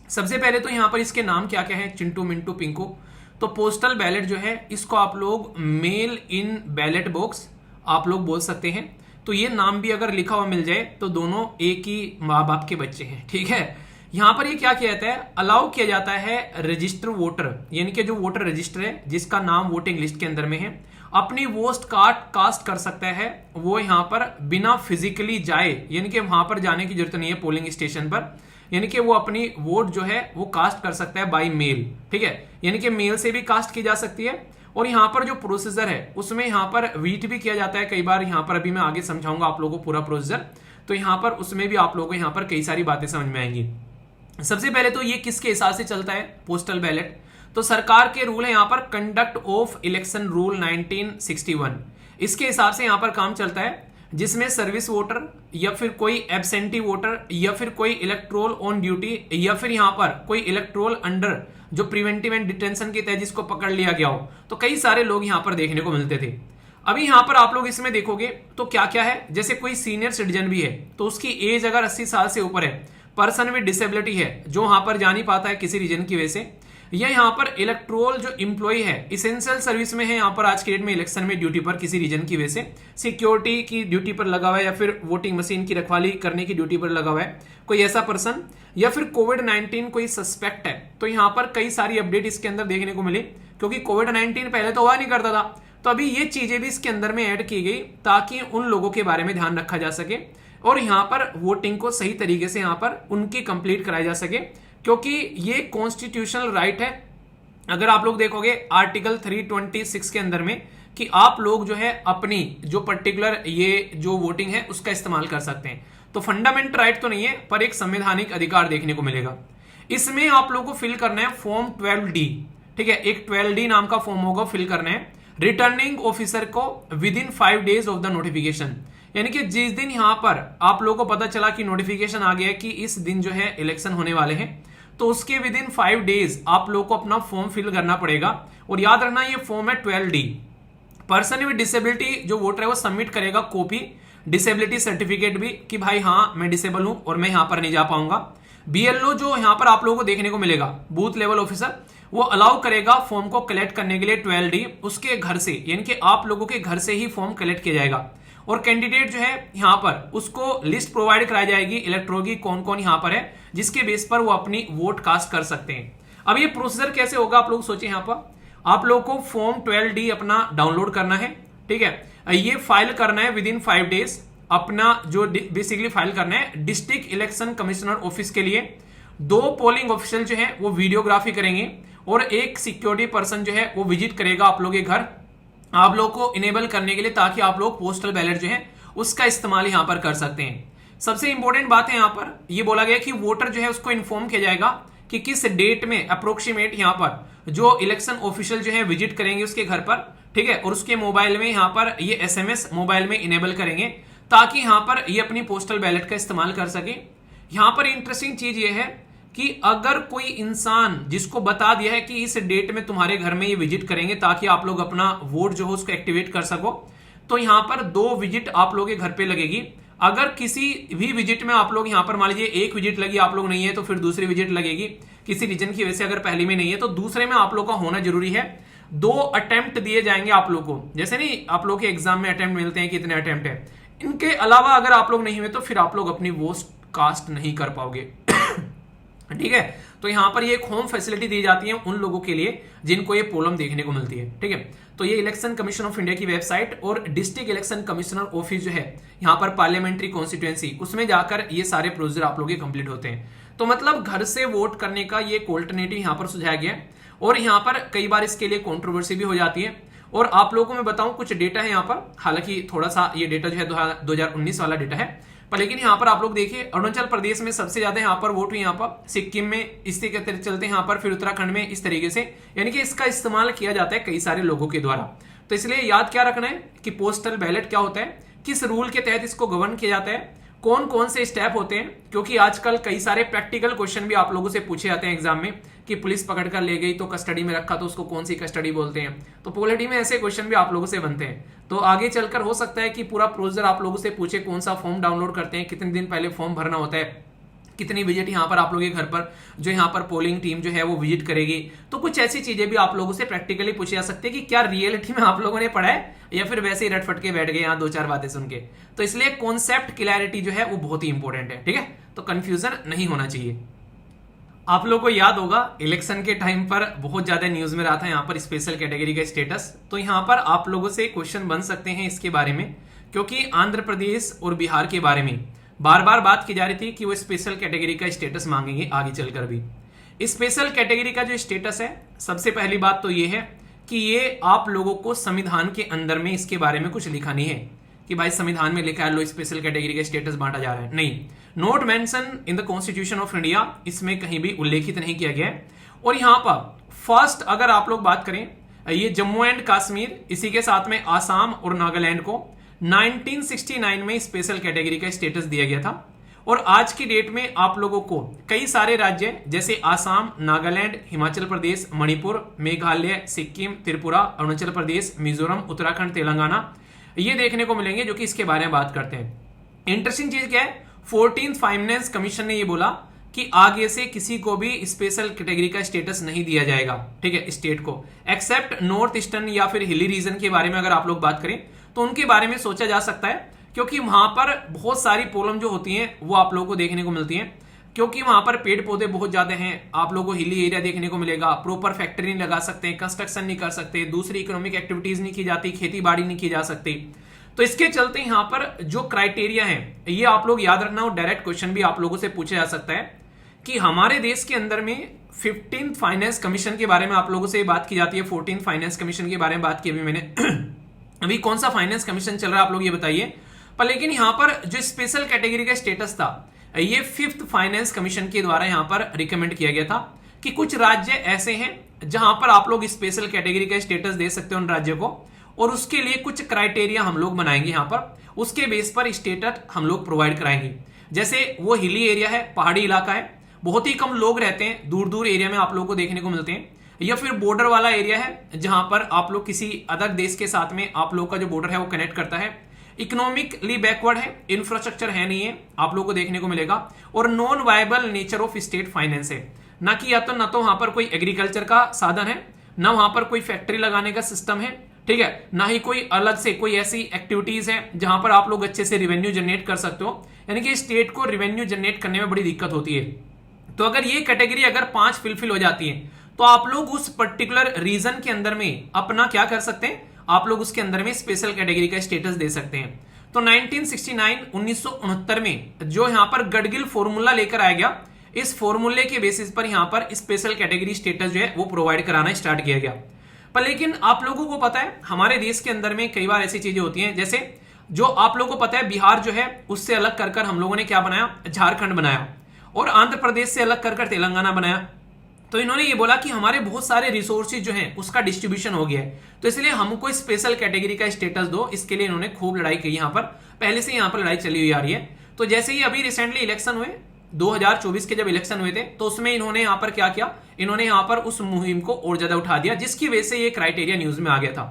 सबसे पहले तो यहां पर इसके नाम क्या क्या है, चिंटू मिंटू पिंकू। तो पोस्टल बैलेट जो है इसको आप लोग मेल इन बैलेट बॉक्स आप लोग बोल सकते हैं। तो ये नाम भी अगर लिखा हुआ मिल जाए तो दोनों एक ही माँ बाप के बच्चे हैं। ठीक है, यहां पर ये क्या किया जाता है, अलाउ किया जाता है रजिस्टर वोटर, यानी कि जो वोटर रजिस्टर है जिसका नाम वोटिंग लिस्ट के अंदर में है, अपनी वोट कास्ट कर सकता है वो यहां पर बिना फिजिकली जाए, यानी कि वहां पर जाने की जरूरत नहीं है पोलिंग स्टेशन पर, यानी कि वो अपनी वोट जो है वो कास्ट कर सकता है बाय मेल। ठीक है, यानी कि मेल से भी कास्ट की जा सकती है। और यहाँ पर जो प्रोसीजर है उसमें यहाँ पर वीट भी किया जाता है कई बार, यहाँ पर अभी मैं आगे समझाऊंगा आप लोगों को पूरा प्रोसीजर, तो यहाँ पर उसमें भी आप लोगों को यहाँ पर कई सारी बातें समझ में आएंगी। सबसे पहले तो ये किसके हिसाब से चलता है पोस्टल बैलेट, तो सरकार के रूल है यहाँ पर कंडक्ट ऑफ इलेक्शन रूल 1961, इसके हिसाब से यहाँ पर काम चलता है, जिसमें सर्विस वोटर या फिर कोई एब्सेंटी वोटर या फिर कोई इलेक्ट्रोल ऑन ड्यूटी या फिर यहां पर कोई इलेक्ट्रोल अंडर जो प्रिवेंटिव एंड डिटेंशन के तहत जिसको पकड़ लिया गया हो, तो कई सारे लोग यहां पर देखने को मिलते थे। अभी यहां पर आप लोग इसमें देखोगे तो क्या क्या है, जैसे कोई सीनियर सिटीजन भी है तो उसकी एज अगर 80 साल से ऊपर है, पर्सन विद डिसेबिलिटी है जो वहां पर जा नहीं पाता है किसी रीजन की वजह से, या यहाँ पर इलेक्ट्रोल जो इंप्लॉय है इसेंशियल सर्विस में है, यहाँ पर आज के डेट में इलेक्शन में ड्यूटी पर किसी रीजन की वजह से, सिक्योरिटी की ड्यूटी पर लगा हुआ है या फिर वोटिंग मशीन की रखवाली करने की ड्यूटी पर लगा हुआ है कोई ऐसा पर्सन, या फिर कोविड-19 कोई सस्पेक्ट है, तो यहाँ पर कई सारी अपडेट इसके अंदर देखने को मिली, क्योंकि कोविड-19 पहले तो हुआ नहीं करता था, तो अभी ये चीजें भी इसके अंदर में ऐड की गई ताकि उन लोगों के बारे में ध्यान रखा जा सके और यहाँ पर वोटिंग को सही तरीके से यहाँ पर उनकी कंप्लीट कराई जा सके, क्योंकि ये कॉन्स्टिट्यूशनल राइट है। अगर आप लोग देखोगे आर्टिकल 326 के अंदर में कि आप लोग जो है अपनी जो पर्टिकुलर ये जो वोटिंग है उसका इस्तेमाल कर सकते हैं, तो फंडामेंटल राइट तो नहीं है पर एक संवैधानिक अधिकार देखने को मिलेगा। इसमें आप लोगों को फिल करना है फॉर्म 12D। ठीक है, एक 12D नाम का फॉर्म होगा, फिल करना है रिटर्निंग ऑफिसर को with in 5 days of the notification. यानी कि जिस दिन यहां पर आप लोगों को पता चला कि नोटिफिकेशन आ गया कि इस दिन जो है इलेक्शन होने वाले हैं, तो उसके विद इन 5 डेज आप लोगों को अपना फॉर्म फिल करना पड़ेगा। और याद रखना ये फॉर्म है 12D। पर्सन विद डिसेबिलिटी जो वोटर है वो सबमिट करेगा कॉपी डिसेबिलिटी सर्टिफिकेट भी कि भाई हाँ मैं डिसेबल हूं और मैं यहां पर नहीं जा पाऊंगा। BLO जो यहां पर आप लोगों को देखने को मिलेगा, बूथ लेवल ऑफिसर, वो अलाउ करेगा फॉर्म को कलेक्ट करने के लिए 12D उसके घर से, यानी कि आप लोगों के घर से ही फॉर्म कलेक्ट किया जाएगा। और कैंडिडेट जो है यहां पर उसको लिस्ट प्रोवाइड कराई जाएगी इलेक्ट्रोल की, कौन कौन यहां पर है, जिसके बेस पर वो अपनी वोट कास्ट कर सकते हैं। अब ये प्रोसीजर कैसे होगा आप लोग सोचिए। यहां पर आप लोग को फॉर्म 12D अपना डाउनलोड करना है। ठीक है, ये फाइल करना है विद इन 5 डेज। अपना जो बेसिकली फाइल करना है डिस्ट्रिक्ट इलेक्शन कमिश्नर ऑफिस के लिए 2 पोलिंग ऑफिशियल जो है वो वीडियोग्राफी करेंगे और एक सिक्योरिटी पर्सन जो है वो विजिट करेगा आप लोग के घर आप लोग को इनेबल करने के लिए, ताकि आप लोग पोस्टल बैलेट जो है उसका इस्तेमाल यहां पर कर सकते हैं। सबसे इंपॉर्टेंट बात है यहां पर ये बोला गया कि वोटर जो है उसको इन्फॉर्म किया जाएगा कि किस डेट में अप्रोक्सीमेट यहां पर जो इलेक्शन ऑफिशियल जो है विजिट करेंगे उसके घर पर। ठीक है, और उसके मोबाइल में यहां पर ये SMS मोबाइल में इनेबल करेंगे ताकि यहां पर ये अपनी पोस्टल बैलेट का इस्तेमाल कर सके। यहां पर इंटरेस्टिंग चीज ये है कि अगर कोई इंसान जिसको बता दिया है कि इस डेट में तुम्हारे घर में ये विजिट करेंगे ताकि आप लोग अपना वोट जो हो उसको एक्टिवेट कर सको, तो यहां पर 2 विजिट आप लोग के घर पे लगेगी। अगर किसी भी विजिट में आप लोग यहां पर मान लीजिए 1 विजिट लगी आप लोग नहीं है तो फिर दूसरी विजिट लगेगी, किसी रीजन की वजह से अगर पहली में नहीं है तो दूसरे में आप लोग का होना जरूरी है। 2 अटेम्प्ट दिए जाएंगे आप लोग को, जैसे नहीं आप लोग के एग्जाम में अटेम्प्ट मिलते हैं कितने अटेम्प्ट है, इनके अलावा अगर आप लोग नहीं हुए तो फिर आप लोग अपनी वोट कास्ट नहीं कर पाओगे। ठीक है, तो यहां पर ये एक होम फैसिलिटी दी जाती है उन लोगों के लिए जिनको ये प्रॉब्लम देखने को मिलती है। ठीक है, तो ये इलेक्शन कमीशन ऑफ इंडिया की वेबसाइट और डिस्ट्रिक्ट इलेक्शन कमिश्नर ऑफिस जो है यहां पर पार्लियामेंट्री कॉन्स्टिट्यूएंसी उसमें जाकर ये सारे प्रोसीजर आप लोग के कंप्लीट होते हैं। तो मतलब घर से वोट करने का ये ऑल्टरनेटिव यहां पर सुझाया गया है। और यहां पर कई बार इसके लिए कंट्रोवर्सी भी हो जाती है। और आप लोगों को मैं बताऊं कुछ डेटा है यहाँ पर, हालांकि थोड़ा सा ये डेटा जो है 2019 वाला डेटा है, पर लेकिन यहाँ पर आप लोग देखिए अरुणाचल प्रदेश में सबसे ज्यादा यहाँ पर वोट हुई, यहाँ पर सिक्किम में इसी के चलते यहाँ पर, फिर उत्तराखंड में इस तरीके से, यानी कि इसका इस्तेमाल किया जाता है कई सारे लोगों के द्वारा। तो इसलिए याद क्या रखना है कि पोस्टल बैलेट क्या होता है, किस रूल के तहत इसको गवर्न किया जाता है, कौन कौन से स्टेप होते हैं, क्योंकि आजकल कई सारे प्रैक्टिकल क्वेश्चन भी आप लोगों से पूछे जाते हैं एग्जाम में कि पुलिस पकड़ कर ले गई तो कस्टडी में रखा तो उसको कौन सी कस्टडी बोलते हैं। तो पॉलिटी में ऐसे क्वेश्चन भी आप लोगों से बनते हैं। तो आगे चलकर हो सकता है कि पूरा प्रोसीजर आप लोगों से पूछे कौन सा फॉर्म डाउनलोड करते हैं, कितने दिन पहले फॉर्म भरना होता है, कितनी विजिट यहाँ पर आप लोगों के घर पर जो यहाँ पर पोलिंग टीम जो है वो विजिट करेगी। तो कुछ ऐसी चीजें भी आप लोगों से प्रैक्टिकली पूछी जा सकती है कि क्या रियलिटी में आप लोगों ने पढ़ा है या फिर वैसे ही रटफट के बैठ गए यहाँ 2-4 बातें सुन के। तो इसलिए कॉन्सेप्ट क्लैरिटी जो है वो बहुत ही इंपॉर्टेंट है। ठीक है, तो कंफ्यूजन नहीं होना चाहिए। आप लोगों को याद होगा इलेक्शन के टाइम पर बहुत ज्यादा न्यूज में रहा था यहाँ पर स्पेशल कैटेगरी का स्टेटस। तो यहाँ पर आप लोगों से क्वेश्चन बन सकते हैं इसके बारे में, क्योंकि आंध्र प्रदेश और बिहार के बारे में बार बार बात की जा रही थी कि वो स्पेशल कैटेगरी का स्टेटस मांगेंगे आगे चलकर भी। स्पेशल कैटेगरी का जो स्टेटस है, सबसे पहली बात तो ये है कि ये आप लोगों को संविधान के अंदर में इसके बारे में कुछ लिखा नहीं है कि भाई संविधान में लिखा है लो स्पेशल कैटेगरी का स्टेटस बांटा जा रहा है, नहीं, not mention in the constitution of India, इसमें कहीं भी उल्लेखित नहीं किया गया है। और यहां पर फर्स्ट अगर आप लोग बात करें, ये जम्मू एंड कश्मीर, इसी के साथ में आसाम और नागालैंड को 1969 में स्पेशल कैटेगरी का स्टेटस दिया गया था। और आज की डेट में आप लोगों को कई सारे राज्य जैसे आसाम, नागालैंड, हिमाचल प्रदेश, मणिपुर, मेघालय, सिक्किम, त्रिपुरा, अरुणाचल प्रदेश, मिजोरम, उत्तराखंड, तेलंगाना, ये देखने को मिलेंगे जो कि इसके बारे में बात करते हैं। इंटरेस्टिंग चीज क्या है, 14th फाइनेंस कमीशन ने ये बोला कि आगे से किसी को भी स्पेशल कैटेगरी का स्टेटस नहीं दिया जाएगा, ठीक है, स्टेट को, एक्सेप्ट नॉर्थ ईस्टर्न या फिर हिली रीजन के बारे में अगर आप लोग बात करें तो उनके बारे में सोचा जा सकता है, क्योंकि वहां पर बहुत सारी प्रॉब्लम जो होती हैं वो आप लोगों को देखने को मिलती हैं, क्योंकि वहां पर पेड़ पौधे बहुत ज्यादा हैं, आप लोगों को हिली एरिया देखने को मिलेगा, प्रॉपर फैक्ट्री नहीं लगा सकते, कंस्ट्रक्शन नहीं कर सकते, दूसरी इकोनॉमिक एक्टिविटीज नहीं की जाती, खेती बाड़ी नहीं की जा सकती। तो इसके चलते यहां पर जो क्राइटेरिया है ये आप लोग याद रखना, और डायरेक्ट क्वेश्चन भी आप लोगों से पूछा जा सकता है कि हमारे देश के अंदर में 15th फाइनेंस कमीशन के बारे में आप लोगों से बात की जाती है, 14th फाइनेंस कमीशन के बारे में बात की अभी मैंने अभी कौन सा फाइनेंस कमीशन चल रहा है आप लोग ये बताइए। पर लेकिन यहां पर जो स्पेशल कैटेगरी का स्टेटस था ये 5th फाइनेंस कमीशन के द्वारा यहां पर रिकमेंड किया गया था कि कुछ राज्य ऐसे हैं जहां पर आप लोग स्पेशल कैटेगरी का स्टेटस दे सकते हो उन राज्यों को, और उसके लिए कुछ क्राइटेरिया हम लोग बनाएंगे यहां पर, उसके बेस पर स्टेटस हम लोग प्रोवाइड कराएंगे। जैसे वो हिली एरिया है, पहाड़ी इलाका है, बहुत ही कम लोग रहते हैं, दूर दूर एरिया में आप लोगों को देखने को मिलते हैं, या फिर बॉर्डर वाला एरिया है जहां पर आप लोग किसी अदर देश के साथ में आप लोग का जो बॉर्डर है वो कनेक्ट करता है, इकोनॉमिकली बैकवर्ड है, इंफ्रास्ट्रक्चर है नहीं है, आप लोग को देखने को मिलेगा, और non viable nature of state finance है, ना कि या तो ना तो वहां पर कोई एग्रीकल्चर का साधन है, ना वहां पर कोई फैक्ट्री लगाने का सिस्टम है, ठीक है, ना ही कोई अलग से कोई ऐसी एक्टिविटीज है जहां पर आप लोग अच्छे से रिवेन्यू जनरेट कर सकते हो, यानी कि स्टेट को रिवेन्यू जनरेट करने में बड़ी दिक्कत होती है। तो अगर ये कैटेगरी अगर 5 फुलफिल हो जाती है तो आप लोग उस पर्टिकुलर रीजन के अंदर में अपना क्या कर सकते हैं, आप लोग उसके अंदर में स्पेशल कैटेगरी का स्टेटस दे सकते हैं। तो 1969 में जो यहां पर गडगिल फॉर्मूला लेकर आया गया, इस फॉर्मूले के बेसिस पर यहां पर स्पेशल कैटेगरी स्टेटस जो है वो प्रोवाइड कराना स्टार्ट किया गया। पर लेकिन आप लोगों को पता है हमारे देश के अंदर में कई बार ऐसी चीजें होती हैं, जैसे जो आप लोगों को पता है बिहार जो है उससे अलग कर हम लोगों ने क्या बनाया, झारखंड बनाया, और आंध्र प्रदेश से अलग कर तेलंगाना बनाया। तो इन्होंने ये बोला कि हमारे बहुत सारे रिसोर्सेज जो हैं उसका डिस्ट्रीब्यूशन हो गया है, तो इसलिए हमको स्पेशल कैटेगरी का स्टेटस दो। इसके लिए इन्होंने खूब लड़ाई की, यहां पर पहले से यहां पर लड़ाई चली हुई आ रही है। तो जैसे ही अभी रिसेंटली इलेक्शन हुए 2024 के जब इलेक्शन हुए थे, तो उसमें इन्होंने यहां पर क्या किया, इन्होंने यहां पर उस मुहिम को और ज्यादा उठा दिया, जिसकी वजह से ये क्राइटेरिया न्यूज में आ गया था।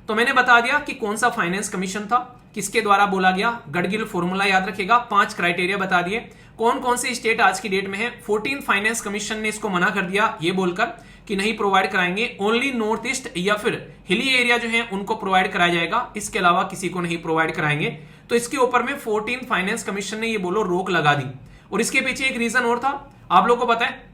तो मैंने बता दिया कि कौन सा फाइनेंस कमीशन था, किसके द्वारा बोला गया, गडगिल फॉर्मूला याद रखेगा, 5 क्राइटेरिया बता दिए, कौन कौन से स्टेट आज की डेट में है। 14 फाइनेंस कमीशन ने इसको मना कर दिया ये बोलकर कि नहीं प्रोवाइड कराएंगे, ओनली नॉर्थ ईस्ट या फिर हिली एरिया जो है उनको प्रोवाइड कराया जाएगा, इसके अलावा किसी को नहीं प्रोवाइड कराएंगे। तो इसके ऊपर में 14 फाइनेंस कमीशन ने ये बोलो रोक लगा दी। और इसके पीछे एक रीजन और था, आप लोगों को पता है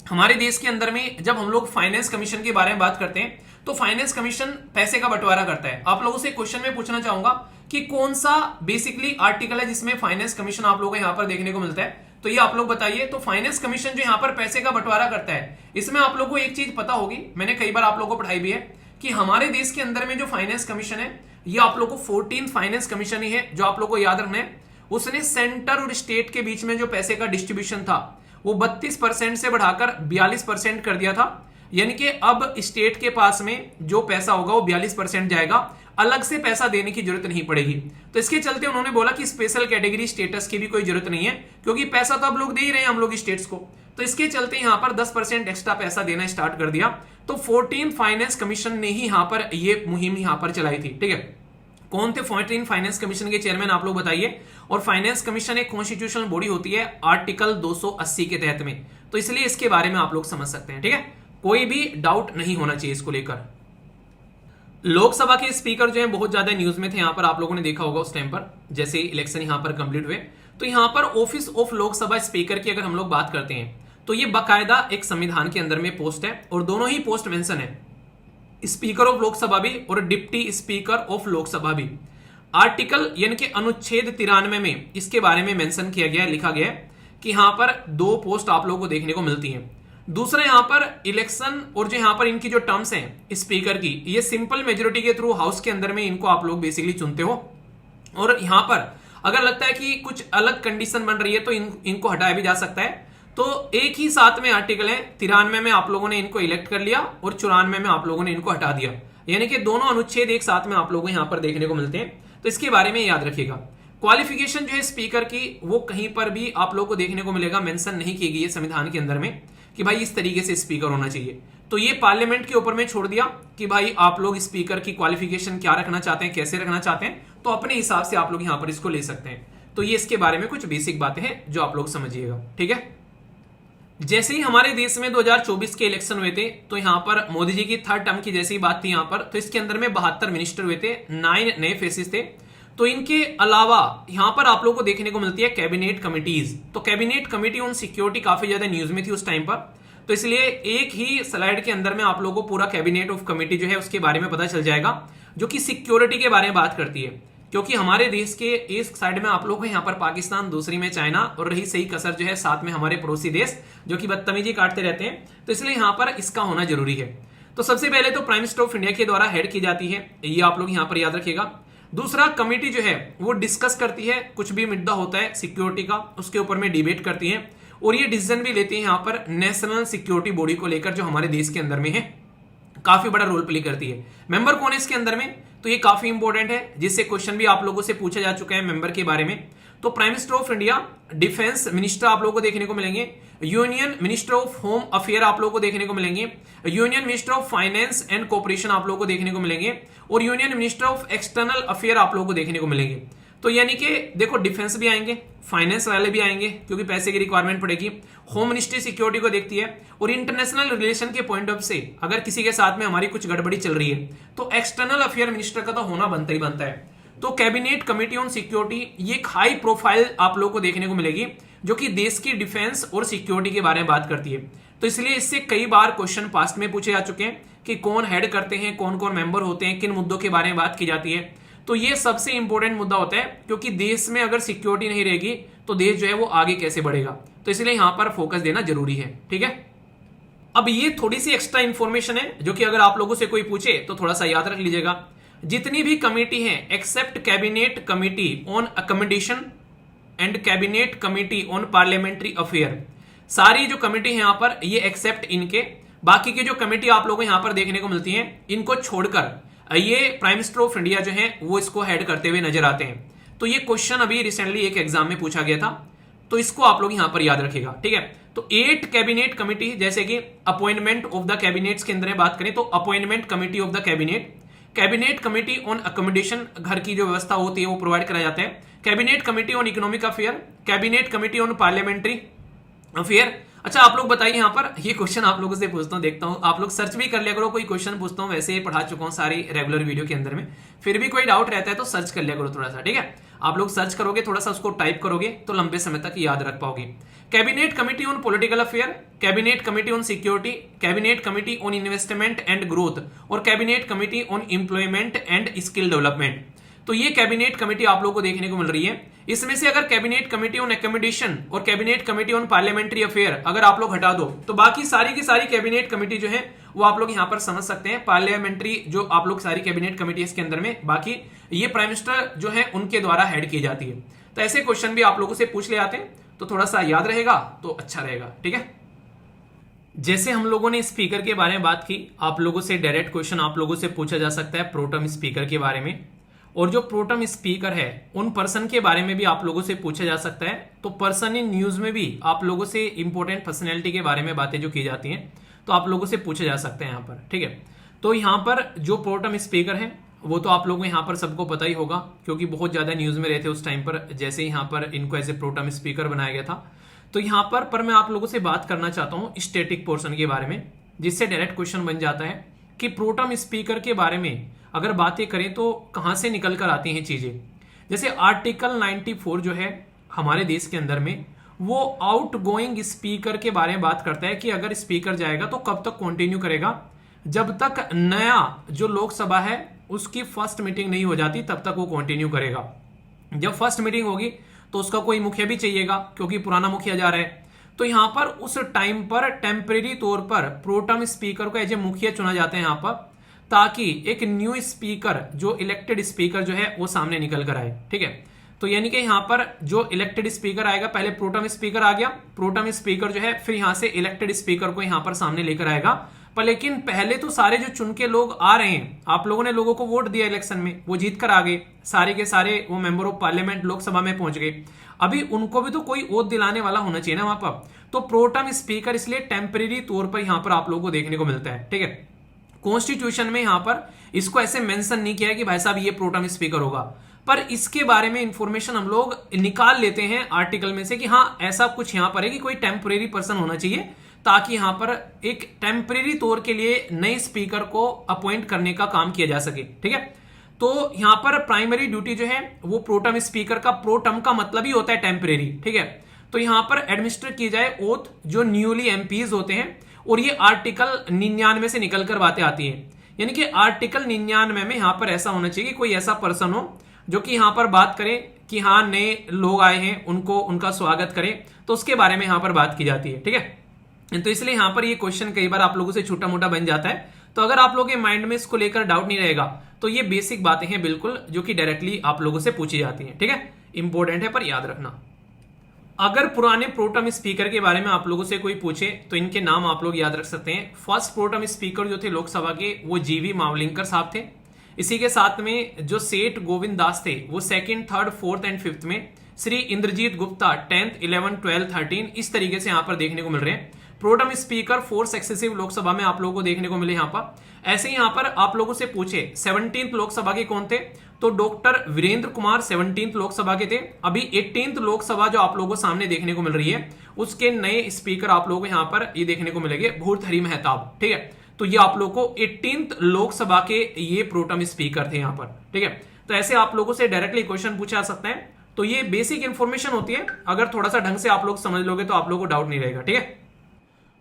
हमारे देश के अंदर में जब हम लोग फाइनेंस कमीशन के बारे में बात करते हैं तो फाइनेंस कमीशन पैसे का बंटवारा करता है। आप लोगों से क्वेश्चन में पूछना चाहूंगा कि कौन सा बेसिकली आर्टिकल है जिसमें फाइनेंस कमीशन आप लोगों को यहां पर देखने को मिलता है, तो ये आप लोग बताइए। तो फाइनेंस कमीशन जो यहां पर पैसे का बंटवारा करता है, इसमें आप लोगों को एक चीज पता होगी, मैंने कई बार आप लोगों को पढ़ाई भी है कि हमारे देश के अंदर में जो फाइनेंस कमीशन है ये आप लोगों को 14 फाइनेंस कमीशन ही है जो आप लोगों को याद रखना है। उसने सेंटर और स्टेट के बीच में जो पैसे का डिस्ट्रीब्यूशन था वो 32% से बढ़ाकर 42% कर दिया था, यानी कि अब स्टेट के पास में जो पैसा होगा वो 42% जाएगा, अलग से पैसा देने की जरूरत नहीं पड़ेगी। तो इसके चलते उन्होंने बोला कि स्पेशल कैटेगरी स्टेटस की भी कोई जरूरत नहीं है, क्योंकि पैसा तो अब लोग दे ही रहे हैं हम लोग स्टेट्स को। तो इसके चलते यहां पर 10% एक्स्ट्रा पैसा देना स्टार्ट कर दिया। तो 14 फाइनेंस कमीशन ने ही यहां पर ये मुहिम यहां पर चलाई थी, ठीक है। कौन थे 14 फाइनेंस कमीशन के चेयरमैन आप लोग बताइए। और फाइनेंस कमीशन एक कॉन्स्टिट्यूशनल बॉडी होती है आर्टिकल 280 के तहत में, तो इसलिए इसके बारे में आप लोग समझ सकते हैं, ठीक है। कोई भी डाउट नहीं होना चाहिए इसको लेकर। लोकसभा के स्पीकर जो है बहुत ज्यादा न्यूज में थे, यहां पर आप लोगों ने देखा होगा उस टाइम पर जैसे इलेक्शन यहां पर कंप्लीट हुए। तो यहां पर ऑफिस ऑफ लोकसभा स्पीकर की अगर हम लोग बात करते हैं तो ये बाकायदा एक संविधान के अंदर में पोस्ट है, और दोनों ही पोस्ट मेंशन है, स्पीकर ऑफ लोकसभा भी और डिप्टी स्पीकर ऑफ लोकसभा भी। आर्टिकल यानी कि अनुच्छेद 93 में इसके बारे में मेंशन किया गया है, लिखा गया है कि यहां पर 2 पोस्ट आप लोगों को देखने को मिलती हैं। दूसरा यहां पर इलेक्शन और जो यहां पर इनकी जो टर्म्स हैं स्पीकर की, ये सिंपल मेजोरिटी के थ्रू हाउस के अंदर में इनको आप लोग बेसिकली चुनते हो। और यहां पर अगर लगता है कि कुछ अलग कंडीशन बन रही है तो इनको हटाया भी जा सकता है। तो एक ही साथ में आर्टिकल है, 93 में आप लोगों ने इनको इलेक्ट कर लिया और 94 में आप लोगों ने इनको हटा दिया, यानी कि दोनों अनुच्छेद एक साथ में आप लोगों को यहां पर देखने को मिलते हैं। तो इसके बारे में याद रखिएगा। क्वालिफिकेशन जो है स्पीकर की वो कहीं पर भी आप लोगों को देखने को मिलेगा, मेंशन नहीं की गई है संविधान के अंदर में कि भाई इस तरीके से स्पीकर होना चाहिए। तो ये पार्लियामेंट के ऊपर में छोड़ दिया कि भाई आप लोग स्पीकर की क्वालिफिकेशन क्या रखना चाहते हैं, कैसे रखना चाहते हैं, तो अपने हिसाब से आप लोग यहां पर इसको ले सकते हैं। तो ये इसके बारे में कुछ बेसिक बातें हैं जो आप लोग समझिएगा, ठीक है। जैसे ही हमारे देश में 2024 के इलेक्शन हुए थे तो यहां पर मोदी जी की 3rd टर्म की जैसी बात थी यहां पर, तो इसके अंदर में 72 मिनिस्टर हुए थे, 9 नए फेसेस थे। तो इनके अलावा यहां पर आप लोगों को देखने को मिलती है कैबिनेट कमिटीज। तो कैबिनेट कमिटी ऑन सिक्योरिटी काफी ज्यादा न्यूज में थी उस टाइम पर, तो इसलिए एक ही स्लाइड के अंदर में आप लोगों को पूरा कैबिनेट ऑफ कमिटी जो है उसके बारे में पता चल जाएगा, जो कि सिक्योरिटी के बारे में बात करती है। क्योंकि हमारे देश के एक साइड में आप लोगों को यहाँ पर पाकिस्तान, दूसरी में चाइना, और रही सही कसर जो है साथ में हमारे पड़ोसी देश जो कि बदतमीजी काटते रहते हैं, तो इसलिए यहाँ पर इसका होना जरूरी है। तो सबसे पहले तो प्राइम मिनिस्टर ऑफ इंडिया के द्वारा हेड की जाती है, ये आप लोग यहाँ पर याद रखिएगा। दूसरा, कमेटी जो है वो डिस्कस करती है, कुछ भी मुद्दा होता है सिक्योरिटी का उसके ऊपर में डिबेट करती है और ये डिसीजन भी लेती है यहाँ पर नेशनल सिक्योरिटी बॉडी को लेकर जो हमारे देश के अंदर में है, काफी बड़ा रोल प्ले करती है। मेंबर कौन है इसके अंदर में, तो ये काफी इंपॉर्टेंट है, जिससे क्वेश्चन भी आप लोगों से पूछा जा चुका है मेंबर के बारे में। तो prime minister of India, defence minister आप लोगों को देखने को मिलेंगे, union minister of home affair आप लोगों को देखने को मिलेंगे, union minister of finance and corporation आप लोगों को देखने को मिलेंगे और union minister of external affair आप लोगों को देखने को मिलेंगे। तो यानी कि देखो डिफेंस भी आएंगे, फाइनेंस वाले भी आएंगे क्योंकि पैसे की रिक्वायरमेंट पड़ेगी, होम मिनिस्ट्री सिक्योरिटी को देखती है और इंटरनेशनल रिलेशन के पॉइंट ऑफ से अगर किसी के साथ में हमारी कुछ गड़बड़ी चल रही है तो एक्सटर्नल अफेयर मिनिस्टर का तो होना बनता ही बनता है। तो कैबिनेट कमेटी ऑन सिक्योरिटी ये एक हाई प्रोफाइल आप लोगों को देखने को मिलेगी जो कि देश की डिफेंस और सिक्योरिटी के बारे में बात करती है। तो इसलिए इससे कई बार क्वेश्चन पास्ट में पूछे जा चुके हैं कि कौन हेड करते हैं, कौन कौन मेंबर होते हैं, किन मुद्दों के बारे में बात की जाती है। तो ये सबसे इंपॉर्टेंट मुद्दा होता है क्योंकि देश में अगर सिक्योरिटी नहीं रहेगी तो देश जो है वो आगे कैसे बढ़ेगा, तो इसलिए यहां पर फोकस देना जरूरी है। ठीक है, अब ये थोड़ी सी एक्स्ट्रा इंफॉर्मेशन है जो कि अगर आप लोगों से कोई पूछे तो थोड़ा सा याद रख लीजिएगा। जितनी भी कमेटी है except cabinet committee on accommodation and cabinet committee on parliamentary affair, सारी जो कमेटी है यहां पर ये एक्सेप्ट इनके, बाकी की जो कमेटी आप लोगों को यहां पर देखने को मिलती है इनको छोड़कर ये प्राइम मिनिस्टर ऑफ इंडिया जो है वो इसको हेड करते हुए नजर आते हैं। तो ये क्वेश्चन अभी रिसेंटली एक एग्जाम में पूछा गया था, तो इसको आप लोग यहां पर याद रखिएगा। ठीक है, तो 8 कैबिनेट कमेटी, जैसे कि अपॉइंटमेंट ऑफ द कैबिनेट्स के अंदर बात करें तो appointment committee of the cabinet, cabinet committee on accommodation, घर की जो व्यवस्था होती है वो प्रोवाइड कराया जाता है, cabinet committee on economic affair, cabinet committee on parliamentary affair. अच्छा आप लोग बताइए, यहाँ पर ये क्वेश्चन आप लोगों से पूछता हूँ, देखता हूँ आप लोग सर्च भी कर लिया करो, कोई क्वेश्चन पूछता हूँ वैसे ही पढ़ा चुका हूँ सारी रेगुलर वीडियो के अंदर में, फिर भी कोई डाउट रहता है तो सर्च कर लिया करो थोड़ा सा। ठीक है, आप लोग सर्च करोगे, थोड़ा सा उसको टाइप करोगे तो लंबे समय तक याद रख पाओगे। Cabinet committee on political affair, cabinet committee on security, cabinet committee on investment and growth और cabinet committee on employment and skill development. तो ये कैबिनेट कमेटी आप लोगों को देखने को मिल रही है। इसमें से अगर कैबिनेट कमेटी ऑन एकोमोडेशन और cabinet committee on parliamentary affair अगर आप लोग हटा दो तो बाकी सारी की सारी कैबिनेट कमेटी जो है वो आप लोग यहां पर समझ सकते हैं। पार्लियामेंट्री जो आप लोग सारी कैबिनेट कमेटी इसके अंदर में, बाकी ये प्राइम मिनिस्टर जो है उनके द्वारा हेड की जाती है। तो ऐसे क्वेश्चन भी आप लोगों से पूछ ले आते हैं तो थोड़ा सा याद रहेगा तो अच्छा रहेगा। ठीक है, जैसे हम लोगों ने स्पीकर के बारे में बात की, आप लोगों से डायरेक्ट क्वेश्चन आप लोगों से पूछा जा सकता है प्रोटम स्पीकर के बारे में, और जो प्रोटम स्पीकर है उन पर्सन के बारे में भी आप लोगों से पूछा जा सकता है। तो पर्सन इन न्यूज में भी आप लोगों से इंपॉर्टेंट पर्सनैलिटी के बारे में बातें जो की जाती हैं तो आप लोगों से पूछे जा सकते हैं यहाँ पर। ठीक है, तो यहाँ पर जो प्रोटम स्पीकर है वो तो आप लोगों को यहाँ पर सबको पता ही होगा क्योंकि बहुत ज्यादा न्यूज में रहे थे उस टाइम पर, जैसे यहाँ पर इनको एज ए प्रोटम स्पीकर बनाया गया था। तो यहाँ पर मैं आप लोगों से बात करना चाहता हूँ स्टैटिक पोर्शन के बारे में, जिससे डायरेक्ट क्वेश्चन बन जाता है कि प्रोटम स्पीकर के बारे में अगर बातें करें तो कहां से निकल कर आती हैं चीजें। जैसे आर्टिकल 94 जो है हमारे देश के अंदर में वो आउटगोइंग स्पीकर के बारे में बात करता है कि अगर स्पीकर जाएगा तो कब तक कंटिन्यू करेगा, जब तक नया जो लोकसभा है उसकी फर्स्ट मीटिंग नहीं हो जाती तब तक वो कंटिन्यू करेगा। जब फर्स्ट मीटिंग होगी तो उसका कोई मुखिया भी चाहिएगा क्योंकि पुराना मुखिया जा रहा है, तो यहां पर उस टाइम पर टेम्परेरी तौर पर प्रोटम स्पीकर को एज ए मुखिया चुना जाता है यहाँ पर, ताकि एक न्यू स्पीकर जो इलेक्टेड स्पीकर जो है वो सामने निकल कर आए। ठीक है, तो यानी कि यहां पर जो इलेक्टेड स्पीकर आएगा, पहले प्रोटम स्पीकर आ गया, प्रोटम स्पीकर जो है फिर यहां से इलेक्टेड स्पीकर को यहां पर सामने लेकर आएगा। पर लेकिन पहले तो सारे जो चुन के लोग आ रहे हैं, आप लोगों ने लोगों को वोट दिया इलेक्शन में, वो जीत कर आ गए, सारे के सारे वो मेंबर ऑफ पार्लियामेंट लोकसभा में पहुंच गए, अभी उनको भी तो कोई ओथ दिलाने वाला होना चाहिए ना वहां पर। तो प्रोटम स्पीकर इसलिए टेम्परेरी तौर पर यहां पर आप लोगों को देखने को मिलता है। ठीक है, कॉन्स्टिट्यूशन में यहां पर इसको ऐसे मेंशन नहीं किया है कि भाई साहब ये प्रोटम स्पीकर होगा, पर इसके बारे में इंफॉर्मेशन हम लोग निकाल लेते हैं आर्टिकल में से कि हाँ ऐसा कुछ यहां पर है कि कोई टेम्परेरी पर्सन होना चाहिए ताकि यहां पर एक टेम्परेरी तौर के लिए नए स्पीकर को अपॉइंट करने का काम किया जा सके। ठीक है, तो यहां पर प्राइमरी ड्यूटी जो है वो प्रोटम स्पीकर का, प्रोटम का मतलब ही होता है टेम्परेरी। ठीक है, तो यहां पर एडमिनिस्टर की जाए ओथ जो न्यूली एमपीज होते हैं, और ये आर्टिकल 99 से निकलकर बातें आती हैं, यानी कि आर्टिकल 99 में यहां पर ऐसा होना चाहिए कि कोई ऐसा पर्सन हो जो कि यहां पर बात करे कि हाँ नए लोग आए हैं उनको उनका स्वागत करें, तो उसके बारे में यहां पर बात की जाती है। ठीक है, तो इसलिए यहां पर ये क्वेश्चन कई बार आप लोगों से छोटा मोटा बन जाता है, तो अगर आप लोगों के माइंड में इसको लेकर डाउट नहीं रहेगा तो ये बेसिक बातें हैं बिल्कुल, जो कि डायरेक्टली आप लोगों से पूछी जाती हैं। ठीक है, इंपॉर्टेंट है पर याद रखना। अगर पुराने प्रोटम स्पीकर के बारे में आप लोगों से कोई पूछे तो इनके नाम आप लोग याद रख सकते हैं। फर्स्ट प्रोटम स्पीकर जो थे लोकसभा के, वो जीवी मावलिंकर साहब थे। इसी के साथ में जो सेठ गोविंद दास थे, वो second, third, fourth and fifth में। Shri Indrajit Gupta 10th, 11th, 12th, 13 इस तरीके से यहां पर देखने को मिल रहे हैं। प्रोटम स्पीकर 4 सक्सेसिव लोकसभा में आप लोगों को देखने को मिले यहां पर। ऐसे ही यहां पर आप लोगों से पूछे 17th लोकसभा के कौन थे, तो डॉक्टर वीरेंद्र कुमार 17th लोकसभा के थे। अभी 18th लोकसभा जो आप लोगों को सामने देखने को मिल रही है, उसके नए स्पीकर आप लोगों को यहां पर ये देखने को मिलेंगे, भूर्तहरि महताब। ठीक है, तो ये आप लोगों को 18th लोकसभा के ये प्रोटम स्पीकर थे यहां पर। ठीक है, तो ऐसे आप लोगों से डायरेक्टली क्वेश्चन पूछा जा सकता है। तो ये बेसिक इंफॉर्मेशन होती है, अगर थोड़ा सा ढंग से आप लोग समझ लोगे तो आप लोगों को डाउट नहीं रहेगा। ठीक है,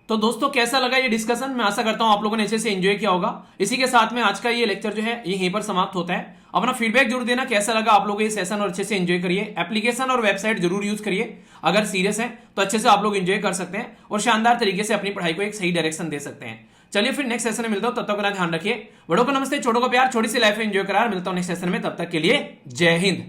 तो दोस्तों कैसा लगा ये डिस्कशन, मैं आशा करता हूं आप लोगों ने अच्छे से एंजॉय किया होगा। इसी के साथ में आज का ये लेक्चर जो है ये यहीं पर समाप्त होता है। अपना फीडबैक जरूर देना, कैसा लगा आप लोगों को ये सेशन, और अच्छे से एंजॉय करिए। एप्लीकेशन और वेबसाइट जरूर यूज करिए, अगर सीरियस है तो अच्छे से आप लोग एंजॉय कर सकते हैं और शानदार तरीके से अपनी पढ़ाई को एक सही डायरेक्शन दे सकते हैं। चलिए फिर नेक्स्ट सेशन में मिलता हूं, तब तक अपना ध्यान रखिए। बड़ों को नमस्ते, छोटों को प्यार, छोटी सी लाइफ में एंजॉय करार। मिलता हूं नेक्स्ट सेशन में, तब तक के लिए जय हिंद।